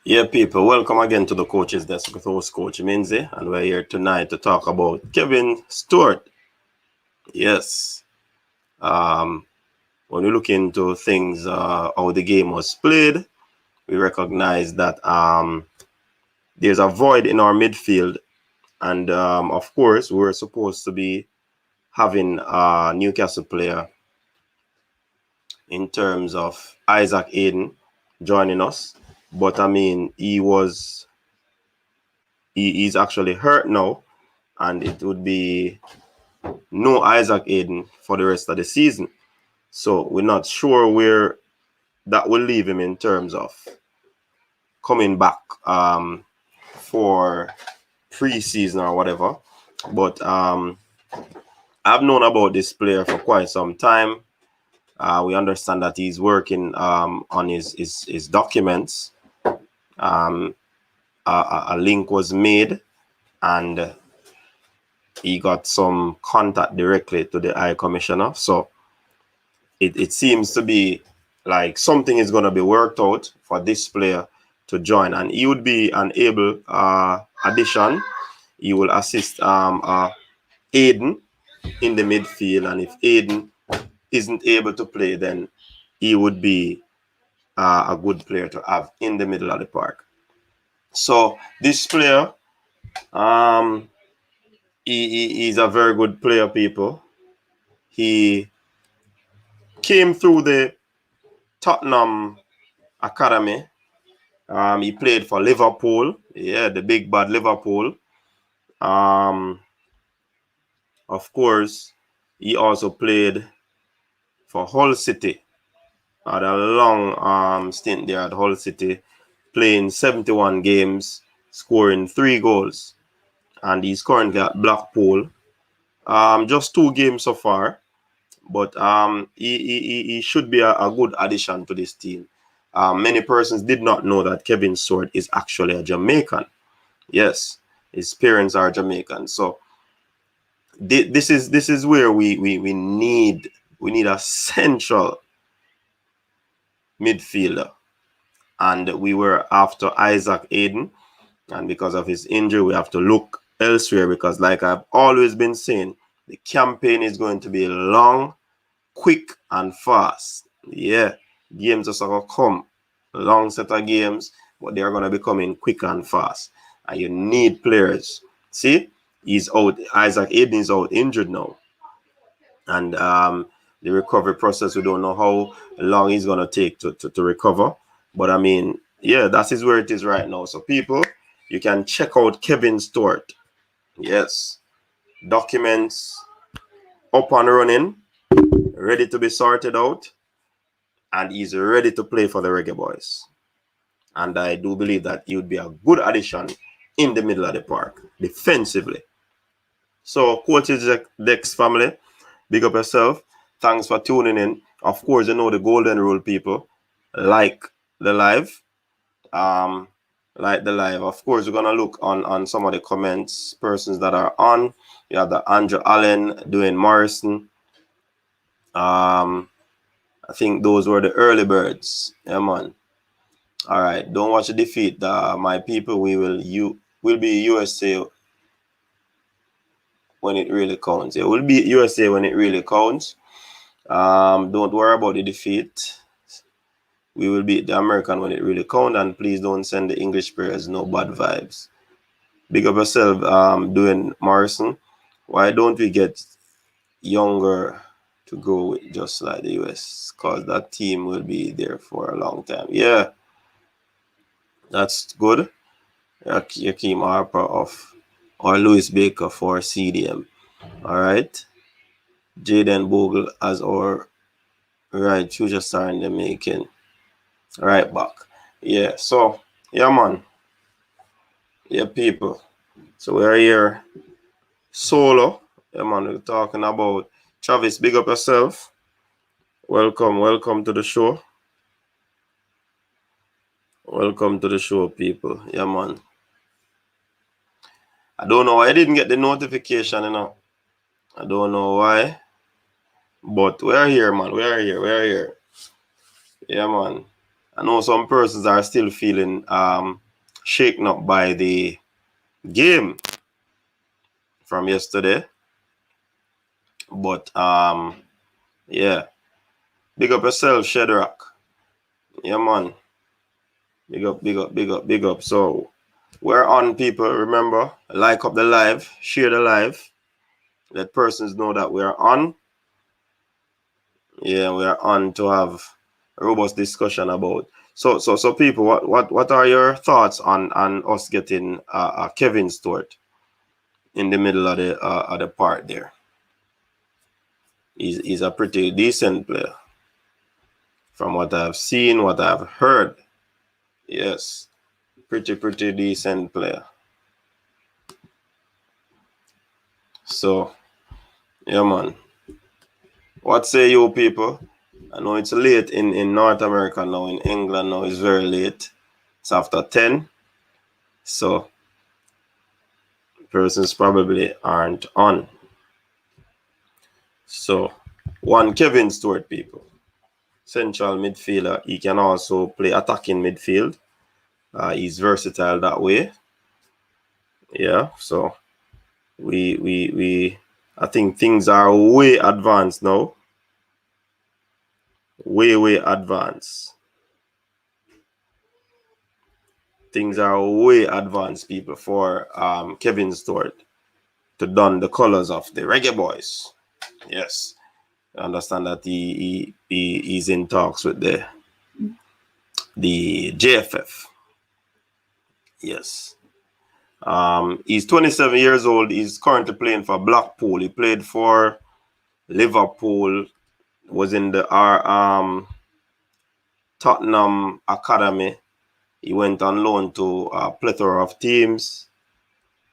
Yeah, people, welcome again to the Coach's Desk with host Coach Minzy, and we're here tonight to talk about Kevin Stewart. Yes, um, when we look into things, how the game was played, we recognize that there's a void in our midfield, and of course, we were supposed to be having a Newcastle player in terms of Isaac Hayden joining us, but I mean, he's actually hurt now, and it would be no Isaac Hayden for the rest of the season. So we're not sure where that will leave him in terms of coming back for pre-season or whatever. But I've known about this player for quite some time. We understand that he's working on his documents. A link was made, and he got some contact directly to the High Commissioner. So it seems to be like something is going to be worked out for this player to join, and he would be an able addition. He will assist Hayden in the midfield, and if Hayden isn't able to play, then he would be a good player to have in the middle of the park. So this player, he's a very good player, people. He came through the Tottenham Academy. He played for Liverpool. Yeah, the big bad Liverpool. Of course, he also played for Hull City. Had a long stint there at Hull City, playing 71 games, scoring 3 goals. And he's currently at Blackpool. Just 2 games so far. But he should be a good addition to this team. Many persons did not know that Kevin Stewart is actually a Jamaican. Yes, his parents are Jamaican. So this is where we need a central midfielder, and we were after Isaac Hayden, and because of his injury, we have to look elsewhere. Because, like I've always been saying, the campaign is going to be long, quick, and fast. Yeah, games are going to come, long set of games, but they are going to be coming quick and fast, and you need players. See, he's out. Isaac Hayden is out injured now, and the recovery process, we don't know how long he's going to take to recover. But I mean, yeah, that is where it is right now. So people, you can check out Kevin Stewart. Yes, documents up and running, ready to be sorted out, and he's ready to play for the Reggae Boyz. And I do believe that he would be a good addition in the middle of the park, defensively. So, Coach's Dex family, big up yourself. Thanks for tuning in. Of course, you know the golden rule, people. Like the live. Like the live. Of course, we're gonna look on some of the comments, persons that are on. You have the Andrew Allen, Dwayne Morrison. I think those were the early birds. Yeah, man. All right, don't watch the defeat, my people. Will be USA when it really counts. It will be USA when it really counts. Don't worry about the defeat. We will beat the American when it really counts, and please don't send the English players no bad vibes. Big up yourself, Dwayne Morrison. Why don't we get younger to go with just like the US? Because that team will be there for a long time. Yeah, that's good. Yakeem Harper or Louis Baker for CDM. All right. Jaden Bogle as our right future star in the making. Right back. Yeah. So, yeah, man. Yeah, people. So we're here solo. Yeah, man. We're talking about Travis. Big up yourself. Welcome to the show. Welcome to the show, people. Yeah, man. I don't know why I didn't get the notification, I don't know why. But we're here, man. We're here. Yeah, man. I know some persons are still feeling shaken up by the game from yesterday. But yeah. Big up yourself, Shedrack. Yeah, man. Big up, big up, big up, big up. So we're on, people. Remember, like up the live, share the live. Let persons know that we're on. Yeah, we're on to have a robust discussion about. So people, what are your thoughts on us getting Kevin Stewart in the middle of the part there? He's a pretty decent player from what I've seen, what I've heard. Yes, pretty decent player. So yeah, man. What say you, people? I know it's late in North America now. In England now, it's very late. It's after 10. So persons probably aren't on. So one Kevin Stewart, people. Central midfielder. He can also play attacking midfield. He's versatile that way. Yeah. So we I think things are way advanced now. Way advanced. Things are way advanced, people, for Kevin Stewart to don the colors of the Reggae Boyz. Yes, I understand that he's in talks with the JFF. Yes. He's 27 years old. He's currently playing for Blackpool. He played for Liverpool. Was in the Tottenham Academy. He went on loan to a plethora of teams.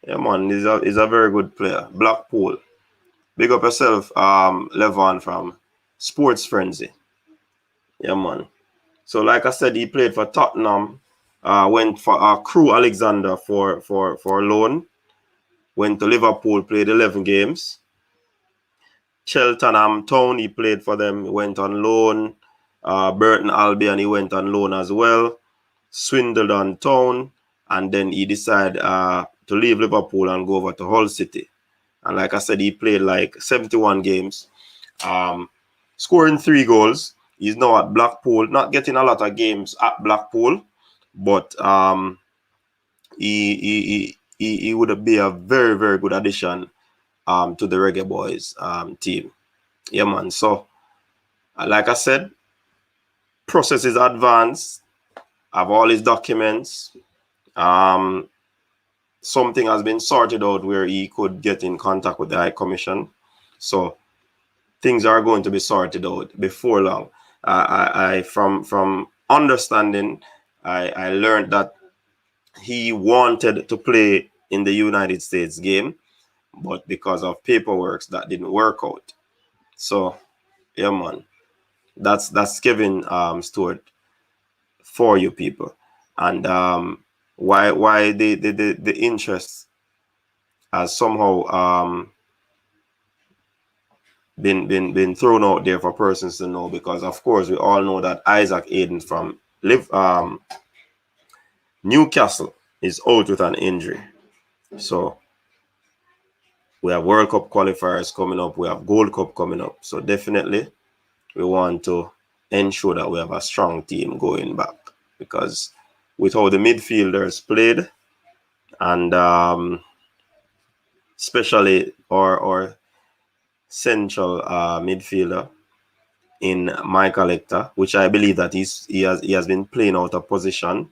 Yeah, man, he's a very good player. Blackpool. Big up yourself, Levon from Sports Frenzy. Yeah, man. So, like I said, he played for Tottenham. Went for Crew Alexander for loan. Went to Liverpool, played 11 games. Cheltenham Town, he played for them. He went on loan. Burton Albion, he went on loan as well. Swindon Town, and then he decided to leave Liverpool and go over to Hull City. And like I said, he played like 71 games, scoring 3 goals. He's now at Blackpool, not getting a lot of games at Blackpool, but he would be a very good addition to the Reggae Boyz team. Yeah, man. So, like I said, process is advanced. I have all his documents. Something has been sorted out where he could get in contact with the High Commission. So things are going to be sorted out before long. I from understanding, I learned that he wanted to play in the United States game, but because of paperwork, that didn't work out. So yeah, man, that's Kevin Stewart for you people. And why the interest has somehow been thrown out there for persons to know, because of course we all know that Isaac Hayden from Newcastle is out with an injury. So we have World Cup qualifiers coming up, we have Gold Cup coming up. So definitely we want to ensure that we have a strong team going back, because with how the midfielders played, and especially our central midfielder in my collector, which I believe that he has been playing out of position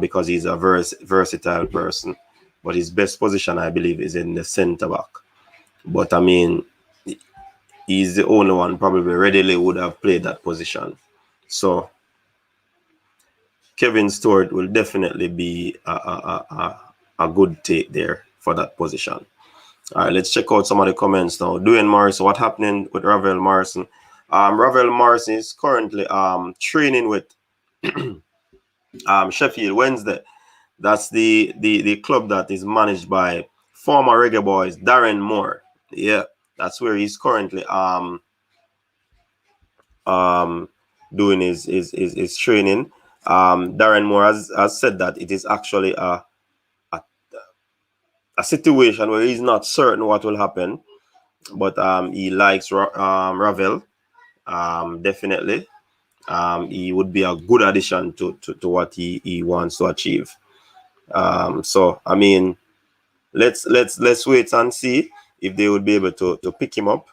because he's a versatile person. But his best position, I believe, is in the centre back. But I mean, he's the only one probably readily would have played that position. So Kevin Stewart will definitely be a good take there for that position. All right, let's check out some of the comments now. Dwayne Morrison, what happening with Ravel Morrison? Ravel Morrison is currently training with Sheffield Wednesday. That's the club that is managed by former Reggae Boyz Darren Moore. Yeah, that's where he's currently doing his training. Darren Moore has said that it is actually a situation where he's not certain what will happen, but he likes Ravel. Definitely. He would be a good addition to what he wants to achieve. So I mean, let's wait and see if they would be able to pick him up,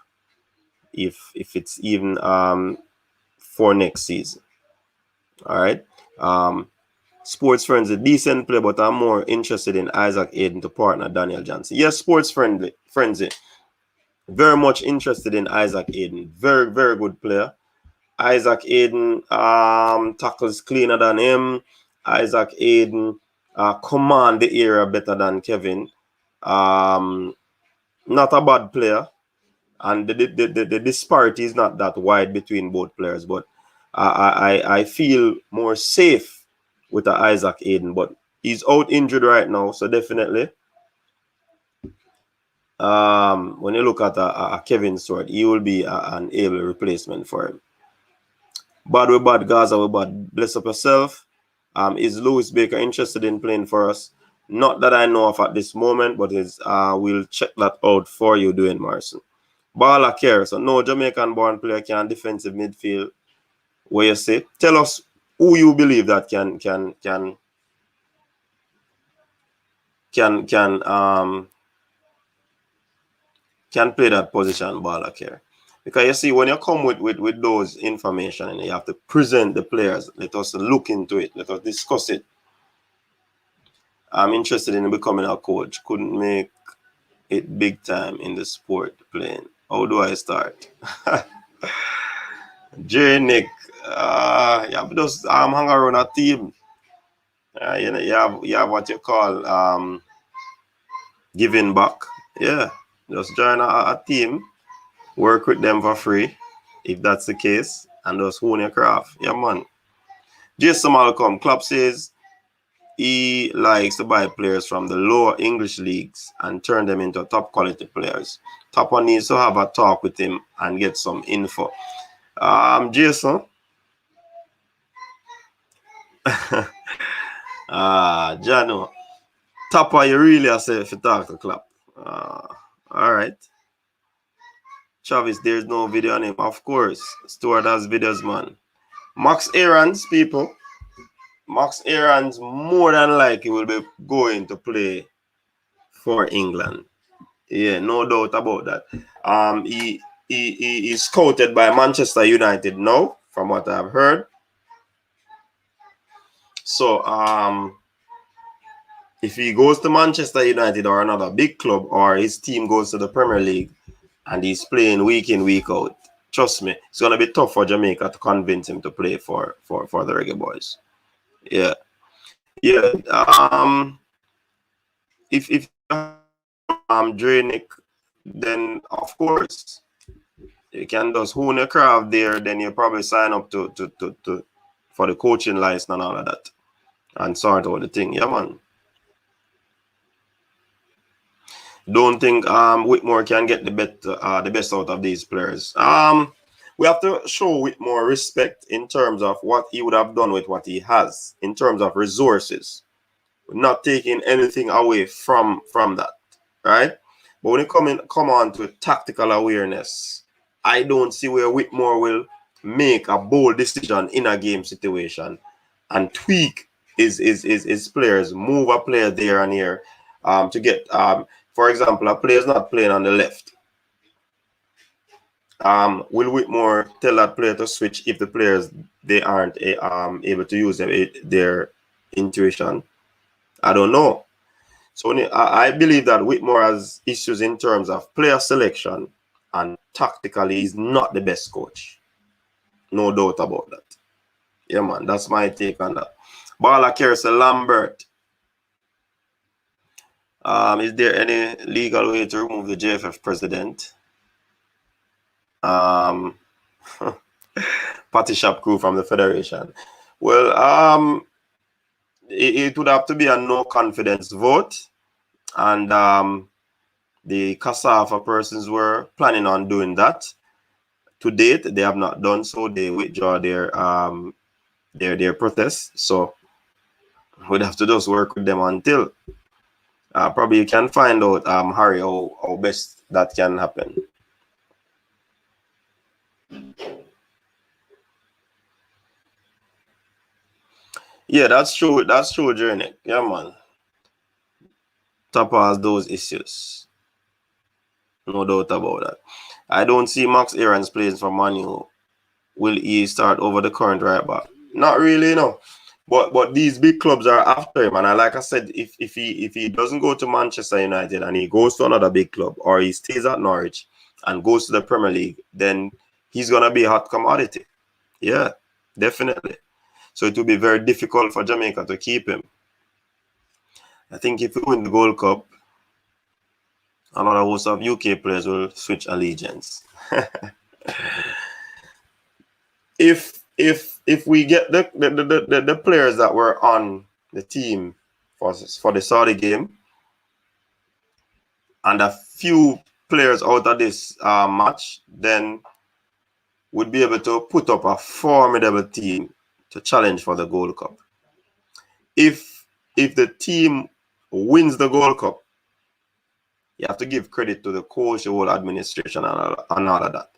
if it's even for next season. All right. Sports Friends, a decent play, but I'm more interested in Isaac Hayden to partner Daniel Johnson. Yes, Sports Frenzy. Very much interested in Isaac Hayden. Very, very good player. Isaac Hayden tackles cleaner than him. Isaac Hayden command the area better than Kevin. Not a bad player. And the disparity is not that wide between both players, but I feel more safe with Isaac Hayden, but he's out injured right now, so definitely when you look at a Kevin Stewart, he will be an able replacement for him. Bad with bad, Gaza with bad. Bless up yourself. Is Lewis Baker interested in playing for us? Not that I know of at this moment, but we'll check that out for you, Dwayne Morrison. Bala care. So no Jamaican born player can defensive midfield. Where you say? Tell us who you believe that can play that position, Bala care. Because you see, when you come with those information and you have to present the players, let us look into it, let us discuss it. I'm interested in becoming a coach. Couldn't make it big time in the sport playing. How do I start? J Nick, yeah, just hang around a team. You have what you call giving back. Yeah, just join a team, work with them for free, if that's the case, and just hone your craft. Yeah, man. Jason Malcolm, Club says he likes to buy players from the lower English leagues and turn them into top quality players. Top one needs to have a talk with him and get some info. Jason. Jano. Tapa, you really are safe to talk to Club. All right. Travis, there's no video on him. Of course. Stewart has videos, man. Max Aaron's people. Max Aaron's more than likely will be going to play for England. Yeah, no doubt about that. He is scouted by Manchester United now, from what I've heard. So if he goes to Manchester United or another big club, or his team goes to the Premier League and he's playing week in, week out, trust me, it's gonna be tough for Jamaica to convince him to play for the Reggae Boyz. Yeah. If Dranic, then of course you can just hone your craft there, then you probably sign up to for the coaching license and all of that and sort out the thing. Yeah, man. Don't think Whitmore can get the best out of these players. We have to show Whitmore respect in terms of what he would have done with what he has in terms of resources. We're not taking anything away from that, right? But when it come on to tactical awareness, I don't see where Whitmore will make a bold decision in a game situation and tweak his players, move a player there and here to get, for example, a player is not playing on the left. Will Whitmore tell that player to switch if the players they aren't able to use their intuition? I don't know. So I believe that Whitmore has issues in terms of player selection, and tactically he's not the best coach. No doubt about that. Yeah, man, that's my take on that. Bala Kersa Lambert. Is there any legal way to remove the JFF president? Party shop crew from the Federation. Well, it would have to be a no confidence vote, and the CASAFA persons were planning on doing that to date, they have not done so. They withdraw their protests. So we'd have to just work with them until probably you can find out, Harry, how best that can happen. Yeah, that's true. That's true, Journey. Yeah, man. Top as those issues. No doubt about that. I don't see Max Aarons playing for Man U. Will he start over the current right back? Not really, no. But these big clubs are after him, and like I said, if he doesn't go to Manchester United and he goes to another big club, or he stays at Norwich and goes to the Premier League, then he's gonna be a hot commodity. Yeah, definitely. So it will be very difficult for Jamaica to keep him. I think if we win the Gold Cup, another host of UK players will switch allegiance. If we get the players that were on the team for the Saudi game, and a few players out of this match, then we'd be able to put up a formidable team to challenge for the Gold Cup. If the team wins the Gold Cup, you have to give credit to the coach, the whole administration, and all of that.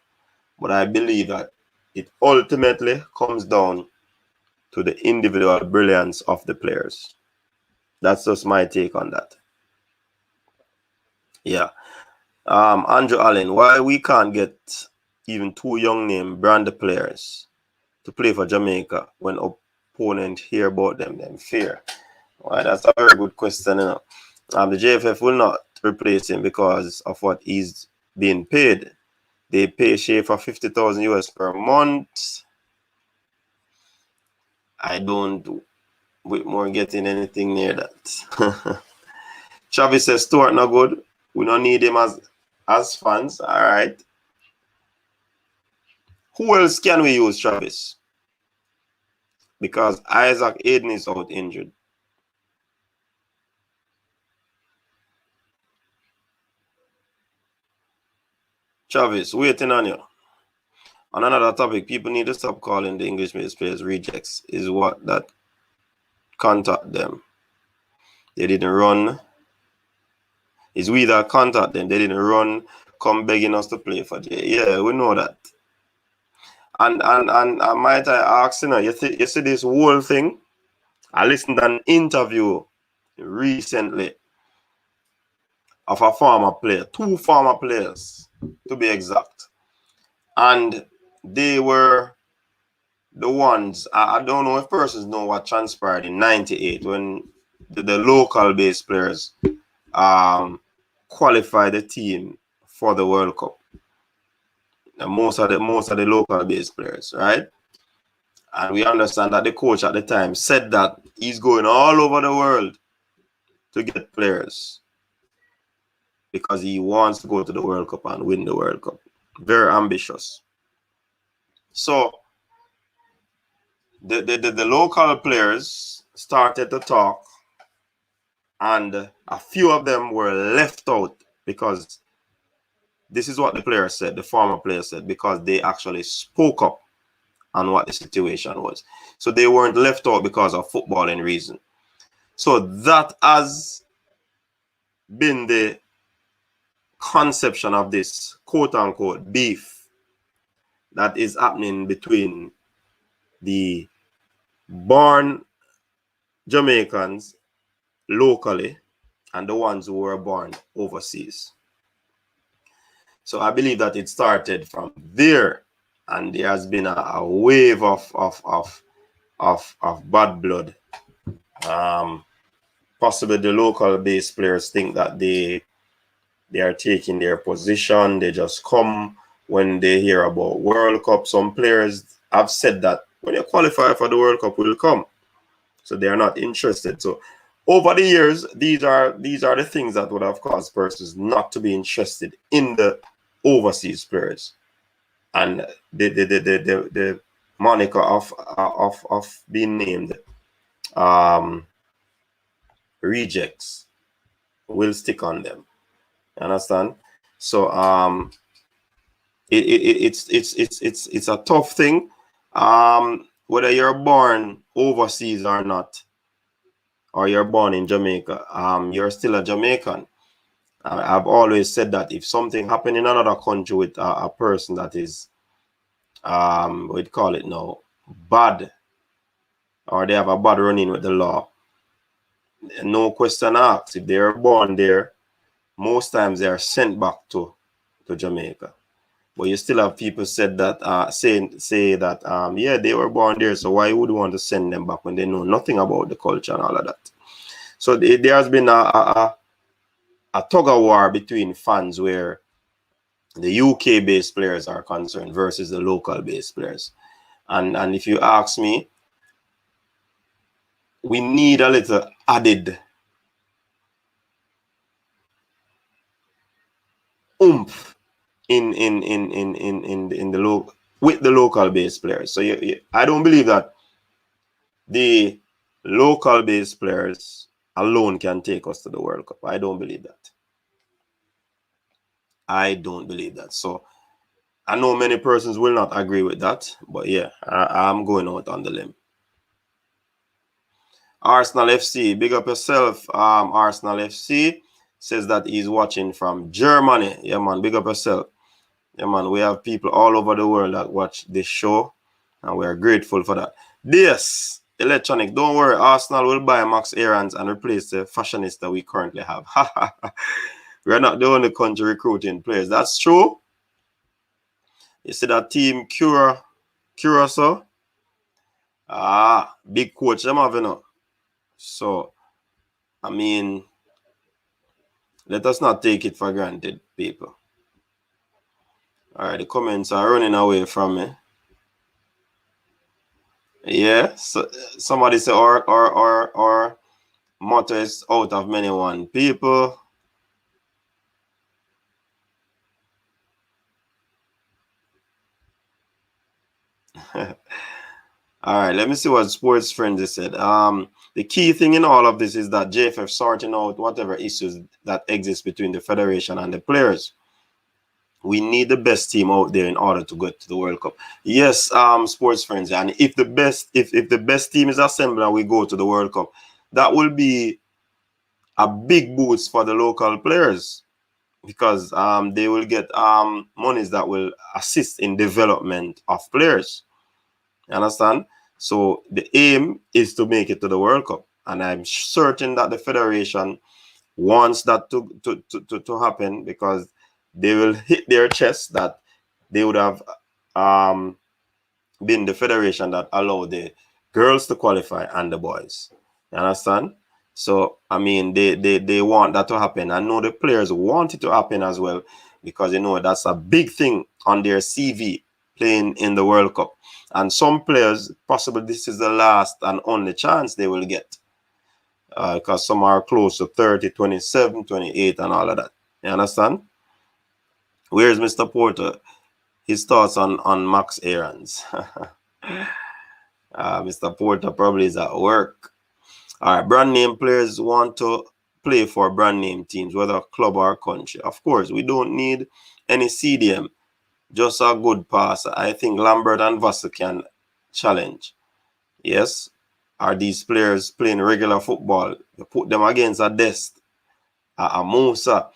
But I believe that it ultimately comes down to the individual brilliance of the players. That's just my take on that. Yeah. Andrew Allen, why we can't get even two young name brand players to play for Jamaica when opponent hear about them fear? Well, that's a very good question. You know? The JFF will not replace him because of what he's being paid. They pay Shea for 50,000 US per month. I don't Whitmore getting anything near that. Travis says Stewart not good. We don't need him as fans. All right. Who else can we use, Travis? Because Isaac Hayden is out injured. Travis, waiting on you. On another topic, people need to stop calling the English-based players rejects. Is what that contact them. They didn't run. Is we that contact them. They didn't run, come begging us to play for J. Yeah, we know that. And might I ask, you see this whole thing? I listened to an interview recently of a former player, two former players to be exact. And they were the ones, I don't know if persons know what transpired in 98 when the local base players qualified the team for the World Cup. And most of the local base players, right? And we understand that the coach at the time said that he's going all over the world to get players because he wants to go to the World Cup and win the World Cup. Very ambitious. So the local players started to talk, and a few of them were left out because this is what the player said, the former player said, because they actually spoke up on what the situation was. So they weren't left out because of footballing reason. So that has been the conception of this quote-unquote beef that is happening between the born Jamaicans locally and the ones who were born overseas. So I believe that it started from there, and there has been a wave of bad blood. Possibly the local base players think that they are taking their position. They just come when they hear about World Cup. Some players have said that when you qualify for the World Cup, we'll come. So they are not interested. So over the years, these are the things that would have caused persons not to be interested in the overseas players. And the moniker of being named rejects will stick on them. You understand? So It's a tough thing. Whether you're born overseas or not, or you're born in Jamaica, you're still a Jamaican. I've always said that if something happened in another country with a person that is, we'd call it now, bad, or they have a bad run-in with the law, no question asked. If they're born there, most times they are sent back to Jamaica. But you still have people said that say that yeah, they were born there, so why would you want to send them back when they know nothing about the culture and all of that? So there has been a tug of war between fans where the UK based players are concerned versus the local based players. And if you ask me, we need a little added oomph in the local with the local based players. So I don't believe that the local based players alone can take us to the World Cup. I don't believe that. I don't believe that. So I know many persons will not agree with that, but yeah, I'm going out on the limb. Arsenal FC, big up yourself. Arsenal FC says that he's watching from Germany. Yeah, man, big up yourself. Yeah, man, we have people all over the world that watch this show, and we are grateful for that. Yes, Electronic, don't worry. Arsenal will buy Max Aarons and replace the fashionista we currently have. We're not the only country recruiting players. That's true. You see that team Curacao? Big coach them have, you know. So, I mean, let us not take it for granted, people. All right, the comments are running away from me. Yeah, so somebody say or motto is out of many one people. All right, let me see what Sports Frenzy said. The key thing in all of this is that JFF sorting out whatever issues that exist between the federation and the players. We need the best team out there in order to get to the World Cup. Yes, Sports Frenzy, and if the best team is assembled and we go to the World Cup, that will be a big boost for the local players, because they will get monies that will assist in development of players. You understand? So the aim is to make it to the World Cup, and I'm certain that the federation wants that to happen, because they will hit their chest that they would have been the federation that allowed the girls to qualify and the boys. You understand? So I mean, they want that to happen. I know the players want it to happen as well, because you know that's a big thing on their CV, playing in the World Cup. And some players, possibly this is the last and only chance they will get, because some are close to 30, 27, 28 and all of that. You understand? Where's Mr. Porter? His thoughts on Max Aarons. Mr. Porter probably is at work. All right, brand name players want to play for brand name teams, whether club or country. Of course, we don't need any CDM, just a good passer. I think Lambert and Vassell can challenge. Yes. Are these players playing regular football? You put them against a Dest, a Musa,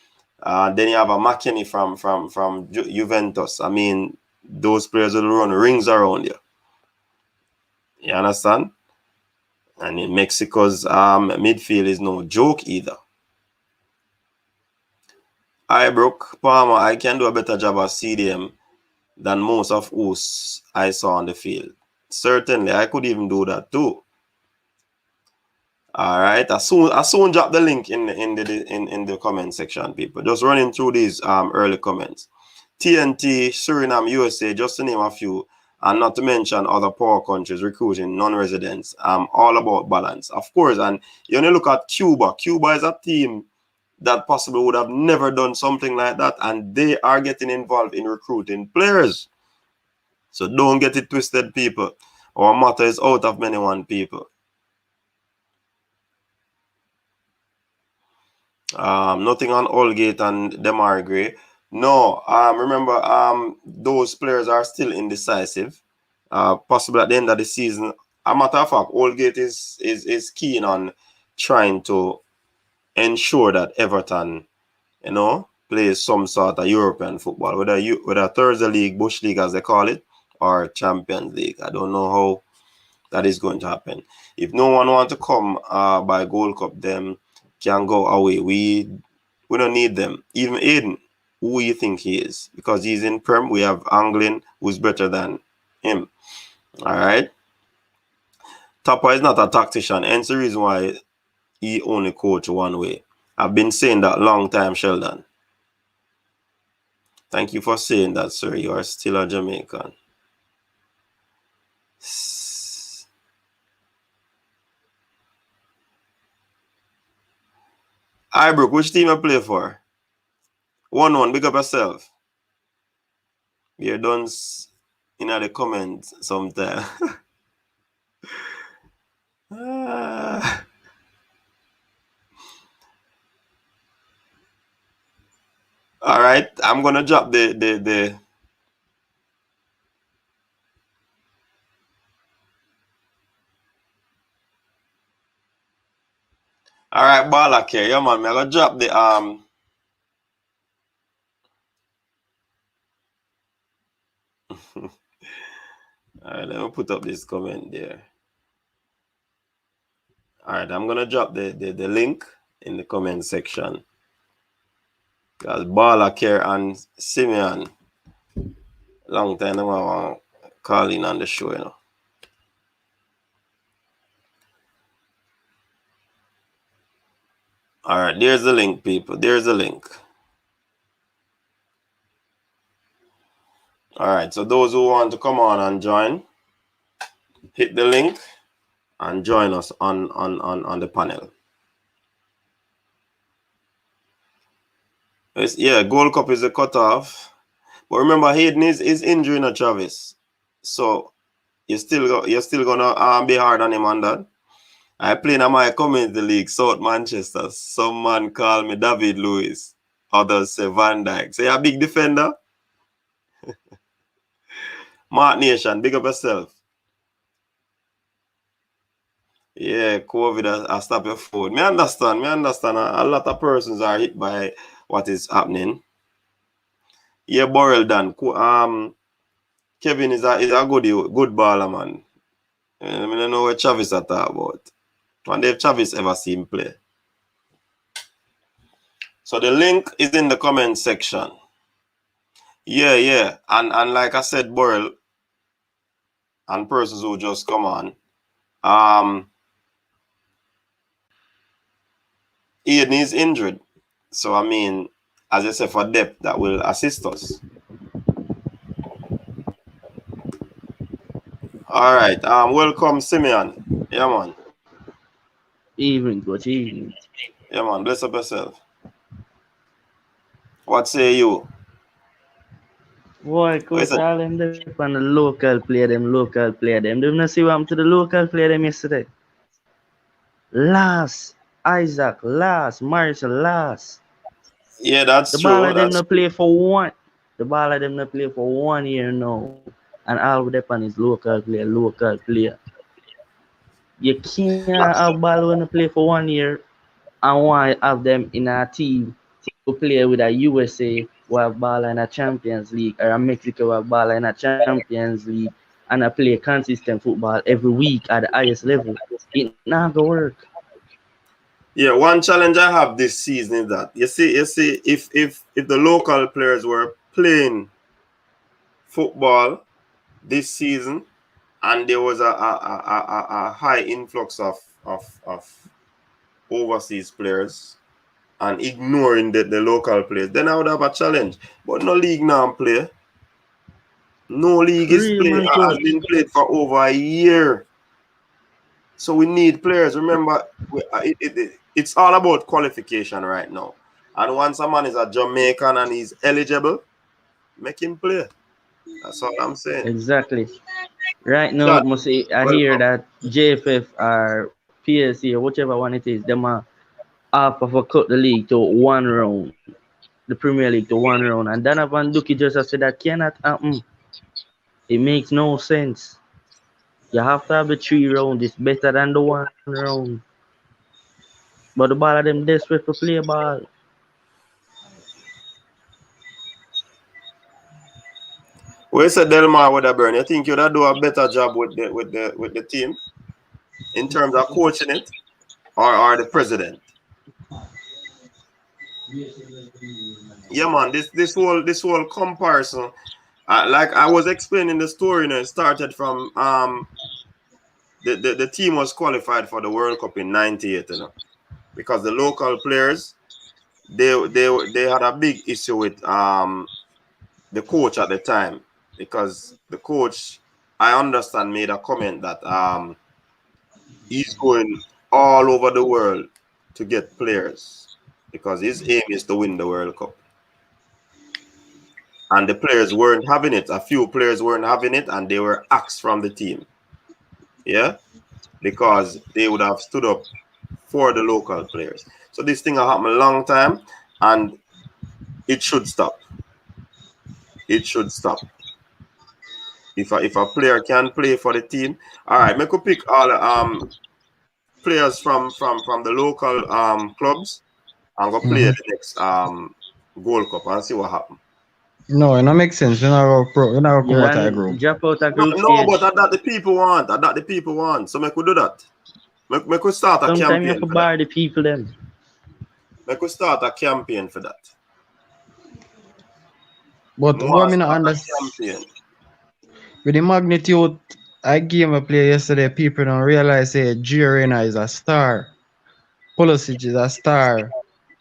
then you have a McKinney from Juventus. I mean, those players will run rings around you. You understand? And in Mexico's midfield is no joke either. Ibrook, Palmer, I can do a better job as CDM than most of us I saw on the field. Certainly, I could even do that too. All right, I soon drop the link in the comment section, people. Just running through these early comments. TNT, Suriname, USA, just to name a few, and not to mention other poor countries recruiting non-residents. All about balance, of course. And you only look at Cuba. Cuba is a team that possibly would have never done something like that, and they are getting involved in recruiting players. So don't get it twisted, people. Our motto is out of many one people. Nothing on Allgate and Demar Gray. No, remember, those players are still indecisive. Possibly at the end of the season. A matter of fact, Oldgate is keen on trying to ensure that Everton, plays some sort of European football, whether Thursday League, Bush League as they call it, or Champions League. I don't know how that is going to happen. If no one wants to come by Gold Cup, them can go away. We don't need them. Even Hayden, who you think he is? Because he's in Prem, we have Anglin, who's better than him. All right. Tapa is not a tactician, hence the reason why he only coach one way. I've been saying that long time, Sheldon. Thank you for saying that, sir. You are still a Jamaican. Ibrook, which team you play for? 1-1, big up yourself. You're done in the comments sometime. All right, I'm gonna drop the All right, Balak here. Yeah, man, I'm gonna drop the All right, let me put up this comment there. All right, I'm gonna drop the link in the comment section. Because Balak here and Simeon, long time I want to call in on the show, All right, there's the link, people. There's the link. All right, so those who want to come on and join, hit the link and join us on the panel. Yeah, Gold Cup is a cutoff. But remember, Hayden is injuring a Travis. So you're still gonna be hard on him on that. I play in my community league, South Manchester. Some man call me David Lewis. Others say Van Dyke. Say a big defender. Mark Nation, big up yourself. Yeah, COVID has stopped your phone. Me understand. A lot of persons are hit by what is happening. Yeah, Borrell done. Kevin is a good baller, man. I don't know what Travis are talking about. And if Travis ever seen play. So the link is in the comment section. Yeah. And like I said, Borrell and persons who just come on. Hayden is injured. So I mean, as I said, for depth that will assist us. All right. Welcome, Simeon. Yeah, man. Evening, coach, evening. Yeah, man. Bless up yourself. What say you? Boy, coach, all them there on the local player them. Them not see what happened to the local player them yesterday. Last, Isaac, last, Morrison, last. Yeah, that's The ball true. of them That's not play for one. The ball of them not play for 1 year now. And all with them on is local player. You can't have ball when they play for 1 year and want to have them in a team to play with a USA who have ball in a Champions League or a Mexico who have ball in a Champions League and I play consistent football every week at the highest level. It not gonna work. Yeah, one challenge I have this season is that you see, if the local players were playing football this season and there was a high influx of overseas players and ignoring the local players, then I would have a challenge. But no league now play. No league is Real play man, has coach. been played for over a year. So we need players. Remember, it's all about qualification right now. And once a man is a Jamaican and he's eligible, make him play. That's all I'm saying. Exactly. Right now, Chad, must say I hear welcome. that JFF or PSC or whichever one it is, them are half of a cut the league to one round. the Premier League to one round. And Donovan Duki just said that cannot happen. It makes no sense. You have to have the 3 rounds. It's better than the 1 round. But the ball of them desperate to play ball. Where said Delmar would have burn? You think you'd have do a better job with the team in terms of coaching it, or the president? Yeah, man. This whole comparison, like I was explaining the story, it started from the team was qualified for the World Cup in '98, because the local players they had a big issue with the coach at the time, because the coach, I understand, made a comment that he's going all over the world to get players because his aim is to win the World Cup. And the players weren't having it. A few players weren't having it, and they were axed from the team. Yeah, because they would have stood up for the local players. So this thing happened a long time, and it should stop. It should stop. If a player can play for the team, all right, make we pick all players from the local clubs and go play the next Gold Cup and see what happens. No, it don't make sense. We're not come You out of a group. and drop out a No, group no, stage. but that the people want. That the people want. So make we do that. Make we start a Sometimes you campaign have to for that. bar the people them. Make we start a campaign for that. But More what me not start a understand campaign. with the magnitude I game a play yesterday, people don't realize say G Arena is a star. Pulisic is a star.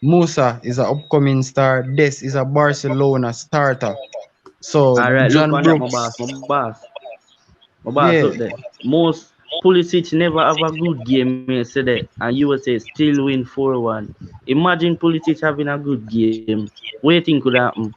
Musa is an upcoming star. Des is a Barcelona starter. So All right, look John on that, my Brooks, boss. My boss, yeah. look there. Most Pulisic never have a good game yesterday, and USA still win 4-1. Imagine Pulisic having a good game. What do you think could happen?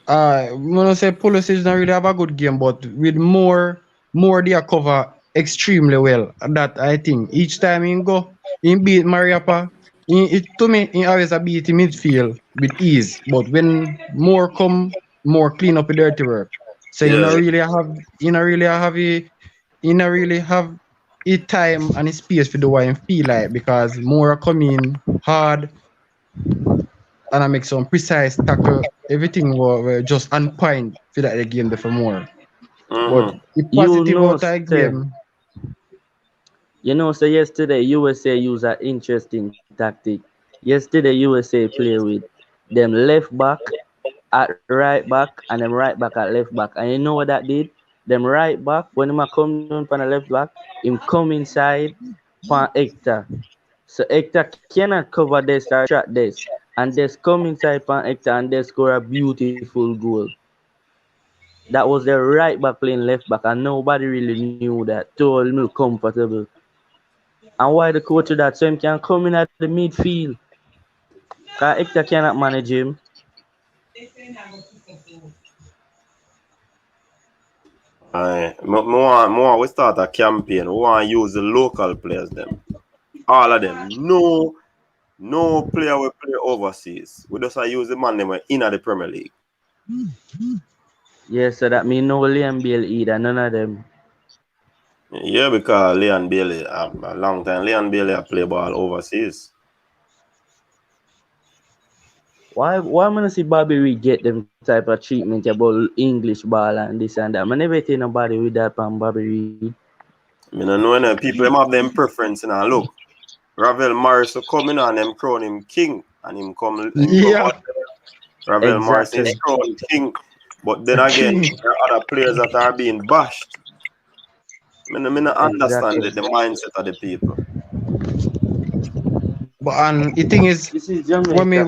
I'm gonna say Pulisic don't really have a good game, but with more they cover extremely well. That I think each time he go, he beat Mariapa. To me, he always a beat in midfield with ease. But when more come, more clean up the dirty work. So Yeah. he not really have his time and his space for do what he feel like because more come in hard and I make some precise tackle. Everything were just on point for that the game there for more. But Mm-hmm. the You positive know, out of the say, game, so yesterday USA used an interesting tactic. Yesterday USA play with them left back at right back and them right back at left back. And you know what that did? Them right back, when him a come down from the left back, him come inside pan Hector. So Hector cannot cover this or track this. And this come inside pan Hector and they score a beautiful goal. That was the right back playing left back and nobody really knew that. Told me comfortable. And why the coach do that? So him can come in at the midfield. Because Hector cannot manage him. We start a campaign. We want to use the local players them. All of them. No player will play overseas. We just use the man them in the Premier League. Yeah, so that mean no Liam Bale either, none of them. Yeah, because Leon Bailey, a long time, Leon Bailey play ball overseas. Why am I see Bobby Reed get them type of treatment about English ball and this and that? I never see nobody with that from Bobby Reed. I don't know any people them have them preference and look. Ravel Morrison coming on them crown him king and him come yeah, out there. Ravel Morrison is Exactly. crowned king. But then again, king. there are other players that are being bashed. I don't understand Exactly. the mindset of the people. But and the thing is, This is Jamaica. what me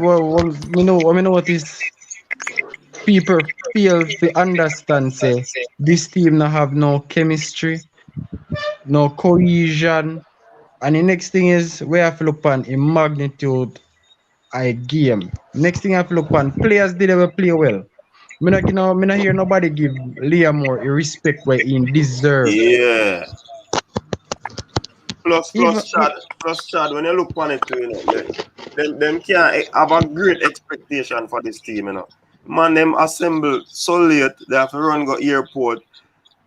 know what is people feel to understand say this team not have no chemistry, no cohesion. And the next thing is we have to look on in magnitude a game. Next thing I have to look on players did ever play well. Me not hear nobody give Liam more a respect where he deserve. Yeah. Even Plus Chad, when you look on it, you know, them can't have a great expectation for this team, you know. Man, them assemble so late, they have to run go airport,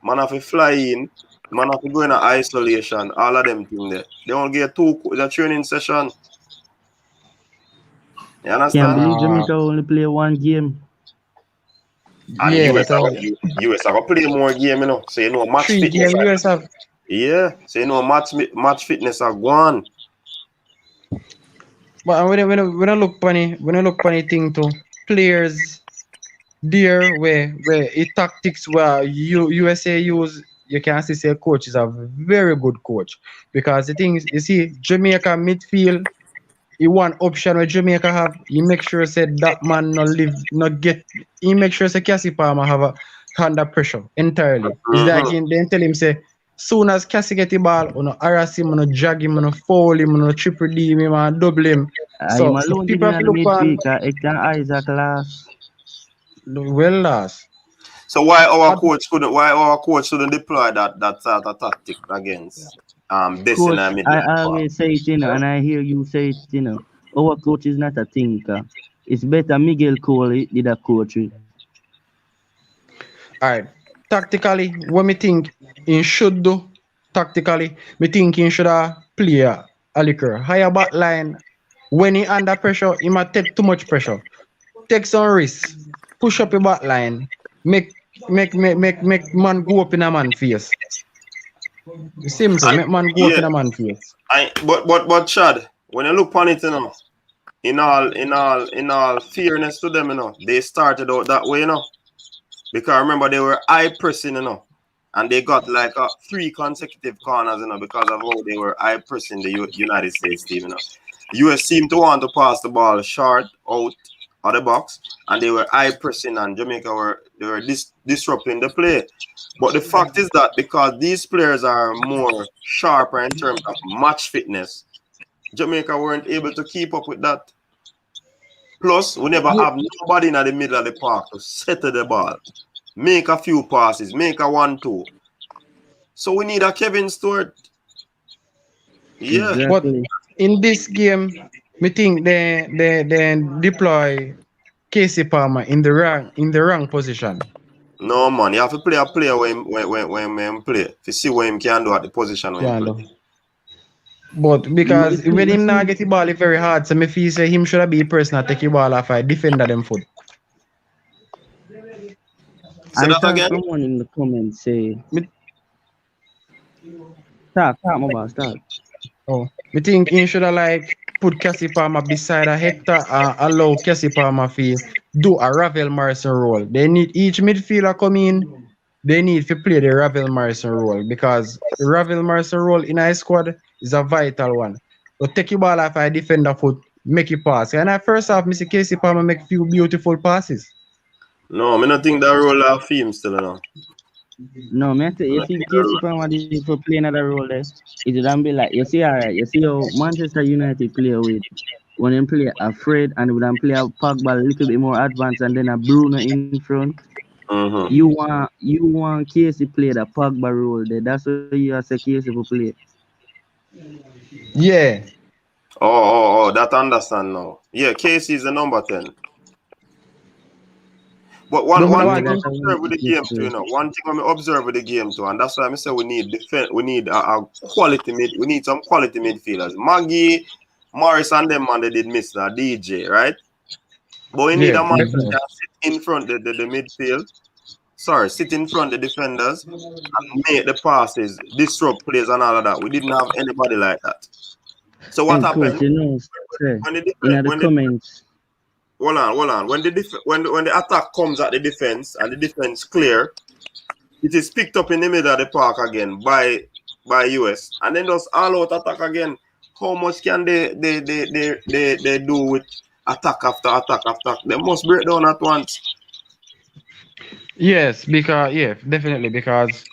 man have to fly in, man have to go in isolation, all of them things there. They only get the training session. You Can't understand? believe Jamaica only play one game. And yeah, that US are gonna play more game, you know. So you know match 3 fitness. game US have. Yeah, so you know match fitness are gone. But when I look funny thing to players there where it tactics where USA use, you can see say coach is a very good coach, because the thing is, you see Jamaica midfield, he one option where Jamaica have, he make sure said that man not get, he make sure say Cassie Palmer have a under pressure entirely. It's like Mm-hmm. then tell him say soon as Cassie get the ball, you know, harass him, you know, drag him, you know, foul him, you know, triple D him, and double him. I am So alone people in have the to look on midfield. Hector Isaac last. well last. So why our coach shouldn't deploy that sort of tactic against this in Coach, our I midlife? always say it, you know, and I hear you say it, you know. Our coach is not a thinker. It's better Miguel Cole did a coach it. All right. Tactically, what me think he should do, tactically, me think he should play a liquor. Higher back line. When he under pressure, he might take too much pressure. Take some risk. Push up your back line. Make man go up in a man face. Simple. And Make man go up yeah, in a man face. but Chad, when you look on it, you know, in all fairness to them, you know, they started out that way, you know. Because remember they were eye pressing, you know, and they got like 3 consecutive corners, you know, because of how they were eye pressing the United States team, you know. US seemed to want to pass the ball short out of the box, and they were eye pressing, and Jamaica were disrupting the play. But the fact is that because these players are more sharper in terms of match fitness, Jamaica weren't able to keep up with that. Plus, we never have nobody in the middle of the park to settle the ball, make a few passes, make a 1-2. So we need a Kevin Stewart. Yeah. But Exactly. in this game, me think they deploy Casey Palmer in the wrong position. No man, you have to play a player when him play to see what him can do at the position when him Yeah, play. no. But because when him not See, get the ball, it's very hard. So me feel say him should be a person that take the ball off a defender them foot. Say I that saw again. someone in the comments say, Me, start, my boss, start. me think he should have like put Cassie Palmer beside a Hector and allow Cassie Palmer to do a Ravel Morrison role. They need each midfielder come in. They need to play the Ravel Morrison role, because the Ravel Morrison role in a squad is a vital one. So take your ball off a defender foot, make it pass. And at first half, Mr. Casey Palmer make few beautiful passes. No, I don't think that role of him still, you know. No, man, you see, Casey Palmer did for play another role there. It would then be like, you see, all right, you see how Manchester United play with when they play a Fred and would then play a Pogba a little bit more advanced and then a Bruno in front. Mm-hmm. You want Casey play the Pogba role there. That's what you say Casey for play. Yeah. That understand now. Yeah, Casey is the number 10. But one But when I one Yeah, thing want I'm that's how observe with the it game too, play. you know. One thing I'm observe with the game too, and that's why I say we need defense. We need a quality we need some quality midfielders. Maggie, Morris, and them man they did miss that DJ, right? But we need yeah, a man that definitely. can sit in front the midfield. Sorry, sit in front the defenders and make the passes, disrupt plays and all of that. We didn't have anybody like that. So what And coach, happened you know, say, when the in defense, the comments, hold on. When the attack comes at the defense and the defense clear, it is picked up in the middle of the park again by US, and then just all out attack again. How much can they do with attack after attack after attack? They must break down at once. Yes, because definitely, because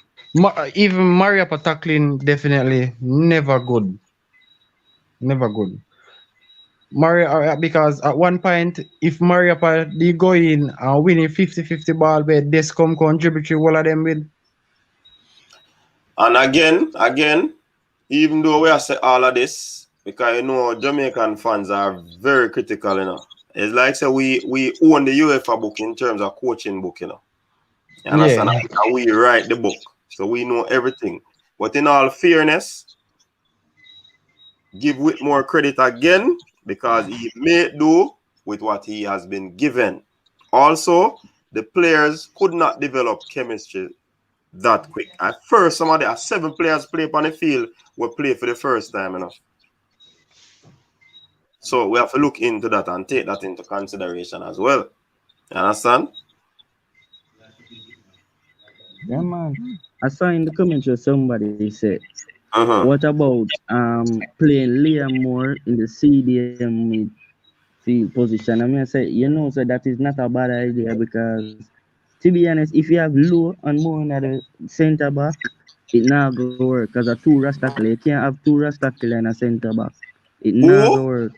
even Mariapa tackling definitely never good. Never good. Mario, because at one point, if Mariapa they go in and winning 50-50 ball, where Descom contribute to all of them with. And again, even though we have said all of this, because you know Jamaican fans are very critical, you know. It's like say we own the UEFA book in terms of coaching book, you know. You understand? Yeah. And we write the book, so we know everything. But in all fairness, give Whitmore credit again because he made do with what he has been given. Also, the players could not develop chemistry that quick. At first, some of the 7 players play on the field will play for the first time, you know. So we have to look into that and take that into consideration as well. You understand? Yeah, man. I saw in the comments where somebody said, Uh-huh. what about playing Liam Moore in the CDM midfield position? I mean, I said, so that is not a bad idea because, to be honest, if you have Low and Moore in the centre back, it not go work because a 2 Rasta killer. You can't have 2 Rasta killer in a centre back. It not go Who? work.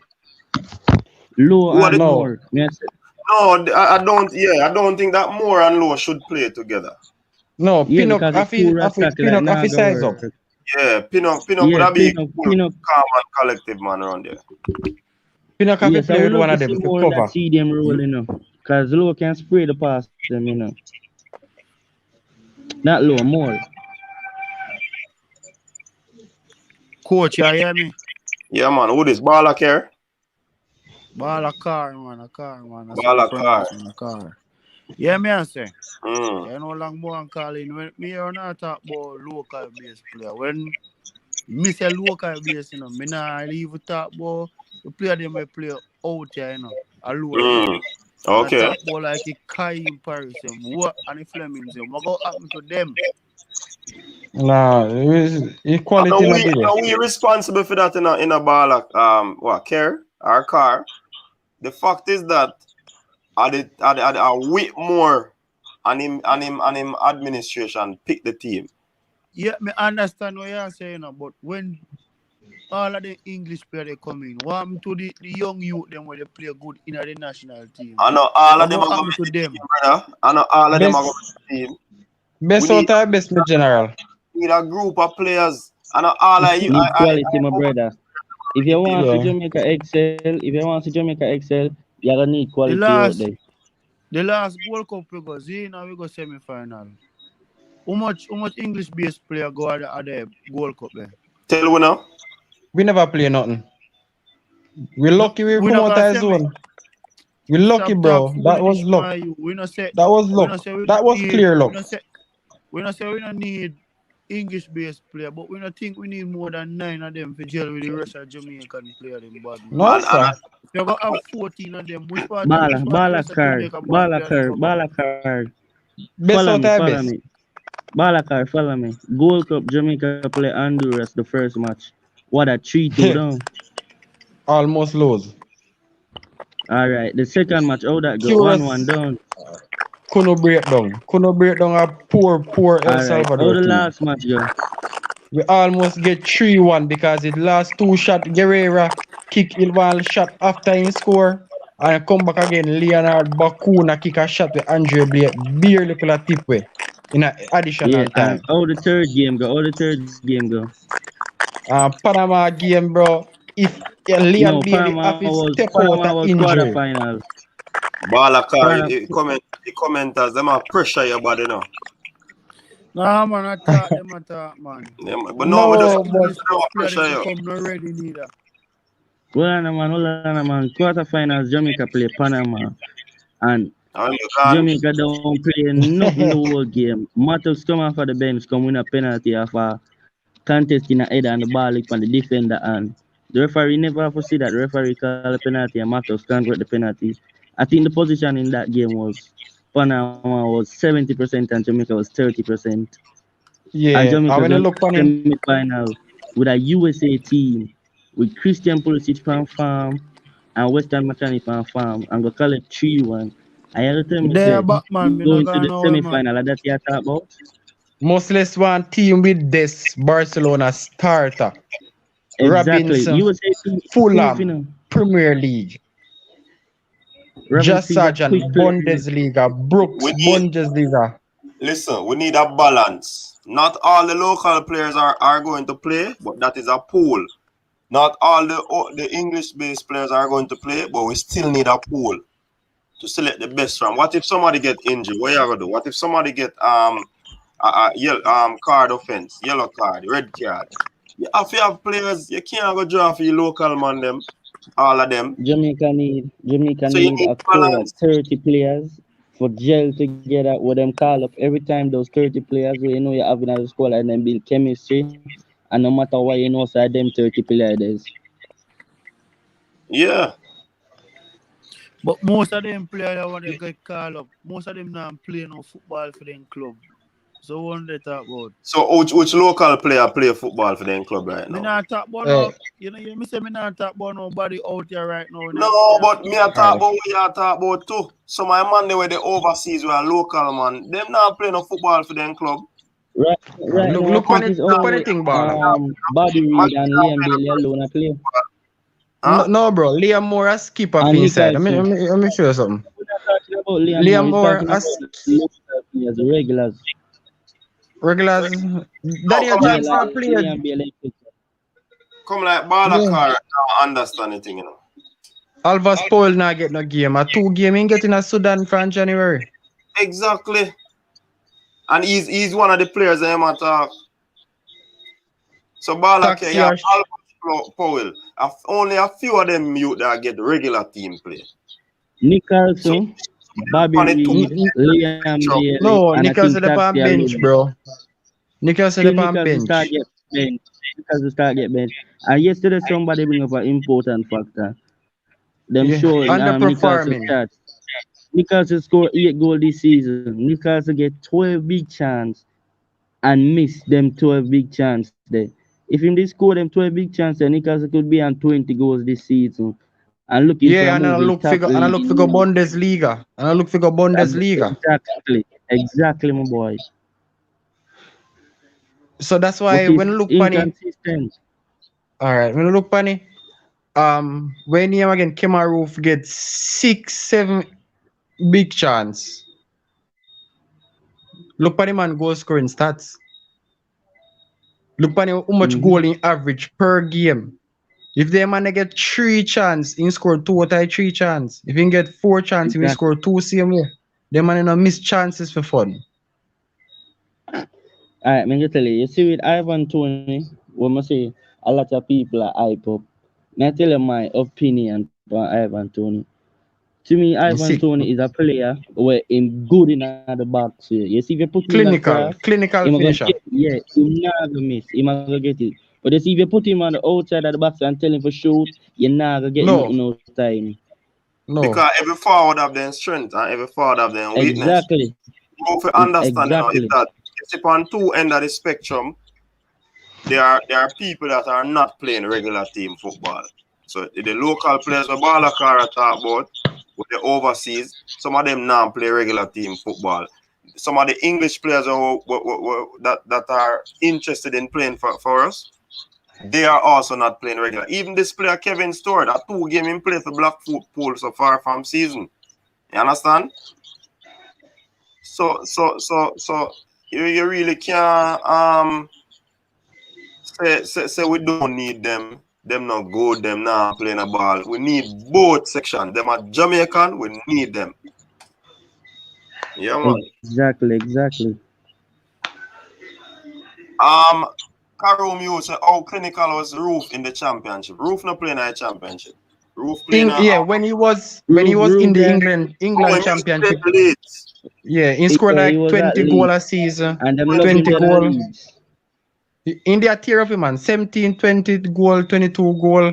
Low Who are and the, No. Moore. Me I said, no, I don't. Yeah, I don't think that Moore and Lowe should play together. No. yeah, Pinnock because it's 2 Rasta killer. It Pinnock not affi go size up. work. Yeah, Pinnock would Yeah, have be cool, Pinnock. calm and collective man around there. Pinnock affi Yes, I play would with love one to of see them to more in that cover. CDM role, because Low can spray the pass them, Not Low, more. Coach, you hear me? Yeah, man. Who this? Baller care? Ball a car, man, a car, man. That's how we Baller car. pronounce it, a car. Yeah, me I say. Mm. You know, long more and calling. When me are not talk about local base player. When me say local base, me not leave talk about the player them we play out here, a lower Mm. level. I Okay. talk about like a Kai in Paris, what and the Flemings, what go happen to them? Nah, And equality not there. are we responsible for that in a baller what care our car? The fact is that Whitmore and him administration pick the team. Yeah, me understand what you're saying, but when all of the English players they come in, what happened to the young youth them where they play good in the national team? I know all of What them go are going happen to to make the them? team, brother. I know all of them are going Best to make the team. We best need out of best, my general. a group of players. I know all of you. Need I quality, my brother. If you want to see Yeah. Jamaica excel, you gonna need The quality out last there. the last World Cup we go see now we go semi final. How much English based player go at the World Cup there? tell you now. We never play nothing. We No, lucky we we come not out gonna of semi. zone. We lucky, Stop talk bro. That was foolish, luck. man. We not say That was we not luck. say we That don't was need clear we luck. not say we don't need English based player, but we don't think we need more than 9 of them for jail with the rest of Jamaican player them bad man. No, And sir. If you got have 14 of them, Bala, which part bala rest of card, Jamaica bad bala player they card, cover? bala card. Best out of Follow best. me. Bala card, follow me. Gold Cup, Jamaica play Honduras the first match. What a 3-2 down. Almost lose. All right, the second match, how that go? 1-1 Curious down. couldn't break down. Couldn't break down a poor El All right, how Salvador the team. last match go? We almost get 3-1 because it last 2 shot Guerrera kick in one shot after he score. And come back again, Leonard Bakuna kick a shot with Andre Blake barely pull a tip way in a additional Yeah, time. and how the third game go? How the third game go? Panama game, bro. If Leon No, Bailey have to step out Panama of was injury. quarterfinals. Balaka, Quarter, the commenters, them are pressure your body now. Nah man, I thought them man. But No no, we just No, more but English don't player them pressure to you. come not ready neither. hold on, man. Quarterfinals, Jamaica play Panama. And I'm gone. Jamaica don't play nothing the whole game. Matos come off of the bench, come win a penalty of a contest in the head and the ball on the defender. And the referee never have to see that. The referee call a penalty and Matos can't get the penalty. I think the position in that game was Panama was 70% and Jamaica was 30%. And yeah, and Jamaica when you got look on him, semi-final with a USA team with Christian Pulisic from farm and Western Mechanic from farm and go call it 3-1. I had to tell me There say back man, me going not to the gonna know man. semi-final that you talk about. most less one team with this Barcelona starter. Exactly. Robinson, USA team proof, Fulham, Premier League, Josh Robinson is a Sargent, quick player. Bundesliga, Brooks, We need Bundesliga. Listen, we need a balance. Not all the local players are going to play, but that is a pool. Not all the English-based players are going to play, but we still need a pool to select the best from. What if somebody get injured? What you gonna do? What if somebody get card offense, yellow card, red card? You have to have players. You can't go draw for your local man them, all of them. Jamaica So you need need a core of balance. 30 players for gel together with them call up every time those 30 players where you know you're having at the squad and then build chemistry and no matter what you know side them 30 players. Yeah. But most of them players that want to get called up, most of them not play no football for them club. So what they talk about? So which local player play football for them club right Me now? not talk about no, you know, me say me not talk about nobody out here right now. No, but me a talk about what you talk about too. Some of my man they were the overseas were local man. Them not play no football for them club. Right now I Look on think it. it's Look on only the thing, baller. Bobby Man, Reed and Liam Bailey alone I play. huh? No, bro. Liam Moore has skip off And inside. Nicholson. Let me show you something. We're not talking about Liam Moore, Liam he's Moore talking has about local players, regulars. regulars. No, Daddy a come Yeah, chance like for like play. Liam Bailey. come like baller Yeah. car. I understand anything, you know. Alva Spoil not get no game. A 2 game in getting a Sudan from January. Exactly. And he's one of the players that I'm talk. So baller care, Taxi yeah, or Alphonse Powell. Only a few of them youth that get regular team play. So Nicholson, Bobby on the two Reed, Liam Bailey, no, and I think Nicholson up Taxi on bench, alone. bro. Nicholson Till up on Nicholson start bench. get bench. Nicholson start get bench. And yesterday somebody bring up an important factor. Them Yeah, show Nicholson underperforming. stats. Nicholson score 8 goals this season. Nicholson get 12 big chance and miss them 12 big chance there. If him they score them 12 big chance, then Nicholson could be on 20 goals this season and looking for a Yeah, and move I in look top figure and I league. look figure Bundesliga. And I look figure Bundesliga. Exactly, my boy. So that's why But when it's I look funny, inconsistent. alright, when I look funny, when him again Kemaroof get 6, 7 big chance. Look at the man goal scoring stats. Look at how much Mm-hmm. goal in average per game. If the man get 3 chance, he score 2 out of 3 chance. If he get 4 chance, he will Exactly. score 2 same way. The man no miss chances for fun. Alright, me just tell you see with Ivan Tony, when I say a lot of people are hype up. Me I tell you my opinion on Ivan Tony. To me, You Ivan see, Tony is a player where him good in the box here. You see, if you put him in the grass, clinical him a gonna finisher. get yeah, him not gonna miss. Him a gonna get it. But you see, if you put him on the outside of the box and tell him for shoot, you're not gonna get No, nothing out of him. no. because every forward have their strength and every forward have their weakness. Exactly. You have to understand, you know, is Exactly. that it's upon two ends of the spectrum. There are people that are not playing regular team football. So the local players, the baller car talk about, with the overseas, some of them now play regular team football. Some of the English players that are interested in playing for us, they are also not playing regular. Even this player Kevin Stewart, a 2 game in play for Blackpool so far from season. You understand? So you really can't say we don't need them. Them not good, them not playing a ball. We need both sections. Them are Jamaican, we need them. Yeah, man. Exactly. Karoom, you say how clinical was Roof in the championship. Roof not playing in the championship. Roof playing When he was in the England championship, yeah, he scored he like was at 20 goal a Leeds. season. And them love 20 him at goal. Leeds. India tear up him, man. 17, 20 goal, 22 goal,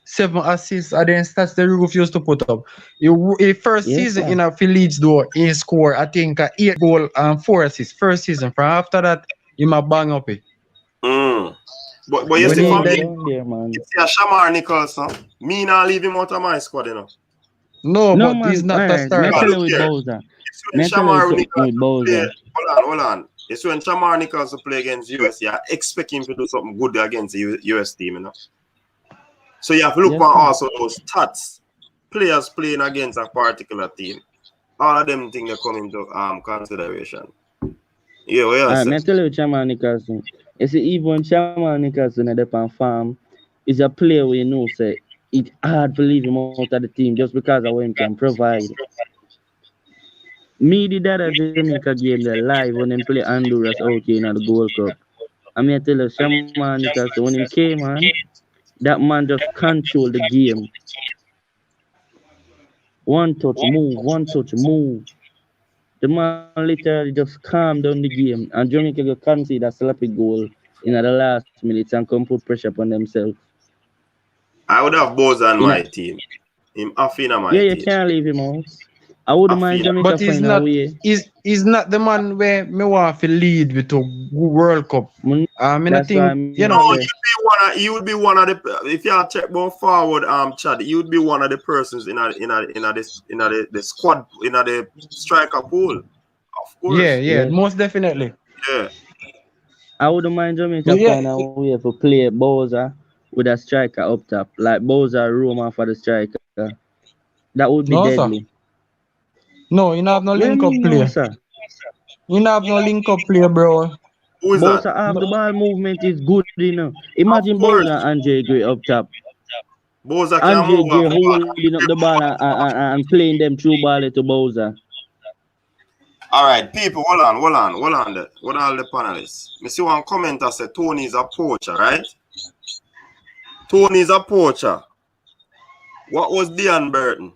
7 assists. And then stats the Roof used to put up. He first Yes, season sir. in a Leeds though, he scored I think 8 goal and 4 assists. First season. From after that, he might bang up it. But you When see he for me, down there, man. you see a Shamar Nicholson, me not leave him out of my squad, you know. No, No, but man. he's not a Alright, me starter. tell you Look with here. Bowser. It's when Me tell you Shamar something with Nicholson play. Bowser. Hold on. It's when Shamar Nicholson play against US. You expect him to do something good against the US team, you know. So you have to look Yes, for sir. also those stats. Players playing against a particular team. All of them things they come into consideration. Yeah, what you Alright, say? me tell you Chairman Nicholson. You see, even Chairman Nicholson at the pan farm is a player we know say it's hard to leave him out of the team just because of what him can provide. Me did that at Jamaica game there live when him play Honduras out here in the Gold Cup. I mean I tell you, Shaman Nicholson, when him came on, that man just control the game. One touch, move. The man literally just calmed down the game, and Jamaica go concede a sloppy goal in the last minutes and come put pressure upon themselves. I would have Boz on In a, my team. Him off in yeah, my you team. can't leave him out. I wouldn't Off mind in. Jamaica But he's find a not way. he's not the man where me want to lead with a World Cup. I mean, I That's why think, I you No, know, say, he would be one of the. If you check more forward, Chad, he would be one of the persons in a the squad the striker pool. Of yeah, course, yeah, yes. most definitely. yeah. I wouldn't mind Jamaica But yeah, find a way to play Bowser with a striker up top, like Bowser Roma for the striker. That would be no, deadly. sir. No, you not have no What do you link up mean, no, play. sir? You not have no link up play, bro. Who is that? Bowser half the No, ball movement is good enough. Of Imagine Bowser course, and Andre Gray up top. Boza can Andre move Gray off the back. holding up the ball and playing them through ball to Bowser. All right, people, hold on, the panelists. Me see one commenter say Tony is a poacher, right? Tony is a poacher. What was Dion Burton?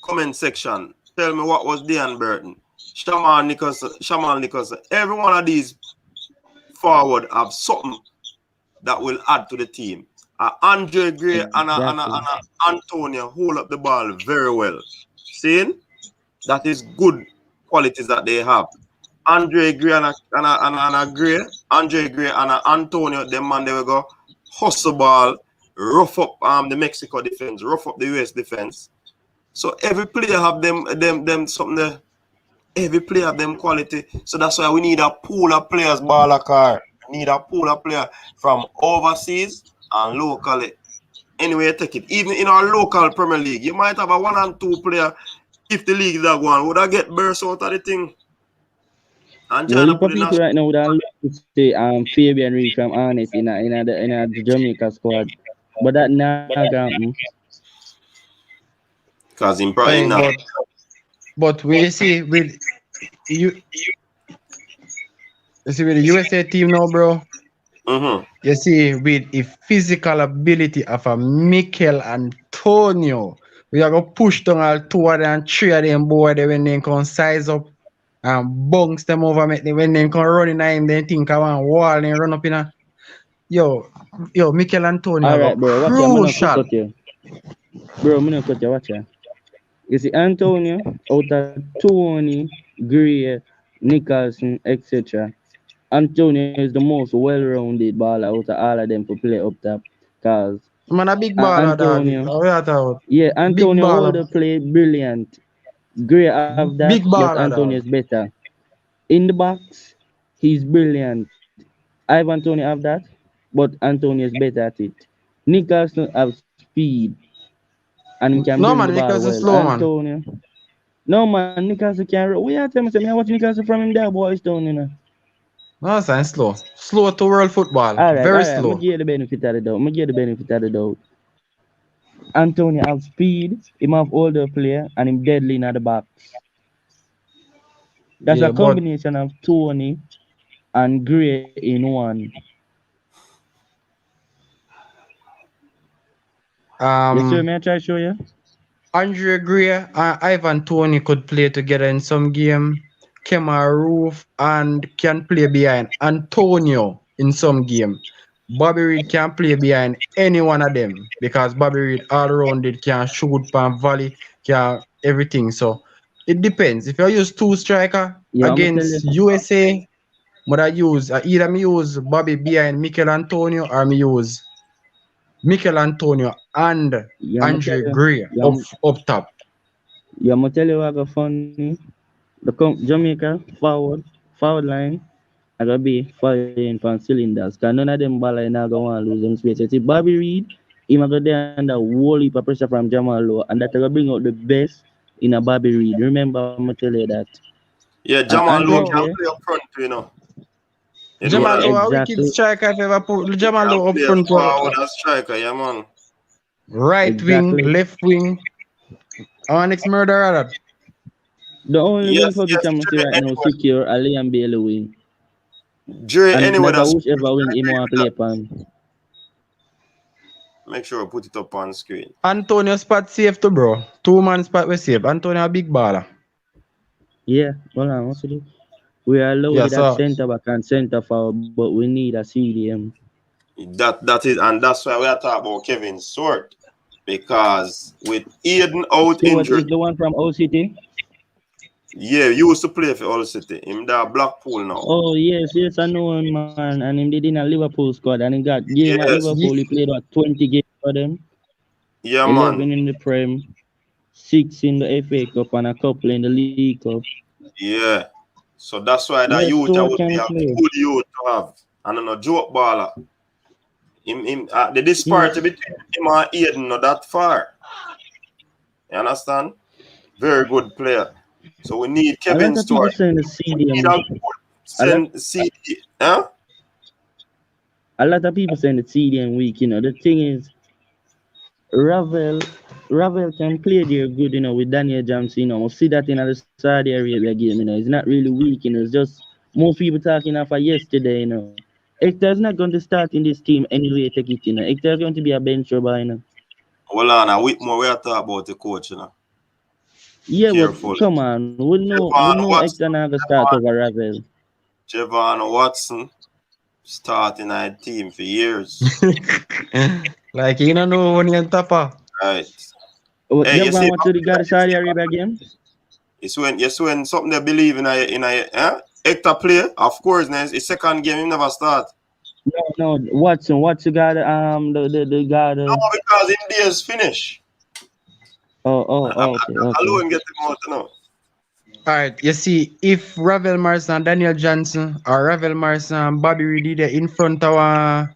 Comment section. Tell me what was Dion Burton. Shaman Nicholson. Every one of these forward have something that will add to the team. Andre Gray and Exactly. Antonio hold up the ball very well. Seeing? That is good qualities that they have. Andre Gray and Gray, Andre Gray and Antonio, them man they will go hustle ball, rough up the Mexico defense, rough up the US defense. So every player have them something there. Every player have them quality. So that's why we need a pool of players, ball car. We need a pool of players from overseas and locally. Anyway, take it. Even in our local Premier League, you might have a 1 and 2 player. If the league is that one, would I get burst out of the thing? And Well, China heap put of the people national. right now would have loved to say Fabian Reed from Arnett in a Jamaica squad, but that not gonna happen. Because in hey, not. but we see with you, you see with the USA team now, bro. Mm-hmm. You see with the physical ability of a Mikel Antonio, we are gonna push down all 2 of them and 3 of them boy they when they can size up and bounce them over make them when they can run in him, they think I want wall and run up in a yo Mikel Antonio All go right, bro. Watch ya. I'm gonna crucial. cut you, bro. I'm gonna cut you. Watch ya. You see Antonio out of Tony, Gray, Nicholson, etc. Antonio is the most well-rounded baller out of all of them for play up top. Cause Man, a big baller, dog. Antonio, How you thought? yeah, Big Antonio hold baller. the play brilliant. Gray have that, Big yes, baller, Antonio is dog. better. In the box, he's brilliant. I've Antonio have that, but Antonio is better at it. Nicholson have speed and he can No, bring the man, ball Nicholas is well. slow, man. Antonio, no man, Nicholson can. We are telling me, I watch Nicholson from him there, boys down, you know. No, son, slow. Slow to world football. All Very right. I'm gonna slow. give you the benefit of the doubt. I'm gonna give you the benefit of the doubt. Antonio have speed, him have older player, and him deadly in the box. That's a Yeah, but combination of Tony and Gray in one. Yes, sir. May um I try to show you? Andre Gray and Ivan Tony could play together in some game. Kemar Roof and can play behind Antonio in some game. Bobby Reed can play behind any one of them because Bobby Reed all rounded can shoot pan volley, can everything. So it depends. If you use 2 striker Yeah, I'm gonna tell against you. USA, but I use either me use Bobby behind Mikel Antonio or me use Mikel Antonio and Yeah, I'm gonna tell Andre you. Gray up top. Yeah, I'm gonna tell you what got funny. Jamaica forward line. I gotta be firing from cylinders. Cause none of them ball now gonna want to lose them space. You see Bobby Reed, him a go there under whole heap of pressure from Jamal Lowe, and that gonna bring out the best in a Bobby Reed. Remember, I'm gonna tell you that. Yeah, And Jamal Andre Lowe Bro, can there, play up front, you know. You know Jamal that. Lowe, a wicked exactly, striker if ever put He Jamal can Lowe up play front. forward as striker, yeah, man. Right wing, exactly. left wing. Our next murderer. That. The only wing Yes, position I see Dre right now anyway. secure are Liam Bailey wing. Dre And anyway, that's a that's whichever wing him agree want with to play that. upon. Make sure I put it up on screen. Antonio spot safe too, bro. 2 man spot we safe. Antonio a big baller. Yeah, hold on, what's it? We are Yeah, loaded at so centre back and centre forward, but we need a CDM. That is, and that's why we are talking about Kevin Stewart. Because with Hayden out Stewart is injured, the one from OCT. yeah, he used to play for Hull City. Him that Blackpool now. Oh yes, I know him, man. And him did in a Liverpool squad, and he got game at Yes. Liverpool. He played what 20 games for them, Yeah, 11 man. in the Prem, 6 in the FA Cup, and a couple in the League Cup. Yeah. So that's why that Yes, youth Stewart would be can a play. good youth to have. And no joke baller. The disparity Yes, between him and Hayden not that far. You understand? Very good player. So we need a Kevin lot of people Stewart. saying the We need CDM. a good A lot, CD. Huh? a lot of people saying the CDM weak. The thing is, Ravel, Ravel can play there good. With Daniel James. We see that in the Saudi Arabia game. It's not really weak. It's just most people talking after yesterday. Hector's not going to start in this team anyway. Take it. Hector's going to be a bench rubber. Hold on, Whitmore, we are talking about the coach, Yeah, but Careful. come on, we know Hector not gonna start over Ravel. Javon Watson starting our team for years. like you don't know when you're on top of. Right. What Hey, you see, Javan went to the guy Saudi Arabia game? it's when something they believe Hector play, of course, his second game he never start. No, Watson. Watson got the guy. No, because him days finish. Okay. Alone get him out now. Alright, you see, if Ravel Morrison and Daniel Johnson or Ravel Morrison and Bobby Reedy there in front of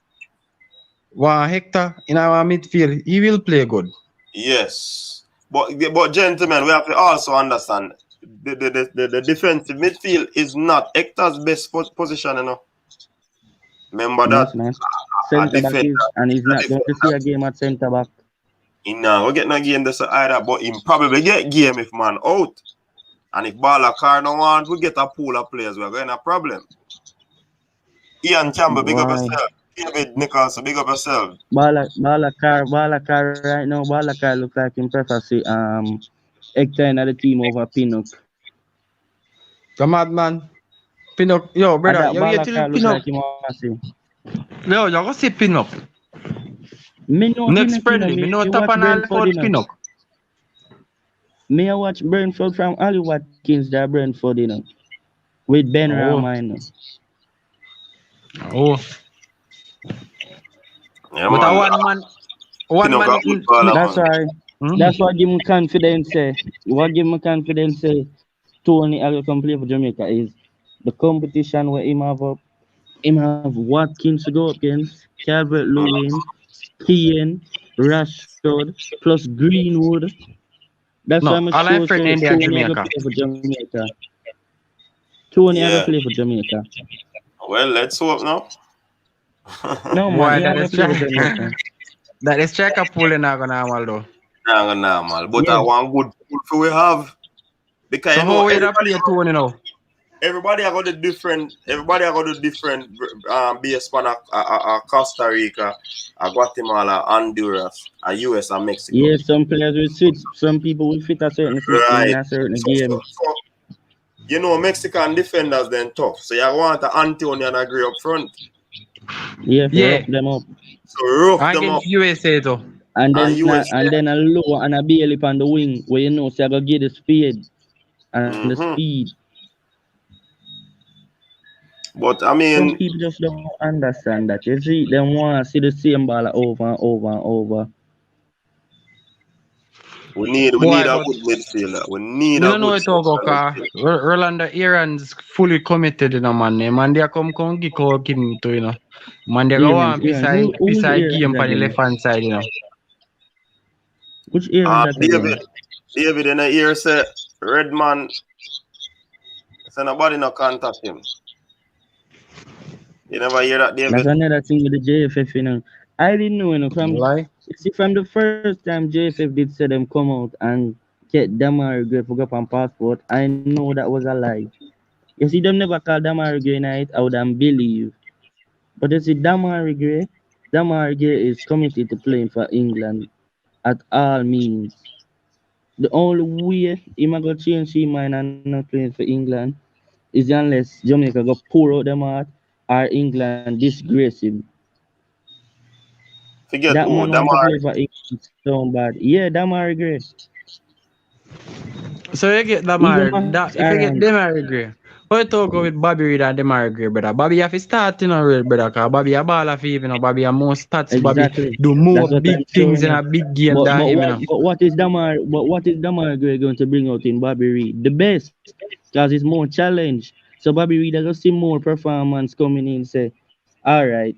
one Hector in our midfield, he will play good. Yes. But gentlemen, we have to also understand the defensive midfield is not Hector's best position, Remember No, that. it's not. Centre back is, and he's not going to see a game at centre back. We get no game this either, but him probably get game if man out. And if Bala Car no want, we get a pool of players, we're going to have a problem. Ian Campbell, big up Why? yourself. David Nicholson, big up yourself. Bala car right now. Bala car look like him prefer see Hector in the team over Pinnock. The madman. Pin up. Yo, And brother, that you wait Bala till car look pin up. like him want see. Yo, you go see pin up. Me know Next Pinnock, friendly, me know top watch and all Brentford, about pin up. Me I watch Brentford from Ali Watkins, that Brentford, with Ben Rama. Oh. Yeah, But man. a one man Pinnock a good baller, That's man. why. That's why I give him confidence. What give him confidence? Tony I can play for Jamaica is the competition where him have Watkins to go up against, Calvert Lewin, Keane, Rashford, plus Greenwood. That's why No, I'm all I'm sure friend say in there Tony I go Jamaica. play for Jamaica. Tony I Yeah. go play for Jamaica. Well, let's hope now. No Boy, man, he that go is play for Jamaica. that is striker pulling not gonna normal though. Nah, normal. But Yeah. I want good pool for we have. Because So how we da play 2 everybody are got the different base span Costa Rica, Guatemala, Honduras, US and Mexico. Yeah, some players will switch. Some people will fit a certain system in a certain game. So, Mexican defenders then tough. So you want the Antonio and Agree up front. Yeah, Yeah. rough them up. So rough them up. Against USA though. And then USA. and then a low and a Bailey on the wing where so I go get the speed and the speed. But I Some mean, people just don't understand that. You see, they want to see the same ball over and over and over. we need Boy, a but good midfielder. We need we a don't know good it all go car. Rolando Aaron's fully committed, man. Man, they come give him to, Man, they go on Who's beside game Aaron's on the again? left hand side, Which Aaron that again? David in the ear say Redman So nobody no contact him. You never hear that, That's David? another thing with the JFF, you know. I didn't know, you know, Lie. from the first time JFF did say them come out and get Damari Gray for go up on passport, I know that was a lie. You see, them never call Damari Gray night, I would believe. But you see, Damari Gray is committed to playing for England at all means. The only way he might go change his mind and not playing for England is unless Jamaica go pour out them out or England disgrace him. Forget That who? man want to Damar. play for England so bad. Yeah, Damari Gray. So you get Even Damari. Max That if you get Aaron. Damari Gray. What you talk with Bobby Reid and Damari Gray, brother? Bobby have to start in a real brother, cause Bobby a ball of even, you know. Bobby have more stats. Bobby Exactly. do more That's what big I'm things showing in you. a big game But than but him, you what know. but what is Damari Gray going to bring out in Bobby Reid? The best, because it's more challenge. So Bobby Reid are gonna see more performance coming in. Say, all right,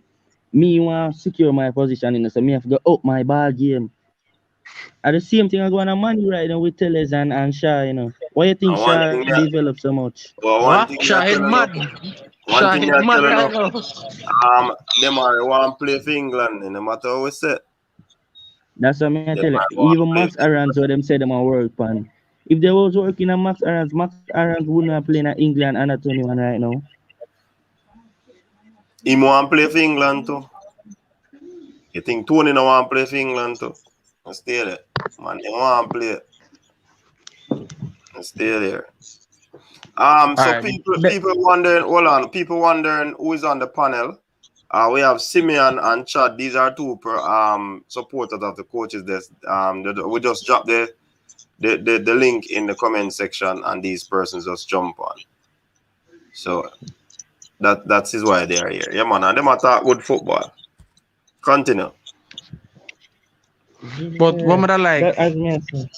me want secure my position in, so me have to go up my ball game. At the same thing I go on a money right now with Tellez and Shaw, you know. Why you think And one Shaw thing me, developed so much? well, one What? thing me I Shahid tell you, mad. one thing me Shahid I mad tell you, right now. Damar want play for England, no matter how we say. That's what I tell you. Damar want Even play Max for Aaron's what them say them a work pan. If they was working on Max Aaron's wouldn't have played in England under 21 right now. Him want play for England too. You think Tony no want play for England too? Stay there. Man, they want play. Stay there. So Alright. people wondering, hold on, people wondering who is on the panel. We have Simeon and Chad. These are two supporters of the coaches. We just dropped the link in the comment section, and these persons just jump on. So that is why they are here. Yeah, man, and them attack good football. Continue. But what Yeah. would I like? That as me say.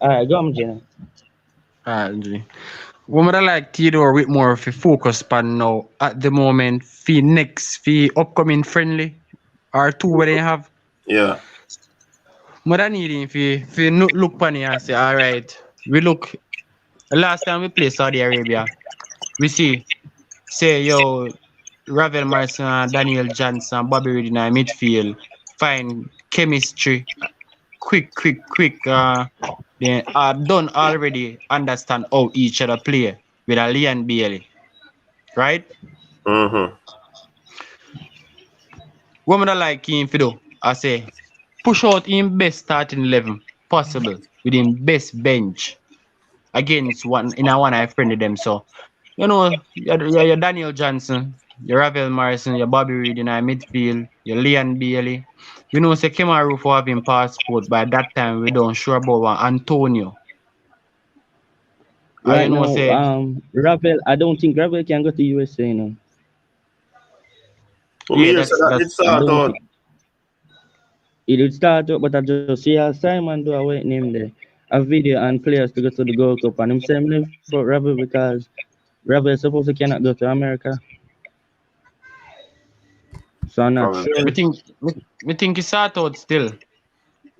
Alright, go on, Jenna. Alright, what would I like Theodore Whitmore for focus on now at the moment for next for upcoming friendly or two where they have. Yeah. What I need him for look upon it and say, alright, we look last time we played Saudi Arabia, we see say yo Ravel Morrison and Daniel Johnson, Bobby Reid in our midfield, find chemistry, quick. They are done already understand how each other play with a Leon Bailey, right? Mm-hmm. What would I like him to do? I say, push out him best starting 11 possible with him best bench against one in a one I friendly them. So, you know, your Daniel Johnson, your Ravel Morrison, your Bobby Reid in our midfield, your Leon Bailey. We know say Kemaru for having passport by that time we don't sure about one Antonio. I Right know now, say Ravel, I don't think Ravel can go to USA, you know. For me, yeah you said that it's that's I out don't out. think it would start up, but I just see how Simon do a wait name there. A video and players to go to the Gold Cup and him saying live for Ravel because Ravel supposed to cannot go to America. So I'm not Probably. sure. we think it's out out still.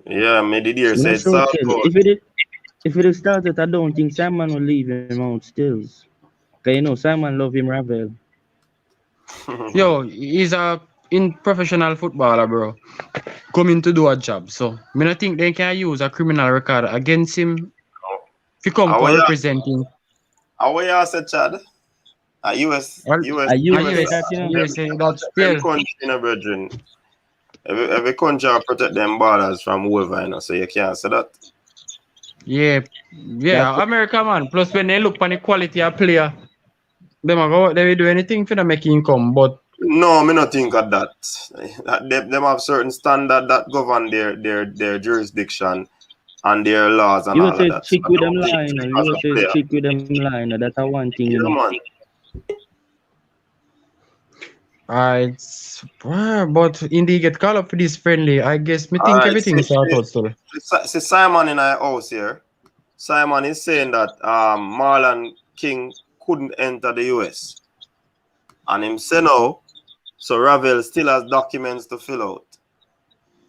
Yeah, me did hear I'm say not it's sure out still. out. If it had started, I don't think Simon will leave him out still. Cause you know Simon love him Ravel. Yo, he's a in professional footballer, bro. Coming to do a job. So me not think they can use a criminal record against him if he come How for you representing. how you say Chad? Well, I are you you say that, you know. say that Every still? country, you know, brethren. Every country will protect them borders from whoever, you know, so you can't say that. Yeah, That's yeah, America man. Plus when they look on the quality of player, them a go they will do anything for the make him come. But No, me not think of that. Them have certain standard that govern their jurisdiction and their laws and all of USA that. So chick I with them don't think line, as a USA player. chick with them line. That's a one thing, you Yeah, know. man. but indeed get called up for this friendly. I guess me All think right. everything is out still. See Simon in our house here. Simon is saying that Marlon King couldn't enter the US. And him say no. So Ravel still has documents to fill out.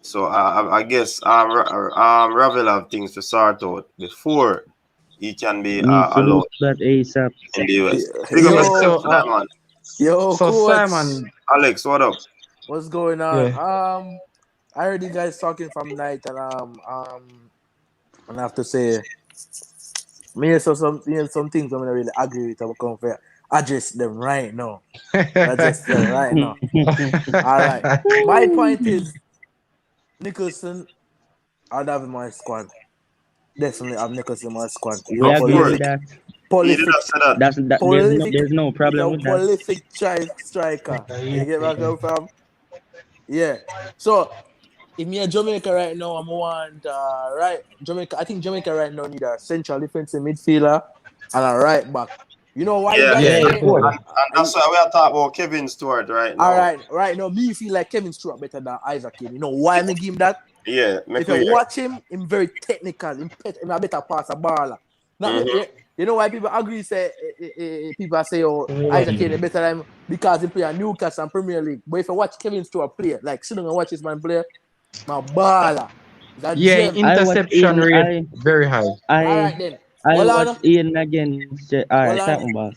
So I guess Ravel have things to sort out before he can be Need to do allowed that ASAP. in the US. Yeah, Big up Yes, yourself, so Simon. so coach. Simon, Alex, what up? What's going on? yeah. I heard you guys talking from night, and I have to say, some things I'm not really agree with. I'm going to address them right now. Address them right now. All right. My point is, Nicholson, I'd have in my squad. Definitely have Nicholson in my squad. We Of agree course. with that. He did Prolific, not say that. There's no he's problem a with that. prolific striker. You get where I come from? Yeah. So if me a Jamaica right now, I'm want right Jamaica. I think Jamaica right now need a central defensive midfielder and a right back. You know why you Yeah, guys Yeah, yeah. say? definitely. And that's why we are talking about Kevin Stewart right All now. right now. Me feel like Kevin Stewart better than Isaac Hayden. You know why me give him that? Yeah, make If you we hear. watch him, him very technical. Him a better passer baller. Not Mhm. you know why people agree say people say oh Isaac Hayden better than him because he play a Newcastle and Premier League. But if you watch Kevin Stewart play, like sit down and watch this man play, my baller. He's a Yeah, gem. I watch interception Ian. rate very high. All I right then. I Hold watch on. Ian against. All Hold right, on. talking boss.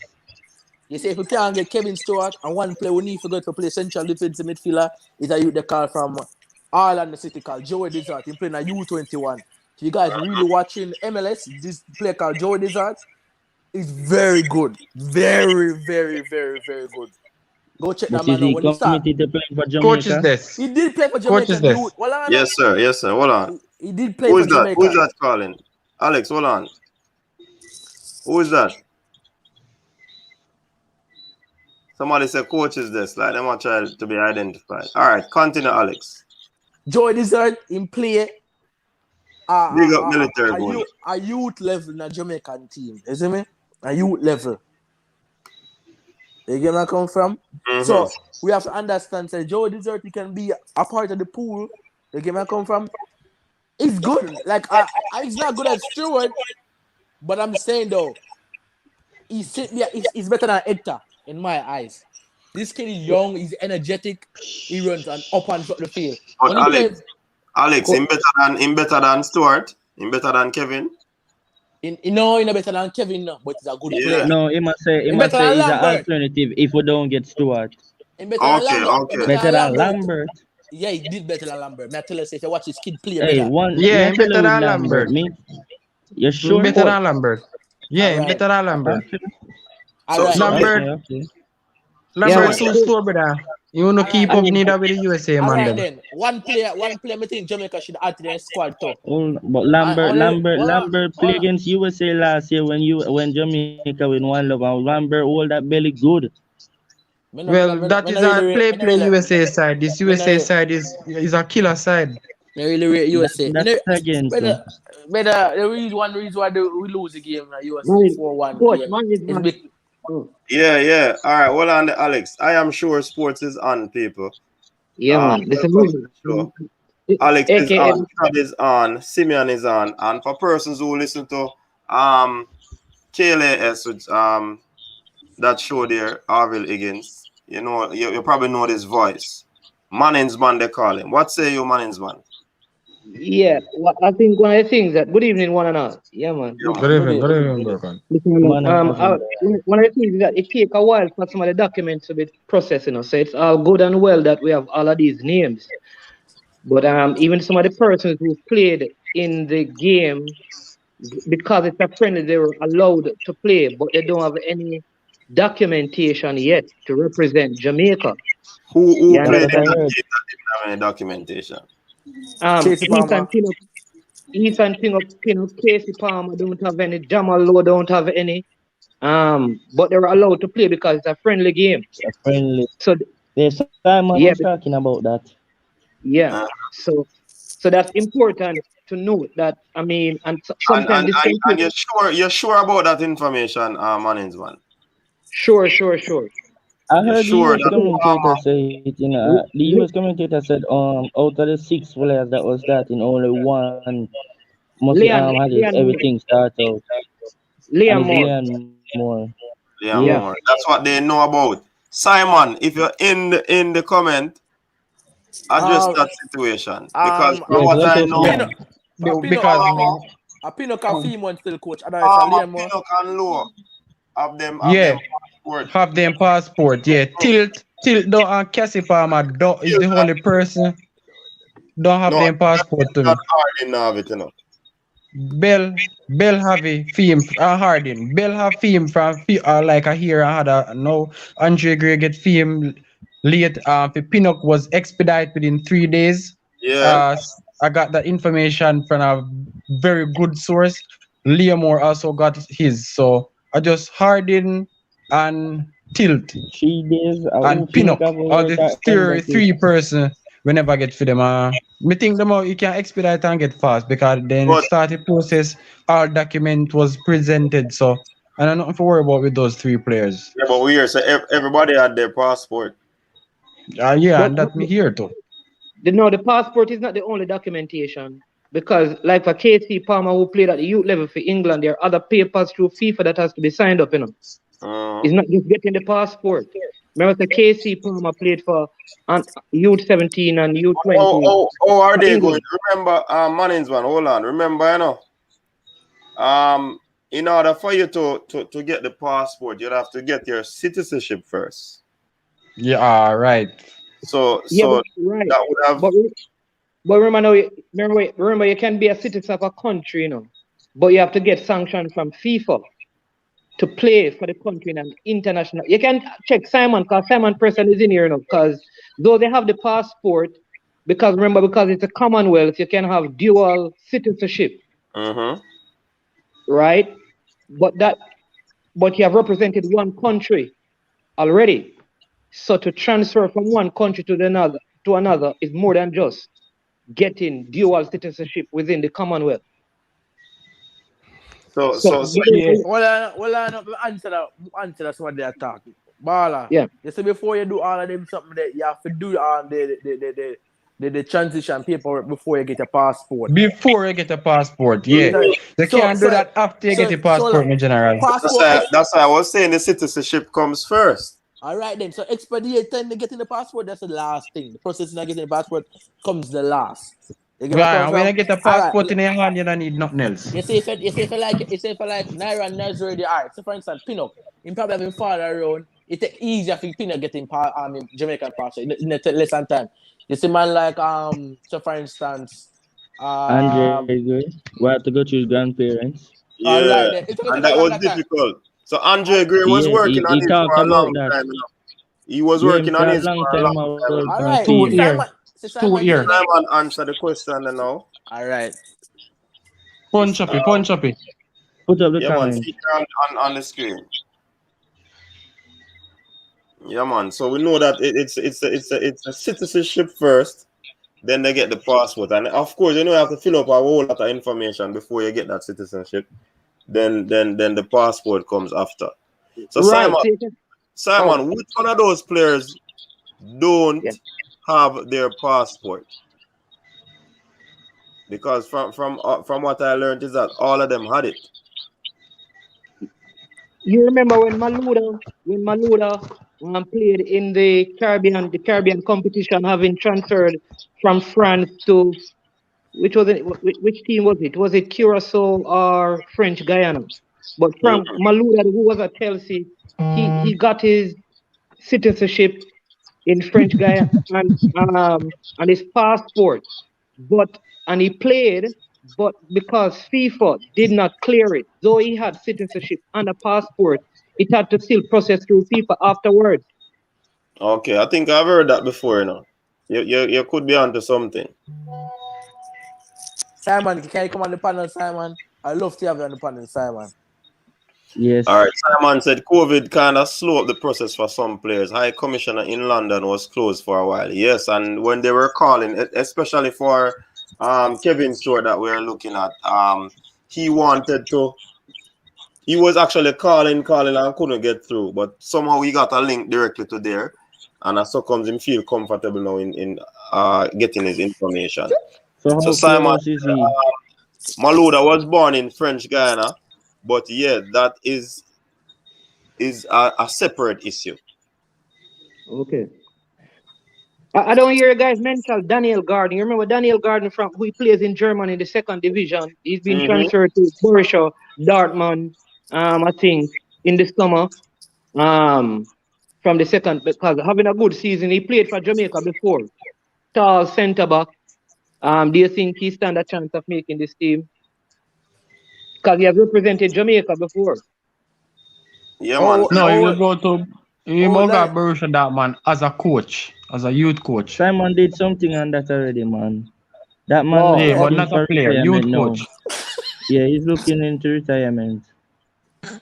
You say if we can't get Kevin Stewart and one player we need to go to play central defensive midfielder is a youth they call from Ireland City called Joey Desert. He playing a U21. So you guys really watching MLS? This player called Joey Desert is very good. Very, very, very, very good. Go check that But is man out he when he start. committed to playing for Coach is Jamaica? this. He did play for Coach is Jamaican this. youth. Well, on. Yes, sir. Yes, sir. Hold on. He did play Who for is that? Who is Jamaica. that calling? Alex, hold on. Who is that? Somebody said coach is this. Like they want try to be identified. All right, continue, Alex. Joey Desert in play Big up military boy. a youth level in a Jamaican team. You see me? A youth level. You get where I come from? Mhm. So we have to understand that Joe Desert can be a part of the pool. You get where I come from? It's good. Like he's not good as Stewart, but I'm saying though, he's better than Hector in my eyes. This kid is young, he's energetic, he runs and up and the field. But When he plays Alex, him better than Stewart. Him better than Kevin. he's not better than Kevin, no, but he's a good Yeah. player. No, he must say He better than he's an Lambert. alternative if we don't get Stewart. He better than Okay, Lambert. okay. He Better than Lambert. Yeah, he did better than Lambert. May I tell you, if you watch his kid play Hey, better. Yeah, me better tell you with than Lambert. me. You Him sure? better than Lambert. Yeah, him Alright. better than Lambert. All right. Lambert, Okay. Lambert So- too slow, brother. You wanna keep up neither with the USA All man right them. then. One player. I think Jamaica should add to their squad too. But Lambert Hold played on. against USA last year when Jamaica win one love and Lambert hold that belly good. Well, that is our play USA side. This USA side is a killer side. I really rate USA. That's again too. Better. One reason why we lose the game, USA Man, 4-1 coach, game. man, is It's man. big. Yeah. All right, hold on, Alex. I am sure sports is on, people. Yeah, man. Listen, welcome to the show. Alex is AKA, on, Todd is on, Simeon is on, and for persons who listen to KLAS, which that show there, Arville Higgins, you know, you probably know this voice. Manning's man, they call him. What say you, Manning's man? yeah. I think one of the things that good evening, one and all. Yeah, man. Good evening, Burkan. Listen, Man, one of the things is that it take a while for some of the documents to be processed, you know. So it's all good and well that we have all of these names, but even some of the persons who played in the game, because it's a friendly, they were allowed to play, but they don't have any documentation yet to represent Jamaica. Who Yeah, played in that's that I game heard. that didn't have any documentation? Casey Palmer. Ethan Pinnock, Casey Palmer don't have any, Jamal Lowe don't have any. But they were allowed to play because it's a friendly game. A friendly. So There's Simon yeah, was talking about that. yeah. So that's important to note that I mean, and sometimes this can And you're sure about that information, Manning's man? sure. I heard sure the US that commentator say it, you know. The US commentator said out of the 6 players that was starting, only one must had everything start out. Liam And Moore. Leon Moore. Yeah, more. That's what they know about. Simon, if you're in the comment, address that situation. Because from what I know, Because A Pinnock and Femon still coach. Otherwise, a Liam more. Pinnock and Low have them passport. Have them passport. Yeah, Tilt though and Cassie Palmer is the only person don't have them passport to me. Harding have it, you know. Bell have a theme Harding. Bell have theme from like I hear I had a no Andre Gray get theme late. The Pinnock was expedited within 3 days. Yeah. I got that information from a very good source. Liamore also got his. So I just Harding and Tilt 3 days. and Pinnock are the three person we never get for them. Me think them out you can expedite and get fast because then it started process, all document was presented. So I don't know nothing to worry about with those 3 players. Yeah, but we here, so everybody had their passport. Yeah, and that me here too. No, the passport is not the only documentation. Because, like for KC Palmer, who played at the youth level for England, there are other papers through FIFA that has to be signed up, you know. It's not just getting the passport. Remember, the KC Palmer played for youth 17 and youth 20. Oh, are they going? Remember, Mannings one. Hold on. Remember, you know, in order for you to get the passport, you'd have to get your citizenship first. Yeah, right. So right. that would have. But remember, you can be a citizen of a country, you know, but you have to get sanctioned from FIFA to play for the country in an international. You can check Simon, because Simon Preston is in here, you know, because though they have the passport, because it's a Commonwealth, you can have dual citizenship. Right? But you have represented one country already. So to transfer from one country to another is more than just getting dual citizenship within the Commonwealth. Well, answer that's what they are talking. Bala. Yeah. You see, before you do all of them something that you have to do the transition paperwork before you get a passport. Before you get a passport, yeah. They can't do that after you get a passport, in general. That's why I was saying the citizenship comes first. All right then. So expedite time to getting the passport, that's the last thing. The process of getting the passport comes the last. Right, when you get a passport in your hand, you don't need nothing else. You say if like Naira and Naz already are. So for instance, Pinnock, in probably having father around, it take easier for Pinnock getting Jamaican passport in less than time. You see man like so for instance Andre Gray, we have to go to his grandparents. Yeah, and that was difficult. So Andre Gray was working on it for a long time. You know? He was working on it for a long time. All right. 2 years. 2 years. Simon answer the question now. All right. Punch up it. Put up the comment. On the screen. Yeah, man. So we know that it's a citizenship first, then they get the passport, and of course you have to fill up a whole lot of information before you get that citizenship. Then the passport comes after. So right. Simon, which one of those players don't have their passport? Because from what I learned is that all of them had it. You remember when Malouda played in the Caribbean competition, having transferred from France to which team was it? Was it Curacao or French Guyana? But from Malouda, who was at Chelsea, he got his citizenship in French Guyana and his passport. And he played, but because FIFA did not clear it, though he had citizenship and a passport, it had to still process through FIFA afterwards. Okay, I think I've heard that before, you know. You could be onto something. Simon, can you come on the panel, Simon? I'd love to have you on the panel, Simon. Yes. All right. Simon said COVID kind of slowed up the process for some players. High Commissioner in London was closed for a while. Yes, and when they were calling, especially for Kevin Stewart that we're looking at, he was actually calling and couldn't get through, but somehow he got a link directly to there, and so comes him feel comfortable now in getting his information. So Simon, Malouda was born in French Guyana, but yeah, that is a separate issue. Okay. I don't hear you guys mention Daniel Garden. You remember Daniel Garden from who plays in Germany in the second division? He's been Mm-hmm. transferred to Borussia Dortmund, I think, in the summer. From the second because having a good season. He played for Jamaica before. Tall centre back. Do you think he stand a chance of making this team? Because he has represented Jamaica before. Yeah, man. Oh, No, he will oh, go to he oh, will go like, Borussia Dortmund as a coach, as a youth coach. Simon did something on that already, man. That man Oh, Yeah, but looking not a for player, youth retirement now. coach. Yeah, he's looking into retirement.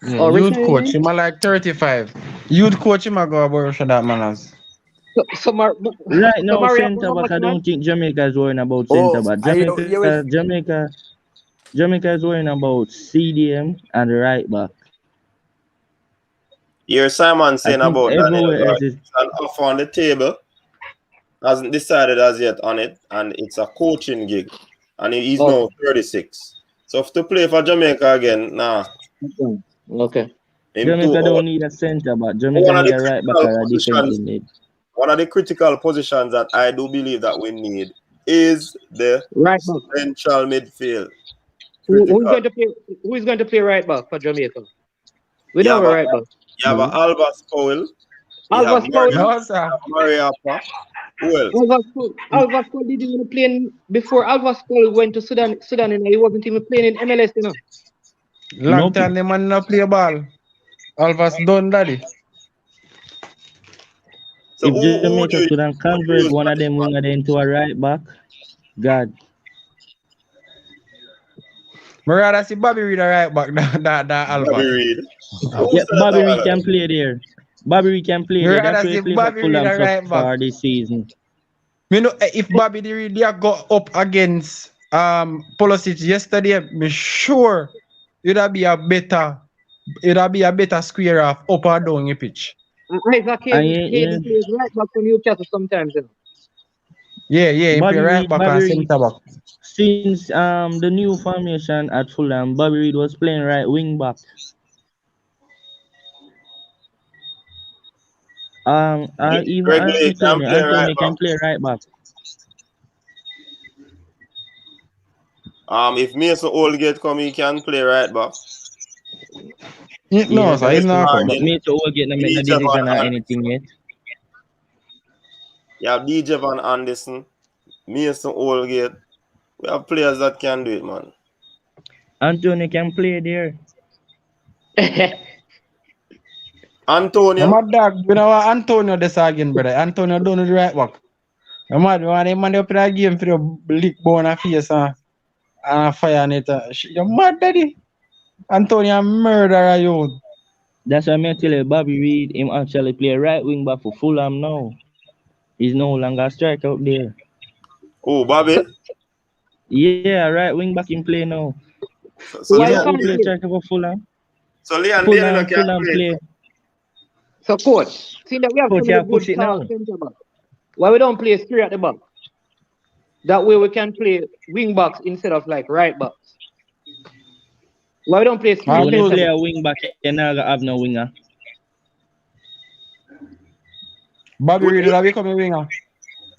Yeah, oh, youth coach. retirement. Him a like 35. Youth coach him a go Borussia Dortmund as. Right So now, Mario, centre how back, much I man? don't think Jamaica is worrying about centre oh, back. you will. Jamaica is worrying about CDM and right back. Here Simon I saying think about Daniel everywhere else Gordon. is It's an offer on the table. Hasn't decided as yet on it, and it's a coaching gig. And he's Oh, now 36. So if to play for Jamaica again, nah. okay. Him too Jamaica old. don't need a centre back. Jamaica One of need the a right back critical or a defensive positions, mid. one of the critical positions that I do believe that we need is the Right back. central midfield. Who is Critical. going to play? Who is going to play right back for Jamaica? We You don't have have a a right back. you have a Albas Powell. You have Alvas Paul. No, sir. Mariapa. Who else? Alvas Paul didn't even play before Alvas Paul went to Sudan. Sudan, and he wasn't even playing in MLS, you know. Long Nope. time the man not play ball. Alvas done daddy. So If who Jamaica do you could convert use one for of this them one? winger into a right back, God. Me rather see Bobby Reed a right back than Bobby Alvas. Reed. Who Yeah, said Bobby Reed that? can play there. Bobby Reed can play Me there. That's rather why he see play for Bobby Reed Fulham a so right back. far this season. Me know if Bobby the Reed they go up against Pulisic yesterday, me sure it'll be a better square off up or down your pitch. Isaac And Hayden plays right back for Newcastle sometimes, you know. Yeah, he play right back Bobby and Reed, centre back. since the new formation at Fulham, Bobby Reed was playing right wing back. Even Regularly can play right Antonio back. can play right back. If Mason Oldgate come, he can play right back. No, Yeah, sir, that's he's James true. not come. But Harden, me to all get them make no DJ Van decision or Anderson. anything yet. You have DJ Van Anderson, Mason Oldgate. We have players that can do it, man. Antonio can play there. Antonio. My dog, you know what Antonio this again, brother. Antonio don't do the right back. I'm mad when them man they play a game for the lick bone and face and fire on it. You're mad, daddy. Antonio a murderer, you. That's why I tell you, Bobby Reed, him actually play right wing back for Fulham now. He's no longer a striker up there. Oh, Bobby. Yeah, right wing back him play now. So You Why you know Leon, who can't play play? striker for Fulham? so Leon Dale can Fulham play. play. So coach, see that we have so Coach, many yeah, good push it tall now. centre back. Why we don't play straight at the back? That way we can play wing backs instead of like right backs. Why we don't play You straight when you centre play back? a wing back, you not have no winger. Bobby Which, Reed which, will become a winger.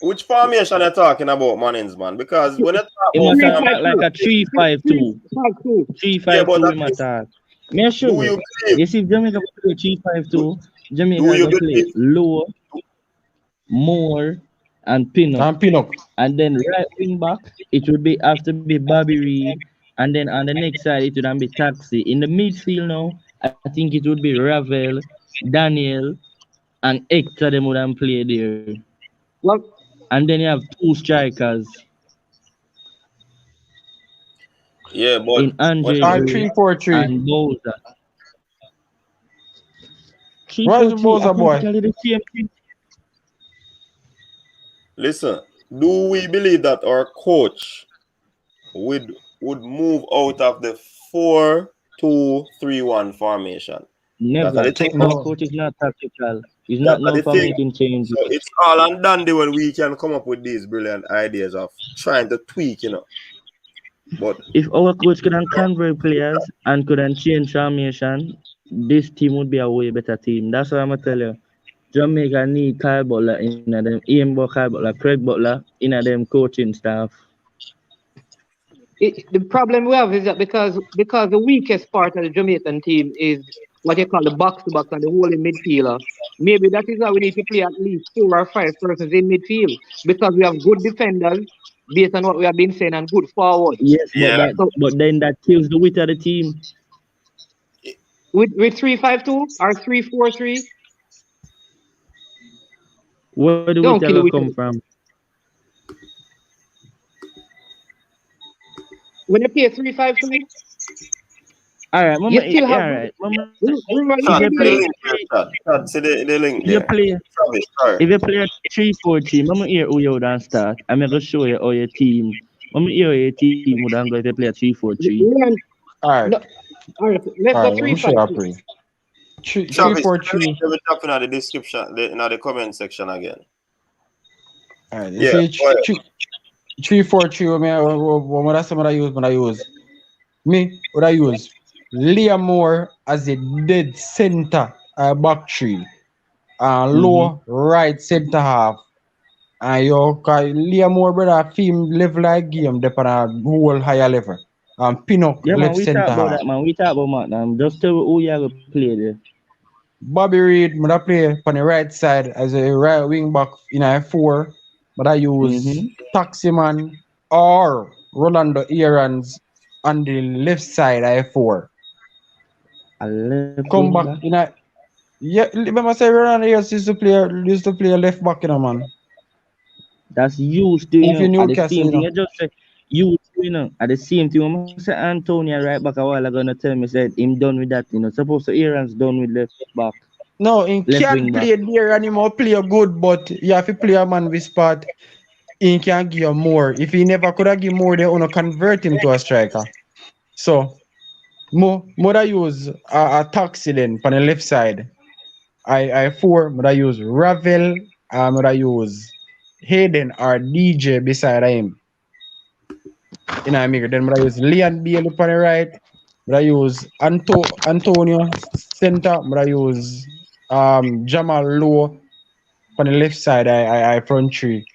which formation are you talking about, Manins, man? Because when you talk Him about Three attack five formation, like two. a 3-5-2. 3-5-2. 3 yeah, 5 but 2 that him is, attack. Me show do you you. believe? You see, if Jamaica play 3-5-2, Jamaica Do you go play believe? low, more, and pin up. And pin up. And then right wing back, it would be have to be Bobby Reed. And then on the next side, it would then be Taxi. In the midfield now, I think it would be Ravel, Daniel, and Hector them would then play there. Well, And then you have two strikers Yeah, but in Andre when Or you, Gray 3-4-3. and Bowser. 3 Where's 4 the 3 are Boza boy? practically the same thing. listen, do we believe that our coach would move out of the 4-2-3-1 formation? That are Never. the thing. Our No. coach is not tactical. He's That not are known the for thing. making changes. So it's all and dandy when we can come up with these brilliant ideas of trying to tweak, But If our coach couldn't convert players and couldn't change formation, this team would be a way better team. That's what I'm gonna tell you. Jamaica need Kyle Butler in them Ian Kyle Butler, Craig Butler in them coaching staff. The problem we have is that because the weakest part of the Jamaican team is what you call the box to box and the holding midfielder. Maybe that is why we need to play at least 4 or 5 persons in midfield because we have good defenders based on what we have been saying and good forwards. Yes, Yeah. but then that kills the width of the team. With 3-5-2 or 3-4-3, Where the don't width kill ever with come it. from? When you play 3-5-2, Alright, you mama, still have. alright. Mama, Remember, if Chad, you see the play link there, Chad. Chad, see the link if you there. play Travis, sorry. if you play a 3-4-3, mama hear who you done start. I'm gonna show you how your team. Mama hear how your team would going to play a 3-4-3. Leon, Alright, no, all right, let's go alright, let me show you a 3-5-2. pre. Three Travis, four see the link three. there we drop in the description, in the comment section again. Alright, you Yeah, see go ahead. 3-4-3 what I use. Me, what I use? Liam Moore as a dead center back three. Low right center half. And Liam Moore brother film level like game depend on whole higher level. Pinnock Yeah, man, left we talk center about half. that, man. We talk about that. Just tell me who you gonna play there. Bobby Reed, I play on the right side as a right wing back in a 4. But I use Taximan or Rolando Aaron's on the left side I 4. A left Come wing back back. in a remember say Rolando Aaron's used to play left back in a man. That's used to, If you at the Newcastle, same thing. You just say used to, at the same thing. When I say Antonio right back a while ago, gonna tell me said him done with that. Supposed to Aaron's done with left back, No, he left can wing back. play there and he more play good, but you have to play a man with spot. He can give you more. If he never could have give more, they wanna convert him to a striker. So more I use a taxi then on the left side. I 4, but I use Ravel, but I use Hayden or DJ beside him. In a mirror. Then but I use Leon Bailey on the right. But I use Antonio center. But I use Jamal Low on the left side. I front three.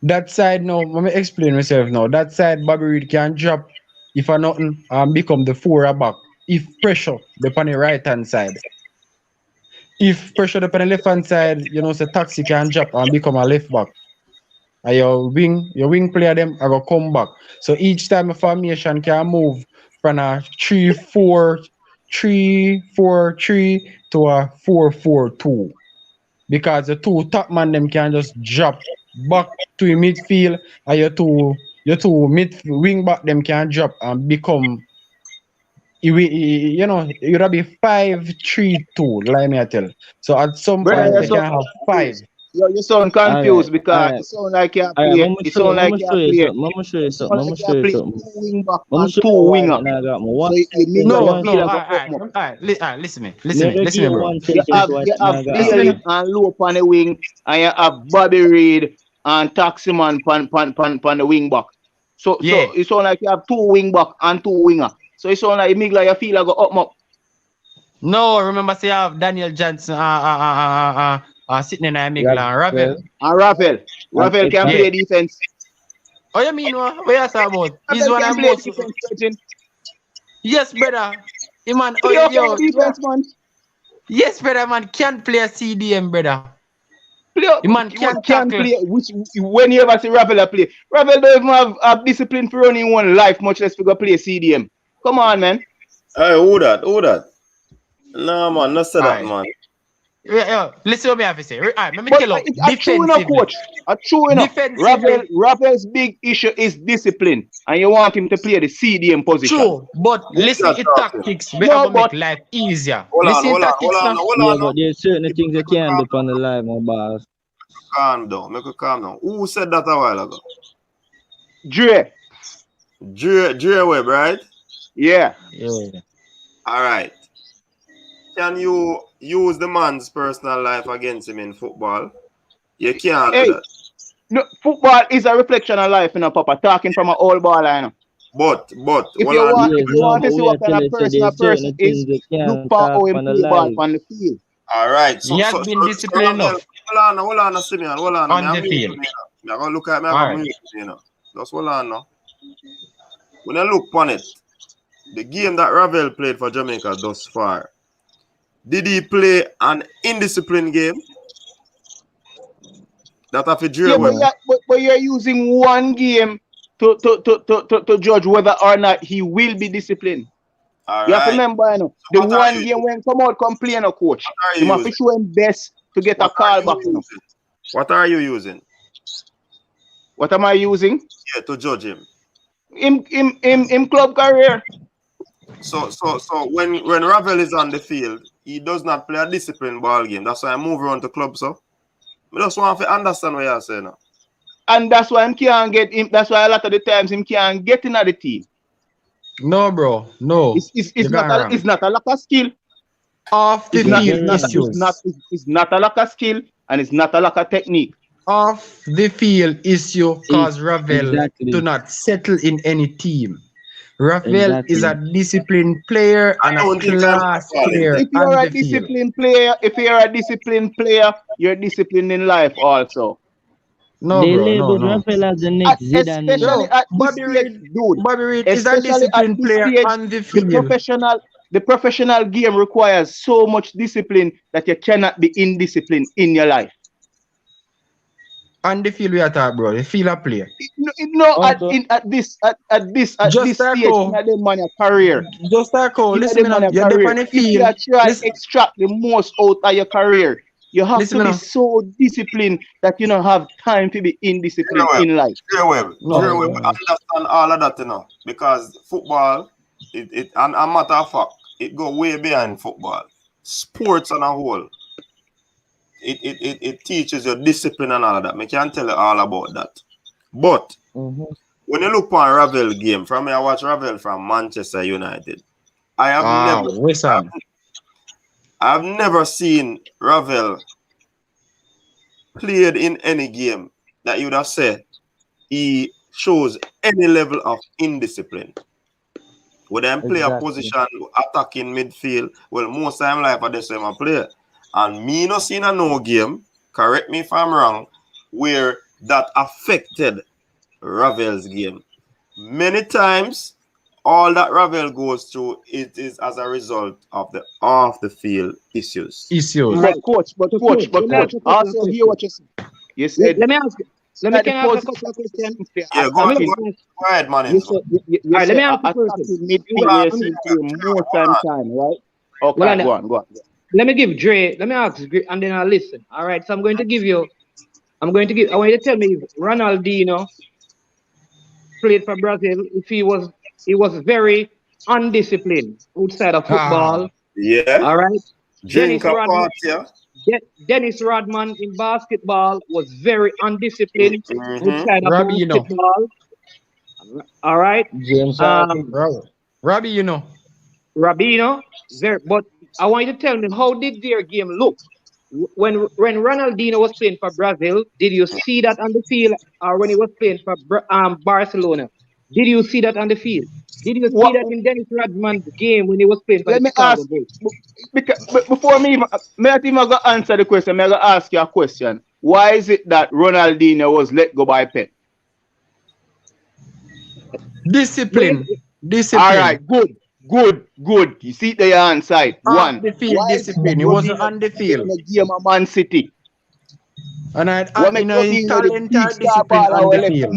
That side now, let me explain myself now. That side Bobby Reed can drop if I nothing become the 4 back. If pressure the on the right hand side. If pressure the on the left hand side, say Taxi can drop and become a left back. And your wing player them are gonna come back. So each time a formation can move from a 3-4-3 to a 4-4-2. Because the two top man them can just drop back to the midfield and your two wing back them can drop and become it would be 5-3-2, let me tell. So at some Brother, point you they Alright, can sound have 5. confused. You sound alright, confused because alright, it sound like you alright. play. Mama It show you, sound like mama you show you play. something. Mama show you It something. sound like Mama you show you play something. 2 wing back Mama and show 2 you why winger. and I got me So one it means second. like your No, One feel no, like go second. up more. listen me, Me listen me, give bro. one You sentence have what you and have I got Listen me. Bailey answer. and Lope on the wing, and you have Bobby Reed and Taximan pan the wing back. So Yeah. it sound like you have 2 wing back and 2 winger. So it sound like it make like you feel like go up more. No, remember say I have Daniel Johnson sitting in a middle and Ravel. Ravel And Ravel. and Ravel can Yeah. Epan. play defense. Oh you mean what you talking about? He's Ravel one can of play most defense, Virgin. yes, brother. Hey, man, oh Play up on yo, defense, man. yes, brother, man, can't play a CDM, brother. Play up. The man What can't can tackle. play? Which when you ever see Ravel play? Ravel don't even have discipline for running one life, much less for go play CDM. Come on, man. Hey, who that? Who that? Nah, man, not say that, Alright. man. Yeah, listen what me have to say. Alright, let me But tell you. it's a true enough, Defensively. coach. A true enough. Defensively. Ravel's big issue is discipline, and you want him to play the CDM position. True, but Who listen, that it talking? tactics we No, are gonna but make life easier. Hold on, Listen, hold on, hold tactics on, now. hold Yeah, on. but there's certain Make things you it can't do calm on the live, my boss. down. Make it calm down. Who said that a while ago? Dre, Dre Webb, right? yeah. Yeah. All right. Can you use the man's personal life against him in football? You can't do Hey, that. no, football is a reflection of life, Papa. Talking from an old ball line. But If hold you on. want, Yes, if you no, want but to see we are what kind of telling you say person a there's person certain is, things you look can't for talk how him on the play ball live. on the field. All right. He has been disciplined enough Hold on, Simeon. Hold on. on the field. I'm going to look at me. All right. Just hold on now. When I look on it, the game that Ravel played for Jamaica thus far, did he play an indisciplined game? That have a Yeah, but you're using one game to judge whether or not he will be disciplined. All You have to right. remember, you know, the one game when come out complain a coach, you must show him best to get a call back. You know. What are you using? What am I using? Yeah, to judge him. In club career. So when Ravel is on the field, he does not play a disciplined ball game. That's why I move around to club. So I just want to understand what you're saying now. And that's why him can't get him. That's why a lot of the times him can't get into the team. No, bro. No. It's not a lack of skill. Off the field issues. It's not a lack of skill and it's not a lack of technique. Off the field issue cause Ravel do not settle in any team. Ravel is a disciplined player and a class player. If you're a disciplined player, you're disciplined in life also. No, they labeled Ravel as the next Zidane. Especially at Bobby Reid is a especially disciplined player stage, on the field. The professional game requires so much discipline that you cannot be indisciplined in your life. On the field we are talking, bro. The field a player. No, at this stage in the man career. Just like listen, you're on the field. If you try to extract the most out of your career, you have to be so disciplined that you don't have time to be indisciplined in life. We understand all of that, you know, because football, and a matter of fact, it go way behind football. Sports on a whole, it teaches you discipline and all of that. I can't tell you all about that. But when you look on Ravel game, from me, I watch Ravel from Manchester United. I've never seen Ravel played in any game that you would have said he shows any level of indiscipline. When they play a position attacking midfield, well, most time life I just say I play. And me not seen a no game, correct me if I'm wrong, where that affected Ravel's game. Many times, all that Ravel goes through it is as a result of the off the field issues. But coach, also hear what you said. You said let me ask you. Can I ask a couple of questions? Yeah, go ahead, man. Let me ask midfield more time, right? Okay, go on. Let me ask Dre, and then I'll listen. All right, so I want you to tell me if Ronaldinho played for Brazil, if he was very undisciplined outside of football. Yeah. All right. Dennis Rodman in basketball was very undisciplined outside of football. All right. James Robinho. But I want you to tell me, how did their game look? When Ronaldinho was playing for Brazil, did you see that on the field? Or when he was playing for Barcelona, did you see that on the field? Did you see that in Dennis Rodman's game when he was playing for Chicago Bulls? But before me not even go answer the question, I'm going to ask you a question. Why is it that Ronaldinho was let go by Pep? Discipline. All right, good. You see it there on side. One. The field discipline. He wasn't on the field. In the game of Man City. And talent discipline on the field.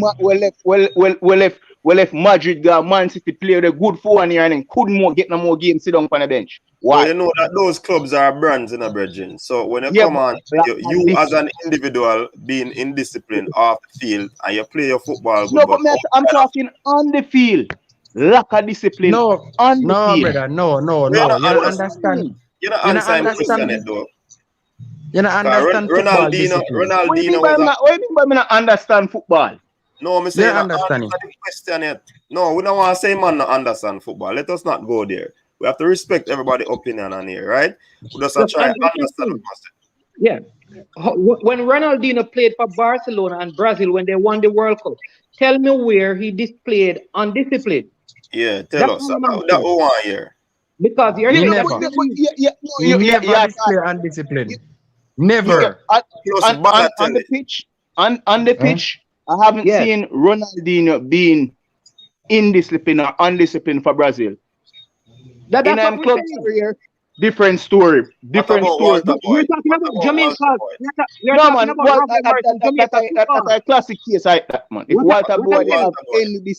We left Madrid got Man City played a good for 1 year and then couldn't get no more games, sit down on the bench. Why? Well, you know that those clubs are brands in a bridging. So when you come on, you as an individual being indisciplined off the field and you play your football. No, but I'm talking on the field. Lack of discipline. No, brother. No. You don't understand. You don't understand it though. You don't understand football discipline. What do you mean by me not understand football? No, I'm saying understand the question yet. No, we don't want to say man not understand football. Let us not go there. We have to respect everybody's opinion on here, right? We just try to understand. Yeah. When Ronaldinho played for Barcelona and Brazil when they won the World Cup, tell me where he displayed undiscipline. Yeah, tell us. That 1 year. Because you're He saying never. that He never display undiscipline. Never. Plus bad On the pitch, on the Huh? pitch, I haven't yes. seen Ronaldinho being indisciplined or undisciplined for Brazil. That's In what we're club saying. career, different story. What about Walter We're Boyd? talking What about about Jamaica. Walter Boyd? We're No talking man, about Ravel Morrison, Jamaica that's a classic case like that, man. If Walter What Boyd did about have Walter Boyd. any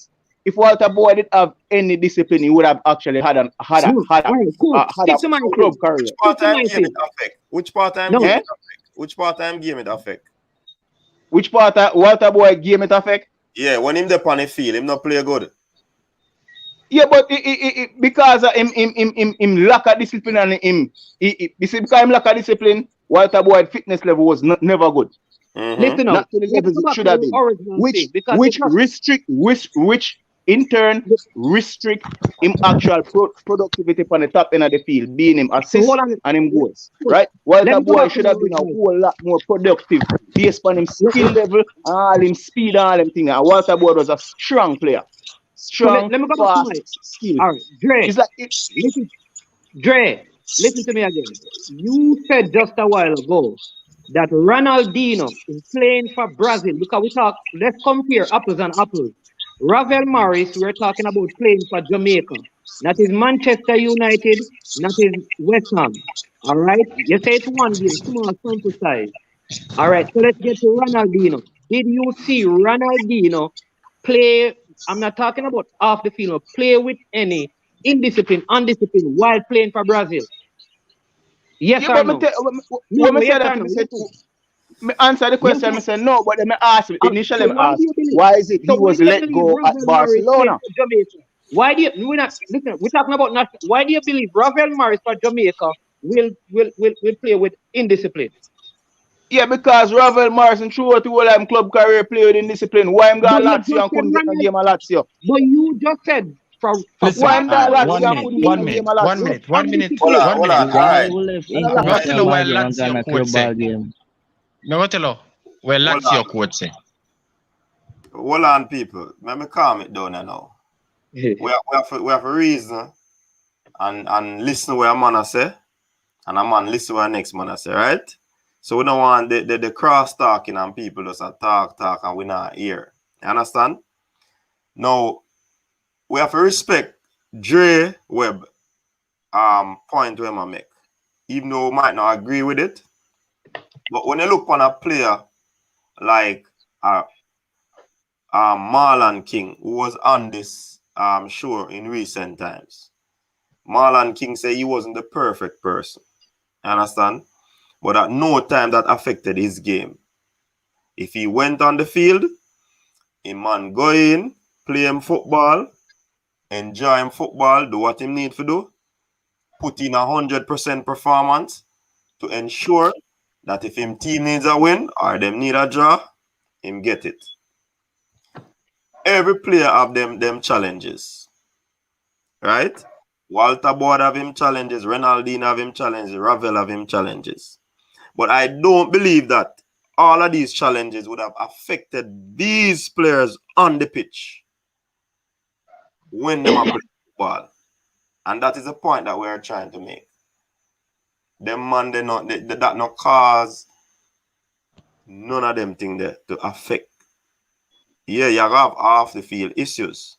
if Walter Boyd did have any discipline, he would have actually had no? All right, cool. had a Stick to my club thing. career. Which part Stick to time my game thing. it affect? Which part time No. game Eh? it affect? Which part time game it affect? Which part of Walter Boyd game it affect? Yeah, when him the on the field, him not play good. Yeah, but because of him lack of discipline and because him lack of discipline, Walter Boyd fitness level was never good. Listen Not up. to the Let's levels go it back should to have the been. original Which thing because which in turn restrict him actual productivity on the top end of the field, being him so assist hold on. and him goals. Cool. Right? Let Walter me go Boyd back to should the have been a original. whole lot more productive based on him skill level and all him speed and all them things. And Walter Boyd was a strong player. So Strong, let me go back to my. fast, skill. All right, Dre. It's like Listen to me again. You said just a while ago that Ronaldinho is playing for Brazil because let's compare apples and apples. Ravel Morris, we're talking about playing for Jamaica. That is Manchester United, that is West Ham. All right? You say it's one game, small sample size. All right, so let's get to Ronaldinho. Did you see Ronaldinho play? I'm not talking about off the field, play with any undisciplined while playing for Brazil. Yes yeah, or but no? when I Yes say that, or no? me answer the question. I say no, but then me ask initially. So Me why ask do you believe? why is it he was let believe go at Ravel Morris played Barcelona? for Jamaica? Why do you? We're not listen. We're talking about not. Why do you believe Ravel Morris for Jamaica will play with indiscipline? Yeah, because Ravel Morrison throughout the whole of him club career played with indiscipline. Why him But got you Lazio just and said couldn't get a Ronald. game of Lazio? But you just said for Listen, Why him got Alright, Lazio and couldn't get a game of Lazio? one minute, Hold on, one hold on. minute. All Why right. we left And Me a go tell you international where game and Lazio gonna coach club say. ball game? Me go tell you where Hold Lazio on. coach say. Hold on, people. Let me calm it down now. We have a reason and listen what a man say, and a man listen what the next man say, right? So we don't want the cross talking and people just a talk and we not hear. You understand? Now we have to respect Dre Webb point where I make. Even though we might not agree with it. But when you look on a player like Marlon King, who was on this show in recent times, Marlon King said he wasn't the perfect person. You understand? But at no time that affected his game. If he went on the field, a man go in, play him football, enjoy him football, do what he need to do, put in 100% performance to ensure that if him team needs a win or them need a draw, him get it. Every player have them challenges, right? Walter Boyd have him challenges, Ronaldinho have him challenges, Ravel have him challenges. But I don't believe that all of these challenges would have affected these players on the pitch when they are playing football. And that is the point that we are trying to make. Them man, that not cause none of them things there to affect. Yeah, you have off the field issues.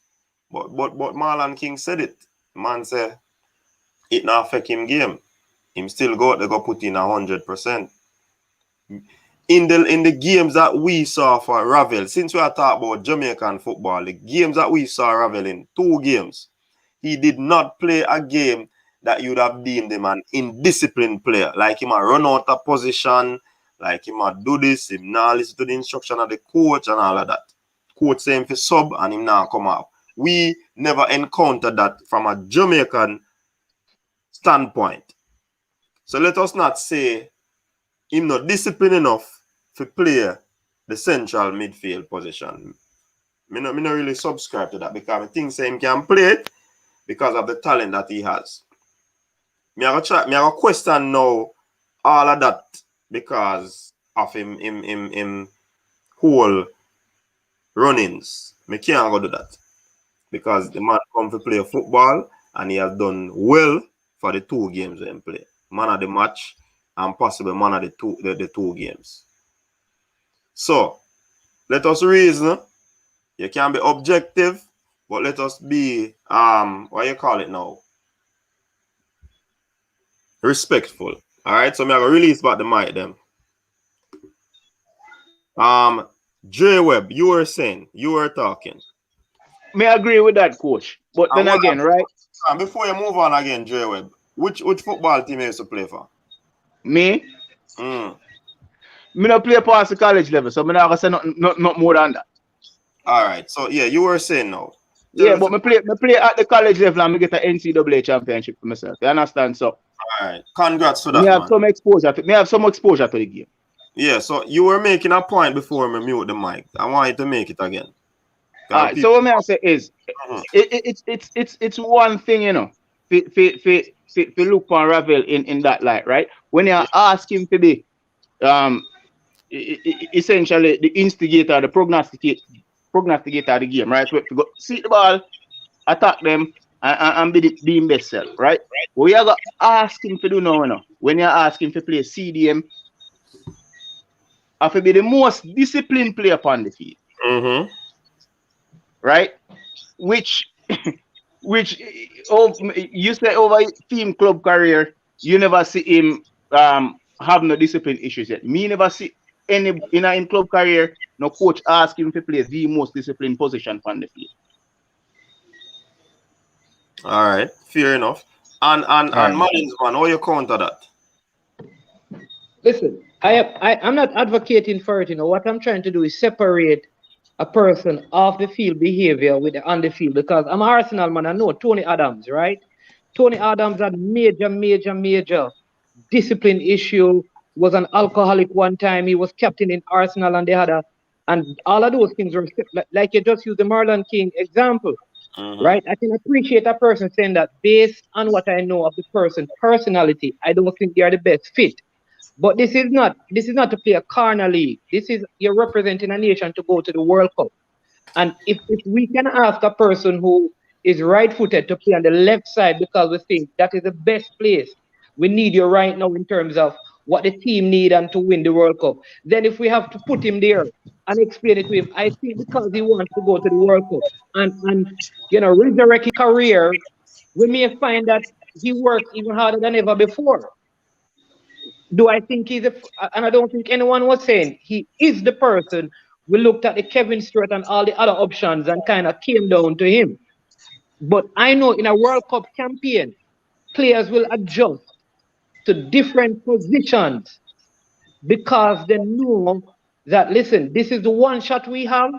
But Marlon King said it. Man said it not affect him game. Him still they go put in 100%. In the games that we saw for Ravel, since we are talking about Jamaican football, the games that we saw Ravel in, 2 games, he did not play a game that you would have deemed him an indisciplined player. Like him a run out of position, like him a do this, him not listen to the instruction of the coach and all of that. Coach saying for sub and him now come out. We never encountered that from a Jamaican standpoint. So let us not say him not disciplined enough to play the central midfield position. Me not really subscribe to that because I think him can play it because of the talent that he has. Me have a question now all of that because of him whole run-ins. Me can't go do that because the man come to play football and he has done well for the 2 games we play. Man of the match and possibly man of the two games. So let us reason. You can be objective, but let us be what you call it now? Respectful. Alright, so I'm gonna release back the mic them. J Webb, you were talking. May I agree with that, coach. But then again, right? Before you move on again, J Webb, which football team you used to play for? Me? Me not play past the college level, so I'm not gonna say not more than that. Alright, so yeah, you were saying now. Yeah, but me play at the college level and me get an NCAA championship for myself. You understand? So alright, congrats to that. Me have some exposure to the game. Yeah, so you were making a point before me mute the mic. I want you to make it again. So what I say is, it's one thing, you know, to look for Ravel in that light, right? When you ask him to be essentially the instigator, the prognosticator of the game, right? So to go see the ball, attack them, and be the best self, right? What you got to ask him to do now, you know, when you ask him to play CDM, have to be the most disciplined player upon the field. Right? Which you say over team club career, you never see him have no discipline issues yet. Me never see any in club career, no coach ask him to play the most disciplined position on the field. All right, fair enough. And Marins, man, how you counter that? Listen, I'm not advocating for it. You know what I'm trying to do is separate a person off the field behavior with the on the field, because I'm an Arsenal man. I know Tony Adams, right? Tony Adams had major discipline issue. Was an alcoholic one time. He was captain in Arsenal, and and all of those things were like you just used the Marlon King example, right? I can appreciate a person saying that based on what I know of the person's personality, I don't think they are the best fit. But this is not to play a corner league. This is you're representing a nation to go to the World Cup. And if we can ask a person who is right-footed to play on the left side because we think that is the best place, we need you right now in terms of what the team need and to win the World Cup. Then if we have to put him there and explain it to him, I think because he wants to go to the World Cup and you know, resurrect his career, we may find that he works even harder than ever before. Do I think he's and I don't think anyone was saying he is the person. We looked at the Kevin Stewart and all the other options and kind of came down to him. But I know in a World Cup campaign, players will adjust to different positions because they know that, listen, this is the one shot we have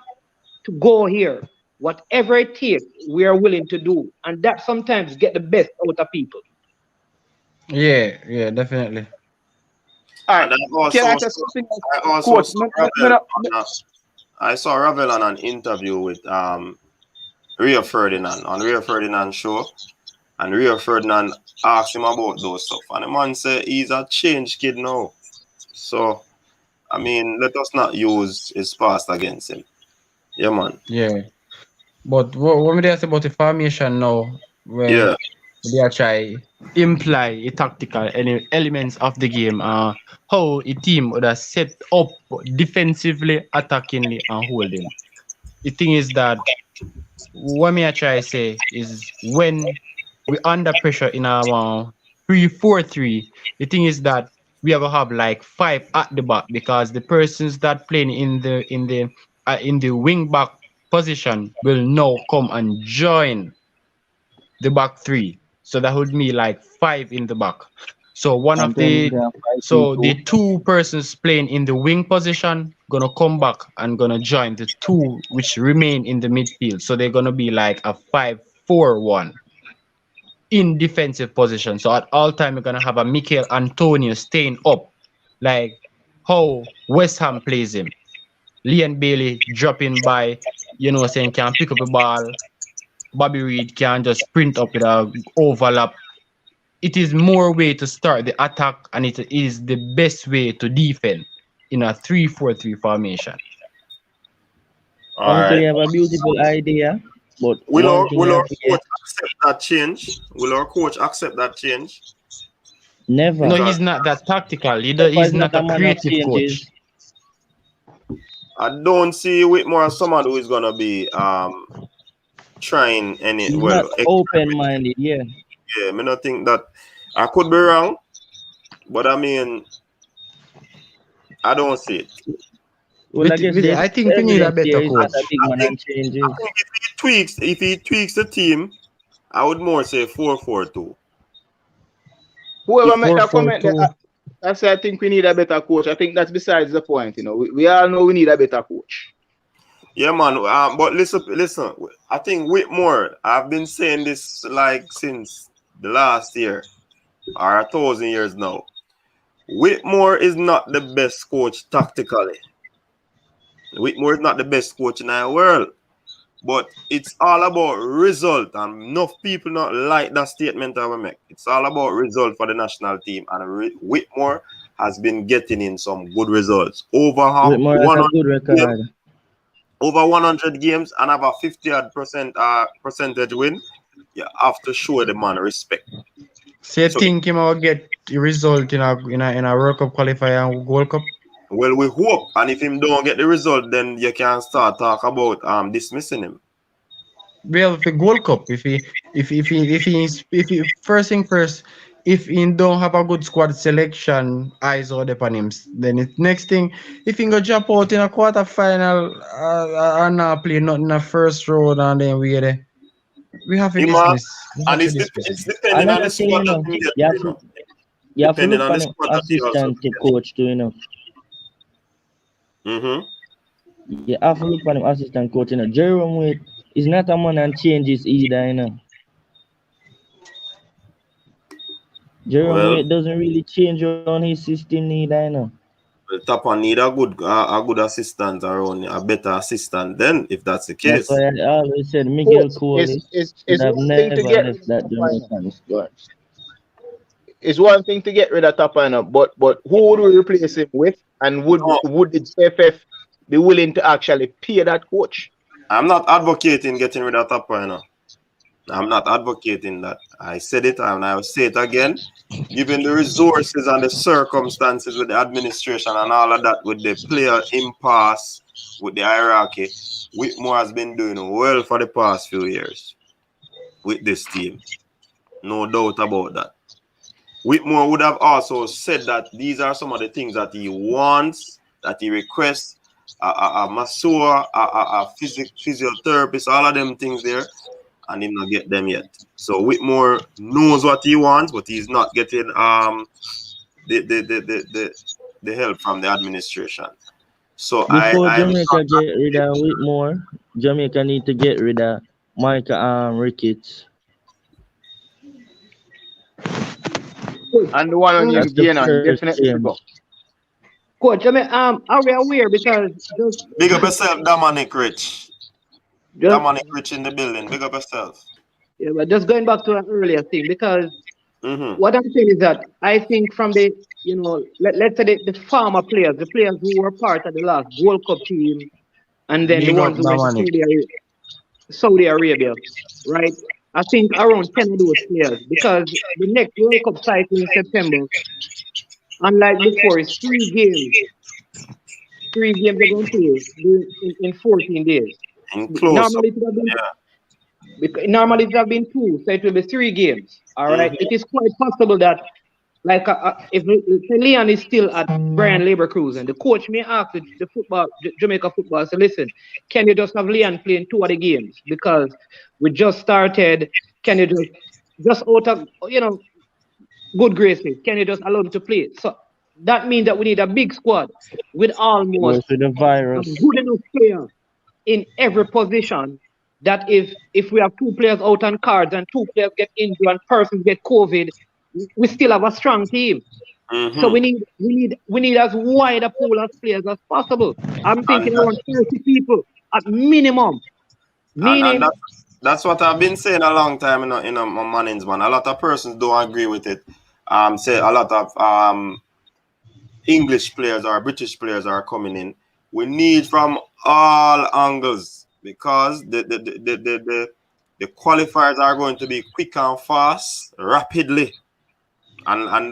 to go here. Whatever it takes, we are willing to do. And that sometimes get the best out of people. Yeah, definitely. All right. I saw Ravel on an interview with Rio Ferdinand on Rio Ferdinand show, and Rio Ferdinand asked him about those stuff, and the man said he's a changed kid now. So, I mean, let us not use his past against him. Yeah, man. Yeah, but what we say about the formation now, where they are try imply a tactical elements of the game, how a team would have set up defensively, attackingly, and holding. The thing is that what me I try to say is when we under pressure in our 3-4-3, the thing is that we have like 5 at the back, because the persons that playing in the wing back position will now come and join the back 3. So that would be like 5 in the back. So the 2 persons playing in the wing position gonna come back and gonna join the 2 which remain in the midfield. So they're gonna be like a 5-4-1 in defensive position. So at all time you're gonna have a Mikel Antonio staying up, like how West Ham plays him. Leon Bailey dropping by, you know, saying can pick up the ball. Bobby Reed can just sprint up with a overlap. It is more way to start the attack, and it is the best way to defend in a 3-4-3 formation. Uncle, you have a beautiful idea, but Willow, accept that change? Will our coach accept that change? Never. No, Because he's not that tactical. Papa He's is not not a a man of creative coach. changes. I don't see Whitmore as someone who is gonna be trying any He's not experiment. open-minded. Yeah. Yeah, I don't think that I could be wrong, but I mean I don't see it. Well, I guess the I think we need a evidence better there is not coach. a big I man think and changes. if he tweaks the team, I would more say 4-4-2. Whoever make that comment, 4-4-2. I say I think we need a better coach. I think that's besides the point. You know, we all know we need a better coach. Yeah, man. But listen. I think Whitmore. I've been saying this like since the last year or 1,000 years now. Whitmore is not the best coach tactically. Whitmore is not the best coach in the world. But it's all about result, and enough people not like that statement I will make. It's all about result for the national team, and Whitmore has been getting in some good results. Over Whitmore has a 100 good record. games, over 100 games, and have a 50% percentage win. You have to show the man respect. So you So, think him will get the result in a World Cup qualifier and World Cup? well, we hope, and if him don't get the result, then you can start talk about dismissing him. Well, for Gold Cup, if he first thing first, if he don't have a good squad selection, eyes all upon him. Then it next thing, if he go drop out in a quarter final and not play not in the first round, and then we have to Him, dismiss. and it's depending on Another the thing, squad that he get. you have to Depending look on on the him squad that he also assistant coach too, Mm-hmm. You have to look on him assistant coach, Jerome Wade is not a man and changes either, Jerome Well, Wade doesn't really change on his system neither, Tapa need a good assistant around, a better assistant. Then, if that's the That's case, why I always said Miguel Coach, Cole it's should have one thing to never get left rid of that Tapiner. Jamaican squad. It's one thing to get rid of Tapiner, but who would we replace him with? And would no, the JFF be willing to actually pay that coach? I'm not advocating getting rid of Tapa. I'm not advocating that. I said it and I will say it again. Given the resources and the circumstances with the administration and all of that, with the player impasse, with the hierarchy, Whitmore has been doing well for the past few years with this team. No doubt about that. Whitmore would have also said that these are some of the things that he wants, that he requests, a masseur, a physiotherapist, all of them things there, and him not get them yet. So Whitmore knows what he wants, but he's not getting the help from the administration. So Before I'm Jamaica get rid of Whitmore, Jamaica need to get rid of Micah Ricketts. And the one on him That's the gain on first definitely should change. go. Coach, I mean, are we aware because big up yourself, Dominic Rich. just Dominic Rich in the building. Big up yourself. yeah, but just going back to an earlier thing, because Mm-hmm. what I'm saying is that I think from the, let's say the former players, the players who were part of the last World Cup team, and then the Big up ones who went to Dominic. Saudi Arabia, right? I think around 10 of those players, because the next World Cup cycle in September, unlike before, is 3 games. 3 games they're going to play in 14 days. And close up. Normally it would have been, normally it would have been 2, so it will be 3 games. All right. It is quite possible that, like, if Leon is still at Brian Leverkusen, the coach may ask the Jamaica football, so listen, can you just have Leon playing 2 of the games because we just started? Can you just out of good graces? Can you just allow him to play? So that means that we need a big squad with almost With the a virus. good enough player in every position. That if we have 2 players out on cards and 2 players get injured and persons get COVID, we still have a strong team. So we need as wide a pool of players as possible. I'm thinking around 30 people at minimum. Meaning, And that's what I've been saying a long time in my mannings, man. A lot of persons don't agree with it. Say a lot of English players or British players are coming in. We need from all angles because the the qualifiers are going to be quick and fast, rapidly. And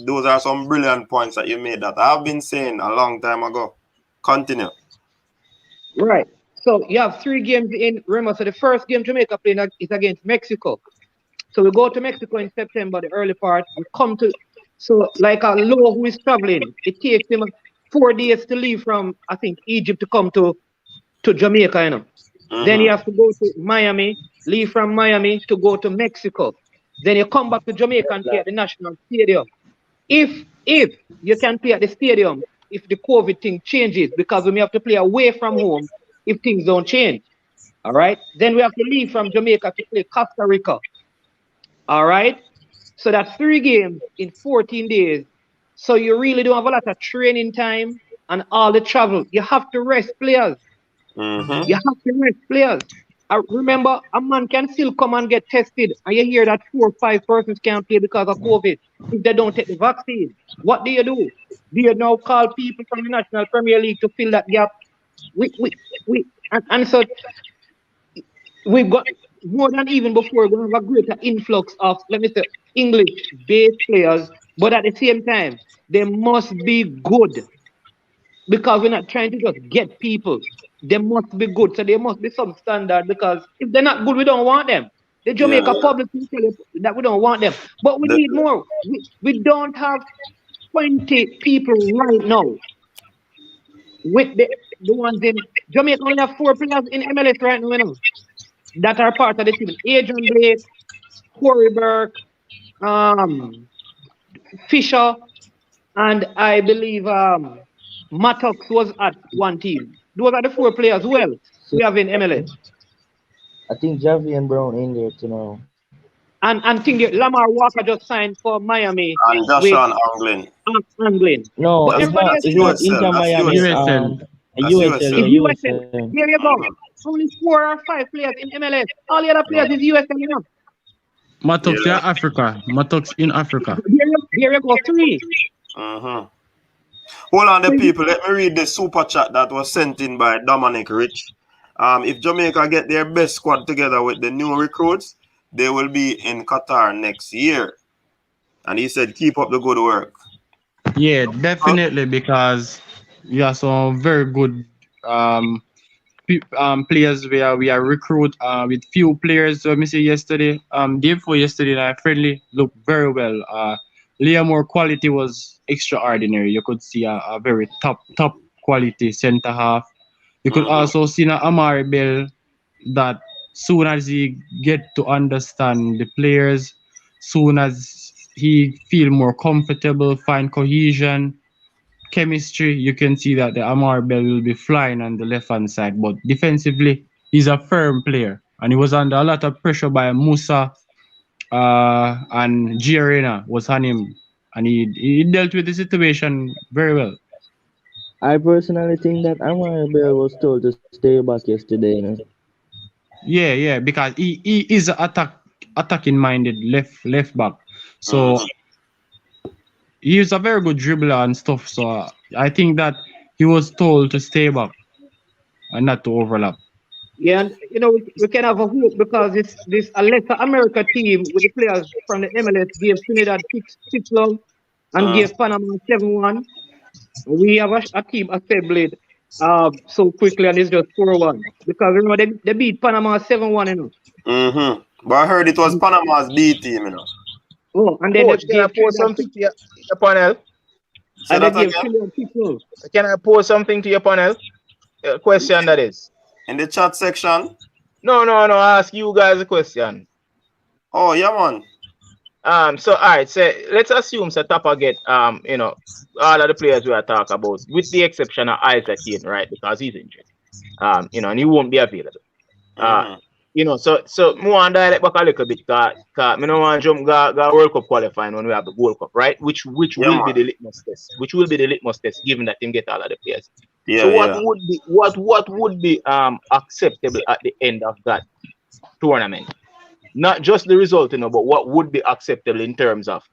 those are some brilliant points that you made that I've been saying a long time ago. Continue. Right. So you have 3 games in. Remember, so the first game Jamaica playing is against Mexico. So we go to Mexico in September, the early part. We come to, so like a Low who is traveling, it takes him 4 days to leave from, I think, Egypt to come to Jamaica, you know. Then you have to go to Miami, leave from Miami to go to Mexico. Then you come back to Jamaica and play at the National Stadium. If you can play at the stadium, if the COVID thing changes, because we may have to play away from home if things don't change. All right. Then we have to leave from Jamaica to play Costa Rica. All right. So that's 3 games in 14 days. So you really don't have a lot of training time and all the travel. You have to rest players. You have to rest players. Remember, a man can still come and get tested, and you hear that 4 or 5 persons can't play because of COVID if they don't take the vaccine. What do? Do you now call people from the National Premier League to fill that gap? And so we've got more than even before, we have a greater influx of, let me say, English-based players, but at the same time, they must be good because we're not trying to just get people. They must be good, so there must be some standard because if they're not good, we don't want them. The Jamaica public will tell you that we don't want them, but we need more. We don't have 20 people right now with the ones in Jamaica. Only have 4 players in MLS right now, you know, that are part of the team. Adrian Blake, Corey Burke, Fisher, and I believe Mattox was at one team. Those are the 4 players who else we have in MLS. I think Javian Brown in there too now. And think Lamar Walker just signed for Miami. And Joshua Anglin. Anglin. No, But it's not Inter Miami. USL. USL. USL. There you go. Only 4 or 5 players in MLS. All the other players is USL, you know. Mattox in Africa. Mattox in Africa. There you go. 3. Hold on, the people. Let me read the super chat that was sent in by Dominic Rich. If Jamaica get their best squad together with the new recruits, they will be in Qatar next year. And he said, keep up the good work. Yeah, definitely, because we have some very good players where we are recruit with few players. So I say yesterday, day before yesterday, friendly looked very well. Liamore quality was extraordinary. You could see a very top quality center half. You could also see Amari Bell that soon as he get to understand the players, soon as he feel more comfortable, find cohesion, chemistry, you can see that the Amari Bell will be flying on the left-hand side. But defensively, he's a firm player. And he was under a lot of pressure by Musa and Giarena was on him. And he dealt with the situation very well. I personally think that Amari Bell was told to stay back yesterday, you know. Yeah, because he is an attacking minded left back. So he's a very good dribbler and stuff. So I think that he was told to stay back and not to overlap. Yeah, and you know, we can have a hope because this a lesser America team with the players from the MLS gave Trinidad 6-love and gave Panama 7-1. We have a team assembled so quickly, and it's just 4-1 because remember they beat Panama 7-1, you know. But I heard it was Panama's B team, you know. Oh, and then Coach, can I pose something to your panel? And they gave Trinidad 6-love. Can I pose something to your panel? Question that is. In the chat section? No. I ask you guys a question. Oh, yeah, man. So all right, so let's assume Tapa get you know, all of the players we are talking about, with the exception of Isaac Hayden, right? Because he's injured. You know, and he won't be available. You know, so me want to dial it back a little bit because me no want to jump go World Cup qualifying when we have the Gold Cup, right? Which will be the litmus test. Which will be the litmus test given that him get all of the players. Yeah, so what would be acceptable at the end of that tournament? Not just the result, you know, but what would be acceptable in terms of,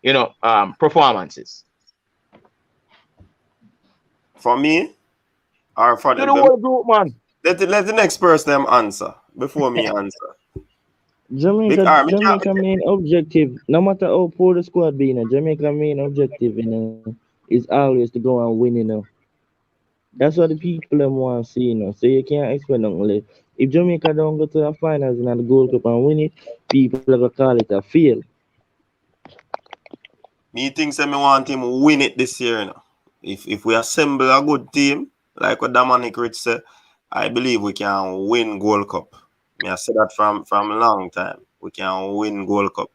you know, performances. For me, or for the whole group, man. Let the next person answer before me answer. Jamaica main objective, no matter how poor the squad be, Jamaica main objective, is always to go and win, That's what the people them want to see, So you can't expect nothing less. If Jamaica don't go to the finals in the Gold Cup and win it, people are gonna call it a fail. Me think say me want him win it this year, If we assemble a good team, like what Dominic Rich said, I believe we can win Gold Cup. Me I said that from a long time. We can win Gold Cup.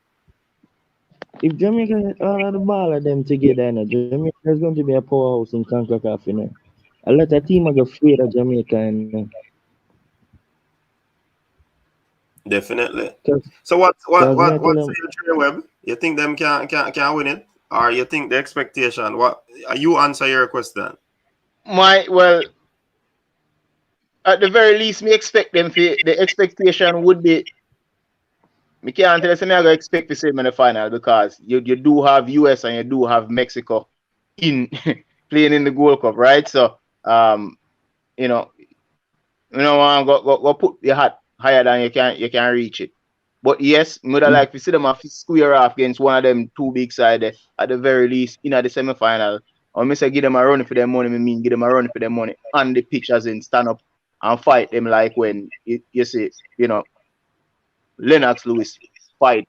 If Jamaica get all of the ball of them together, Jamaica is going to be a powerhouse in CONCACAF, A lot of teams are afraid of Jamaica, Definitely. Cause, So what me I tell what's them, your web? You think them can win it? Or you think the expectation? What you answer your question? Well, at the very least, me expect them the expectation would be. Me can't tell you, me I go expect the same in the final because you do have US and you do have Mexico in playing in the Gold Cup, right? So you know, want go put your hat higher than you can reach it. But yes, me would like to see them square off against one of them two big side at the very least in the semi-final. Or me say give them a run for their money, me mean give them a run for their money on the pitch as in stand up and fight them like when you see, Lennox Lewis fight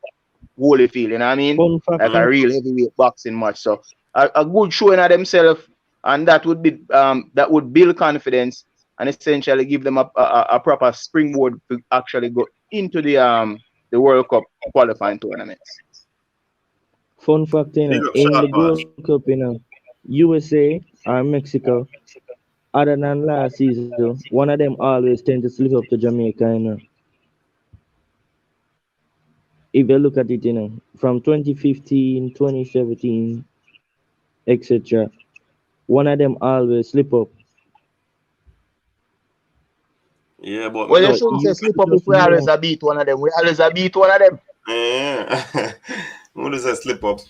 Holyfield, you know what I mean? fun fact, Like a real heavyweight boxing match. So a good showing of themselves, and that would be that would build confidence and essentially give them a proper springboard to actually go into the World Cup qualifying tournaments. fun fact, Big up in shot the pass. Gold Cup, USA or Mexico, other than last season, one of them always tend to slip up to Jamaica, If you look at it, from 2015, 2017, etc., one of them always slip up. Yeah, but me Well, you don't. But shouldn't say you slip up if just we always know, a beat one of them. We always a beat one of them. Yeah. What is a slip up?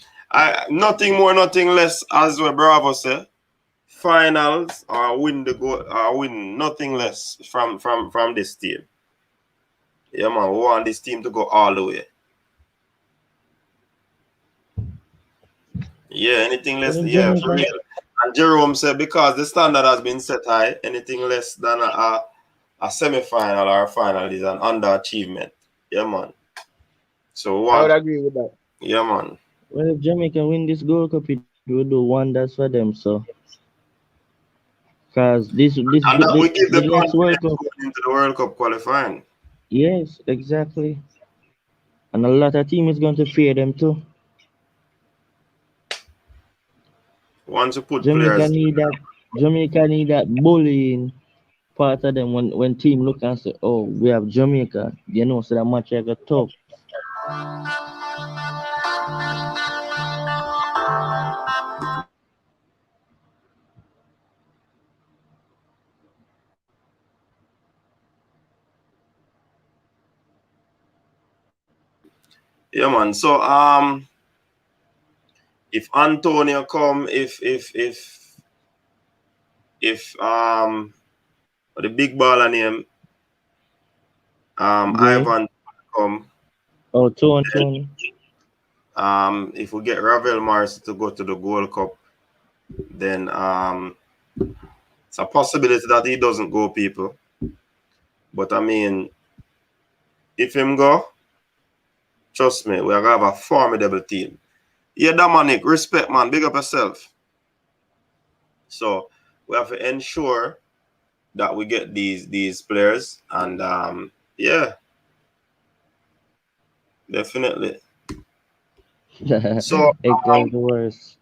Nothing more, nothing less, as well Bravo say. Finals or win the goal or win nothing less from this team. Yeah man, we want this team to go all the way. Yeah, anything but less, if yeah, for Jamaica, real. And Jerome said because the standard has been set high, anything less than a semi-final or a final is an underachievement. Yeah man. So we I would want, agree with that. yeah man. well, if Jamaica win this Gold Cup, it will do wonders for them. So, cause And that will give the them next World confidence Cup, going into the World Cup qualifying. yes, exactly. And a lot of team is going to fear them too. Once you put Jamaica players, need that. Jamaica need that bullying part of them when team look and say, "Oh, we have Jamaica." So that match I got tough. yeah man. So if Antonio come, if the big baller name Gray. Ivan come, Oh, Tony. if we get Ravel Morrison to go to the Gold Cup, then it's a possibility that he doesn't go, people. But I mean, if him go, trust me, we're gonna have a formidable team. Yeah, Dominic, respect man, big up yourself. So we have to ensure that we get these players, and yeah, definitely. So Hector is the worst.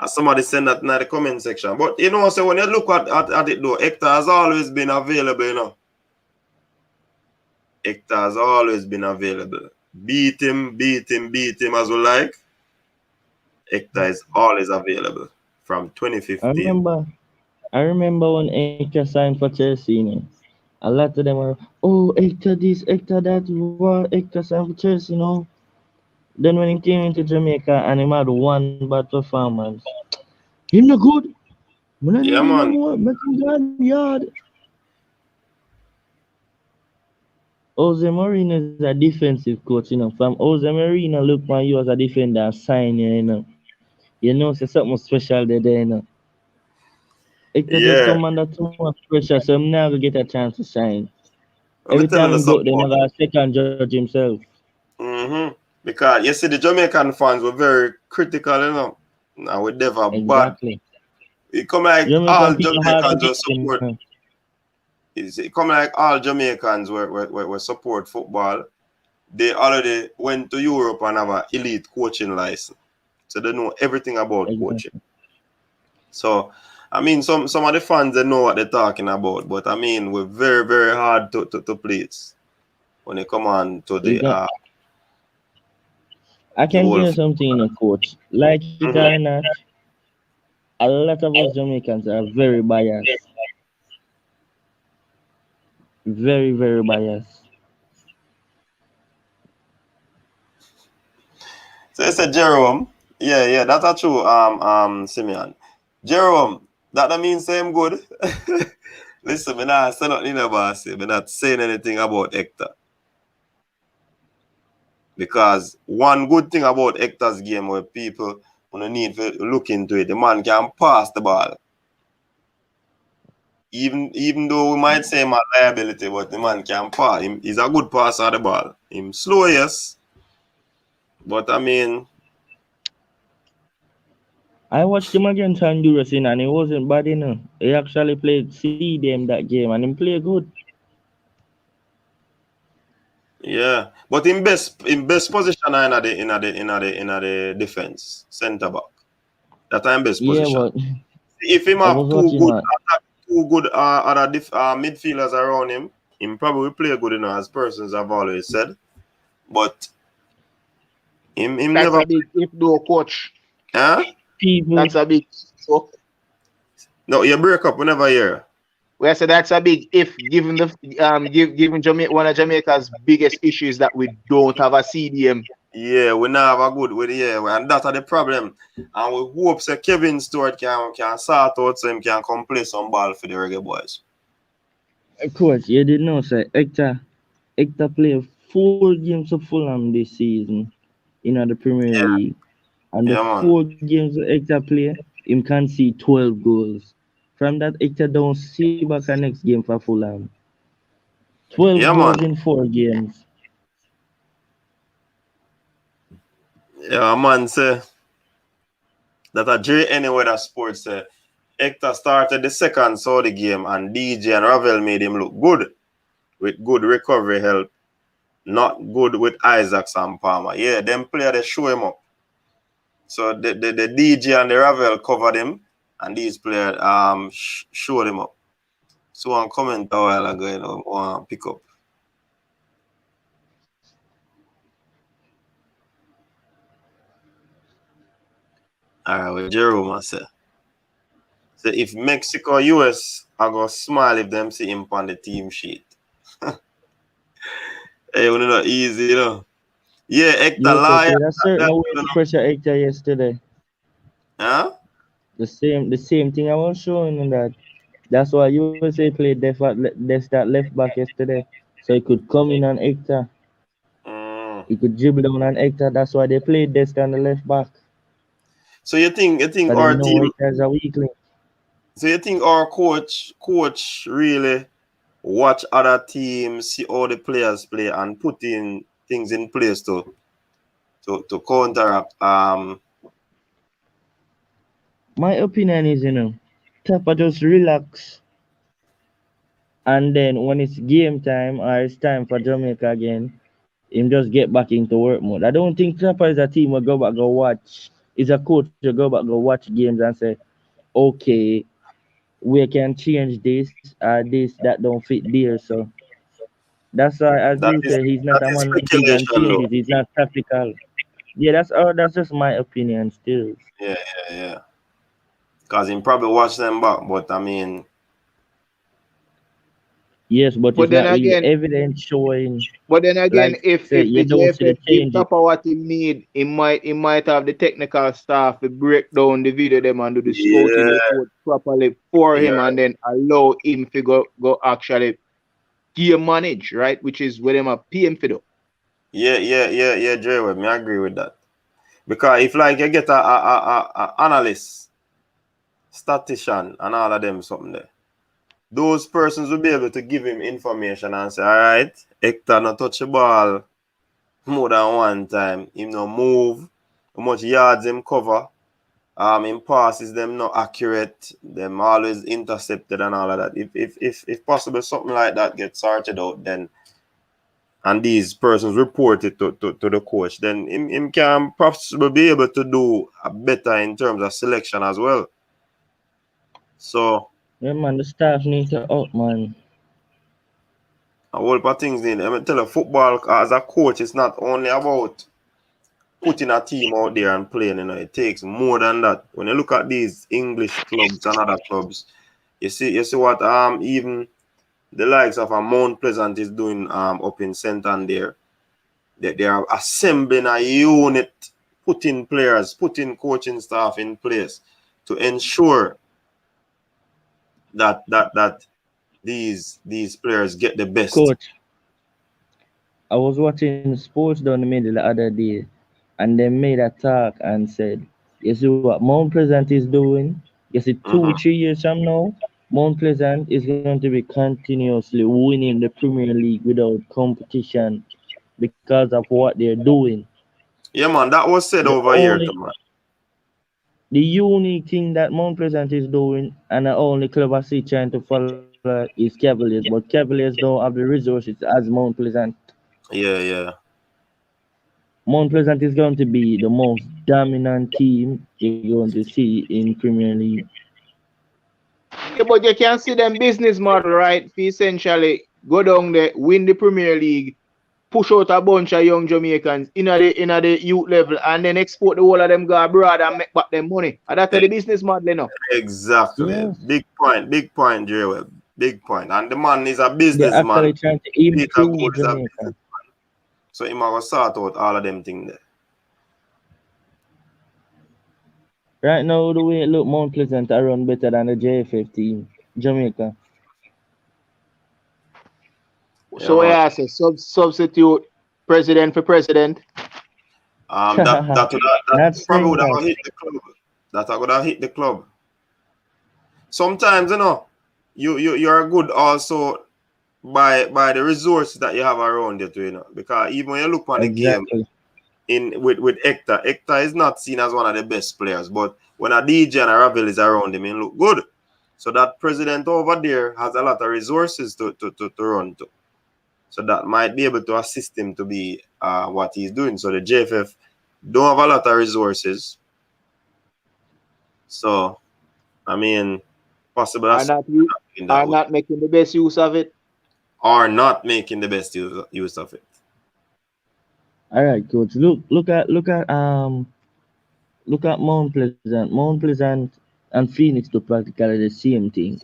somebody send that in the comment section. But so when you look at it though, Hector has always been available, Hector has always been available. Beat him as we like. Hector is always available from I 2015. remember. I remember when Hector signed for Chelsea. A lot of them were, "Oh, Hector this, Hector that, what Hector signed for Chelsea, Then when he came into Jamaica and he had one bad performance, him no good. We don't need Yeah, him no man. more. Make him go yard. Jose Mourinho is a defensive coach, From Jose Mourinho look man, you as a defender and sign you. So something special there. Hector just Yeah. come under too much pressure, so I'm never get a chance to shine. I'm Every time telling him you go out there, something. I got a second judge himself. Because you see, the Jamaican fans were very critical. And we never bad. Exactly. It come like Jamaican all people hard to Jamaicans get will support. It come like all Jamaicans were support football. They already went to Europe and have an elite coaching license. So they know everything about coaching. Exactly. So I mean some of the fans they know what they're talking about, but I mean we're very, very hard to please when they come on to Exactly. I the can tell whole. you something, coach. Like it or Mhm. not, a lot of us Jamaicans are very biased. Very, very biased. So it's a Jerome. Yeah, that's a true Simeon. Jerome, that means same good. Listen, me not say nothing about it. Me not saying anything about Hector. Because one good thing about Hector's game where people need to look into it, the man can pass the ball. Even though we might say him a liability, but the man can pass. He's a good passer of the ball. Him slow, yes. But I mean, I watched him against Honduras and he wasn't bad. He actually played C them that game and he played good. yeah. But in best position in the defense, centre back. That time best Yeah, position. but If him I have was watching that. two good other midfielders around him probably play good as persons have always said. But him That's never. a big if though, coach. Huh? People, That's a big so No, you break up whenever you're. where I said that's a big if given the given Jamaica one of Jamaica's biggest issues that we don't have a CDM. Yeah, we now have a good with and that's the problem. And we hope that Kevin Stewart can sort out so him can come play some ball for the Reggae Boys. coach, you didn't know, say Hector played 4 games of Fulham this season in the Premier League. And the Yeah, man. 4 games that Hector play, him can see 12 goals. From that, Hector don't see back a next game for Fulham. 12 Yeah, goals man. in 4 games. Yeah, man. Say that a J any weather sports say Hector started the second Saudi game and DJ and Ravel made him look good with good recovery help. Not good with Isaacs and Palmer. Yeah, them player they show him up. So the DJ and the Ravel covered him, and these players showed him up. So one comment a while ago, one pick up. All right, with Jerome I say. So if Mexico US I go smile if them see him on the team sheet. Hey, we not easy. Yeah, Hector Yeah, coach, liar. with a certain way to pressure Hector yesterday. Huh? The same thing I was showing in that. That's why USA played that left back yesterday. So he could come in on Hector. Mm. He could dribble down on Hector. That's why they played Dest on the left back. So you think Because they our know team? Hector is a weakling. So you think our coach really watch other teams, see all the players play, and put in things in place to counteract. My opinion is, Tapa just relax. And then when it's game time or it's time for Jamaica again, him just get back into work mode. I don't think Tapa is a team will go back go watch. Is a coach will go back go watch games and say, okay, we can change this that don't fit there. So that's why, as That you is say, he's not that a is man who think and speculation, though. changes. He's not tactical. Yeah, that's just my opinion still. Yeah. Because he probably watch them back, but I mean, Yes, but But it's then not really again, evidence showing. but then again, Like if say if you the don't see the JFF give changes. Tapa what he need, he might have the technical staff to break down the video them and do the scouting yeah, report properly for him you're and then allow him to go actually game manage, right? Which is where them are paying for though. Yeah, Dre, me agree with that. Because if like you get a analyst, statistician, and all of them something there, those persons will be able to give him information and say, all right, Hector not touch the ball more than one time. Him no move, how much yards him cover. In passes them not accurate, them always intercepted and all of that. If possible something like that gets sorted out, then and these persons report it to the coach, then him can possibly be able to do a better in terms of selection as well. So Yeah, man, the staff need to up, man. a whole lot of things need. I mean, tell you, football as a coach, it's not only about putting a team out there and playing. You know, it takes more than that. When you look at these English clubs and other clubs, you see what even the likes of a Mount Pleasant is doing up in Santander. They are assembling a unit, putting players, putting coaching staff in place to ensure that these players get the best. Coach, I was watching sports down the middle the other day, and they made a talk and said, you see what Mount Pleasant is doing? You see, 2, 3 years from now, Mount Pleasant is going to be continuously winning the Premier League without competition because of what they're doing. Yeah, man, that was said The over here, only too, man. the unique thing that Mount Pleasant is doing, and the only club I see trying to follow is Cavaliers, but Cavaliers don't have the resources as Mount Pleasant. Yeah. Mount Pleasant is going to be the most dominant team you're going to see in Premier League. Yeah, but you can see them business model, right? If essentially go down there, win the Premier League, push out a bunch of young Jamaicans in the youth level, and then export the whole of them go abroad and make back them money. And that's the business model, you know. Exactly. Yes, Big point, Jerry. Big point. And the man is a they're actually businessman. trying to Peter Gold improve is a Jamaica. business. So he might sort out all of them things there. Right now, the way it look, Mount Pleasant are run better than the JFF team, Jamaica. Yeah, So man. I say substitute president for president. That Not probably saying would that. have hit the club. That would have hit the club. Sometimes, you're good also by the resources that you have around you, because even when you look on the game Exactly. with Hector is not seen as one of the best players, but when a DJ and a Ravel is around him, he look good. So that president over there has a lot of resources to run to. So that might be able to assist him to be what he's doing. So the JFF don't have a lot of resources. So, I mean, possible Are that's not in that are way. not making the best use of it. Or not making the best use of it. All right, coach. Look at Mount Pleasant. Mount Pleasant and Phoenix do practically the same thing.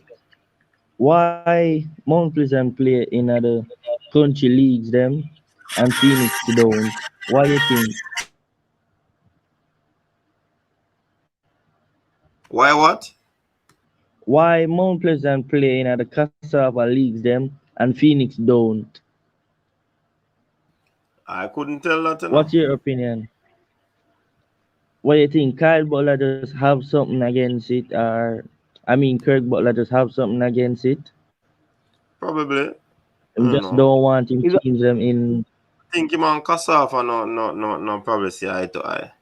Why Mount Pleasant play in other country leagues them and Phoenix don't? Why you think? Why what? Why Mount Pleasant play in other Cassava leagues them and Phoenix don't? I couldn't tell that, What's your opinion? What do you think? Kyle Butler just have something against it, or I mean, Kirk Butler just have something against it? Probably. I And don't just know. don't want him Is teams them in. I think him and Kasafa no probably see eye to eye.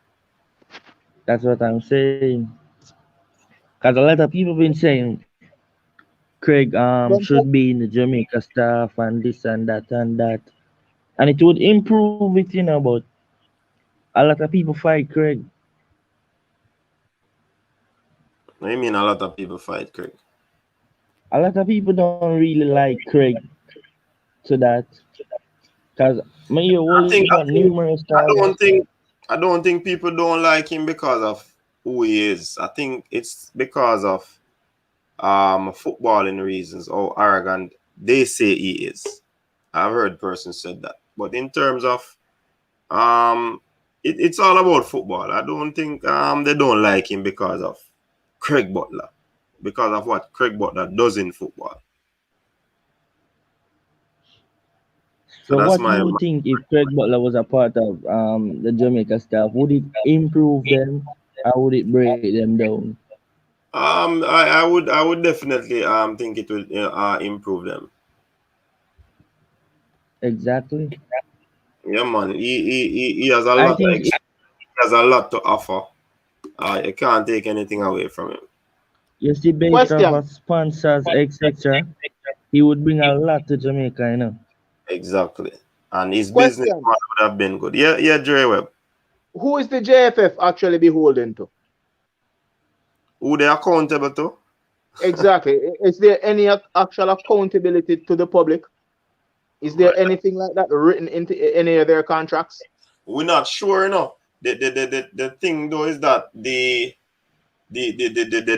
That's what I'm saying. Cause a lot of people been saying Craig should be in the Jamaica staff and this and that and that, and it would improve it, But a lot of people fight Craig. I mean a lot of people fight Craig. A lot of people don't really like Craig to that. Cause me hear I only think about numerous times. I don't think people don't like him because of who he is. I think it's because of footballing reasons or arrogant they say he is. I've heard persons said that. But in terms of it's all about football. I don't think they don't like him because of Craig Butler. Because of what Craig Butler does in football. So So that's what do my you think if Craig Butler was a part of the Jamaica staff? Would it improve them or would it break them down? I would definitely think it will improve them. Exactly. Yeah, man. He has a I lot. think He has a lot to offer. You can't take anything away from him. you see based off Question. of sponsors, etc., he would bring a lot to Jamaica, Exactly. And his business Question. would have been good. Yeah, yeah, Dre Webb. Who is the JFF actually beholden to? Who they accountable to? Exactly. Is there any actual accountability to the public? Is there Right. anything like that written into any of their contracts? We're not sure, The thing though is that the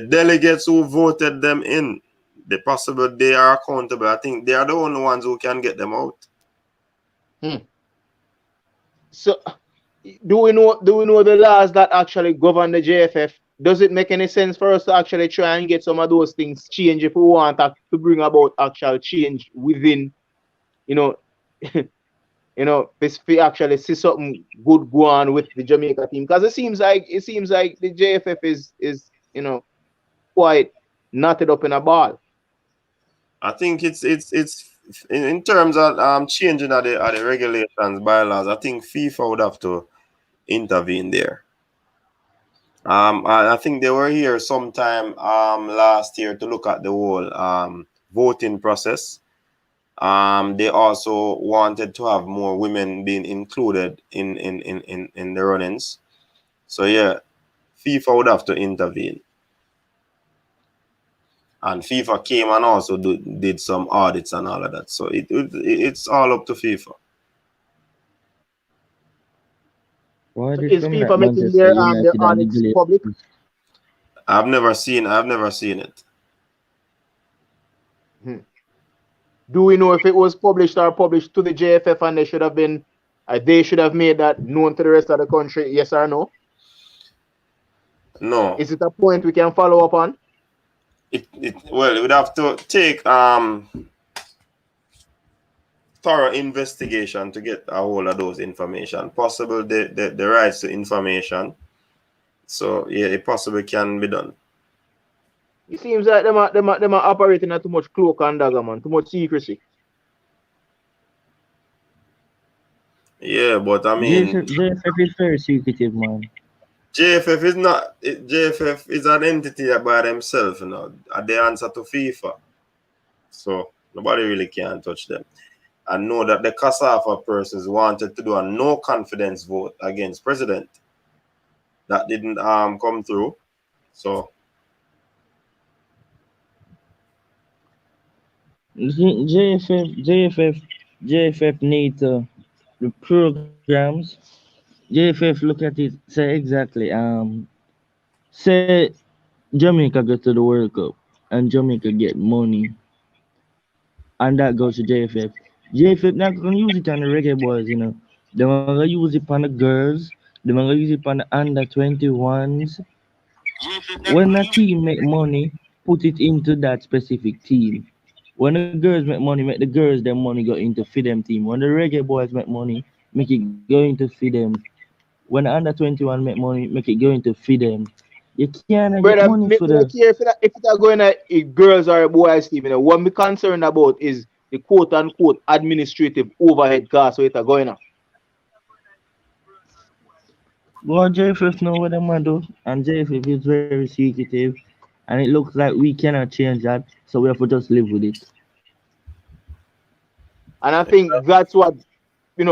delegates who voted them in, the possible they are accountable. I think they are the only ones who can get them out. So do we know the laws that actually govern the JFF? Does it make any sense for us to actually try and get some of those things changed if we want to bring about actual change within, you know, if we actually see something good go on with the Jamaica team? Because it seems like the JFF is quite knotted up in a ball. I think it's in terms of changing of the regulations, bylaws. I think FIFA would have to intervene there. I think they were here sometime last year to look at the whole voting process. They also wanted to have more women being included in the run-ins. So yeah, FIFA would have to intervene. And FIFA came and also did some audits and all of that. So it's all up to FIFA. what is Is from FIFA that making Manchester their United and the audits public? Glazers? I've never seen it. Do we know if it was published or published to the JFF and they should have made that known to the rest of the country? Yes or no? No. Is it a point we can follow up on? It would have to take thorough investigation to get a hold of those information. Possible the rights to information. So yeah, it possibly can be done. It seems like them are operating at too much cloak and dagger, man. Too much secrecy. Yeah, but I mean, JFF is very secretive, man. JFF is not. JFF is an entity by themselves, They answer to FIFA, so nobody really can touch them. I know that the CASAFA persons wanted to do a no confidence vote against president. That didn't come through. So JFF need the programs. JFF look at it, say exactly. Say Jamaica go to the World Cup and Jamaica get money, and that goes to JFF. JFF not gonna use it on the Reggae Boys. They're gonna use it on the girls. They're gonna use it on the under 21s. When a team make money, put it into that specific team. When the girls make money, make the girls their money go into feed them team. When the Reggae Boys make money, make it go into feed them. When the under 21 make money, make it go into feed them. You can't get Brother, money me for don't the care if it are going at a girls or a boys team. What I'm concerned about is the quote unquote administrative overhead cost so it are going on. well, JFF know what them do, and JFF is very secretive, and it looks like we cannot change that, so we have to just live with it. And I think that's what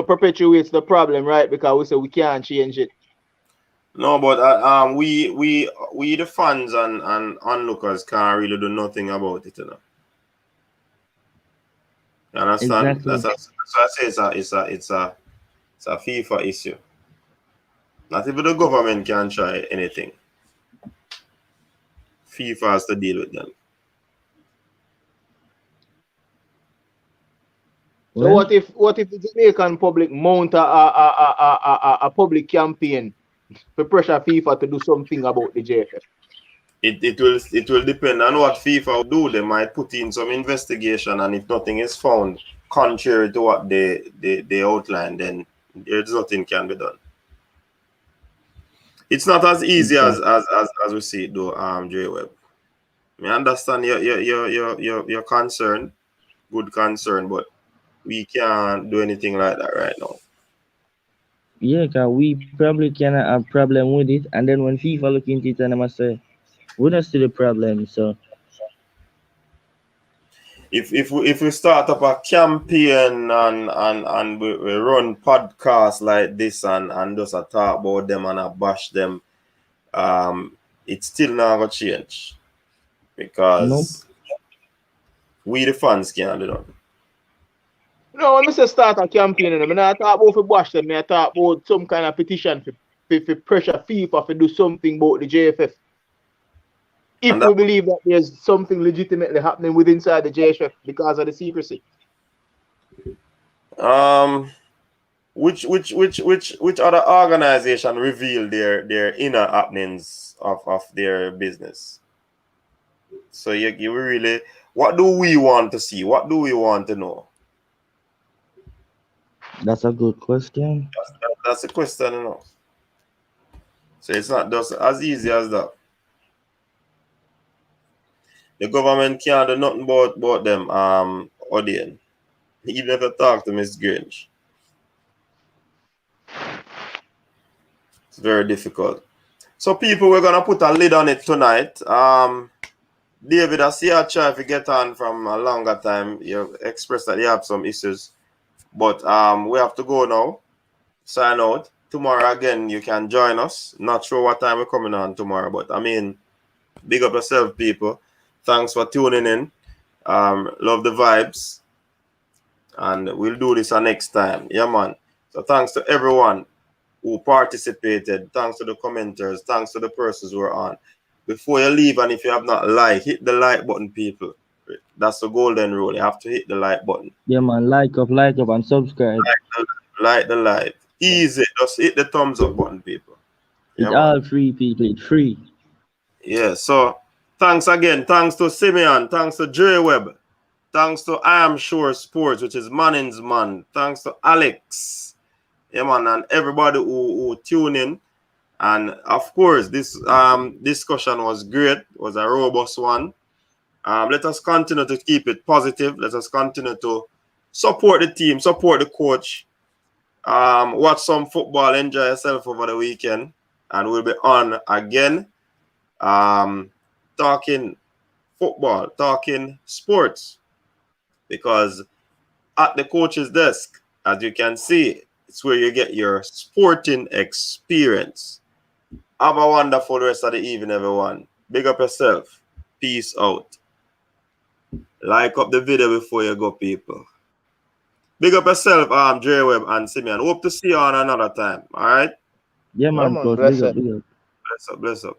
perpetuates the problem, right? Because we say we can't change it. no, but we the fans and onlookers can't really do nothing about it, You understand? Exactly. That's why I say it's a FIFA issue. Not even the government can try anything. FIFA has to deal with them. So Well, what if the Jamaican public mount a public campaign to pressure FIFA to do something about the JFF? It will depend on what FIFA will do. They might put in some investigation, and if nothing is found, contrary to what they outlined, then there's nothing can be done. It's not as easy as we see it though, J Web. I understand your concern, good concern, but we can't do anything like that right now. Yeah, cause we probably cannot have problem with it, and then when FIFA look into it and them say, we don't see the problem, so If we start up a campaign and we run podcasts like this and just a talk about them and a bash them, it's still not gonna change nope. because we the fans can't do that. No, when I say start a campaign, I mean, I talk about for bash them, I talk about some kind of petition for pressure FIFA to do something about the JFF. If And we believe that there's something legitimately happening within inside the JFF because of the secrecy. which other organization reveal their inner happenings of their business? So you really, what do we want to see? What do we want to know? That's a good question. That's the question, you know. So it's not just as easy as that. The government can't do nothing about them, audience. He never talk to Miss Grange. It's very difficult. So people, we're gonna put a lid on it tonight. David, I see you try to get on from a longer time. You expressed that you have some issues. But we have to go now. Sign out. Tomorrow again, you can join us. Not sure what time we're coming on tomorrow, but I mean, big up yourself, people. Thanks for tuning in. Love the vibes. And we'll do this next time. Yeah, man. So thanks to everyone who participated. Thanks to the commenters. Thanks to the persons who are on. Before you leave, and if you have not liked, hit the like button, people. That's the golden rule. You have to hit the like button. Yeah, man, like up, and subscribe. Like the live. Easy. Just hit the thumbs up button, people. It's all free, people. It's free. Yeah, so thanks again. Thanks to Simeon. Thanks to J Web. Thanks to I Am Sure Sports, which is Manning's man. Thanks to Alex. Yeah, man, and everybody who tune in. And of course, this discussion was great. It was a robust one. Let us continue to keep it positive. Let us continue to support the team, support the coach. Watch some football, enjoy yourself over the weekend, and we'll be on again. Talking football, talking sports, because at the coach's desk, as you can see, it's where you get your sporting experience. Have a wonderful rest of the evening, everyone. Big up yourself. Peace out. Like up the video before you go, people. Big up yourself, J Web and Simeon. Hope to see you on another time. All right? Yeah, man, man, coach. bless Big up, it. big up. Bless up.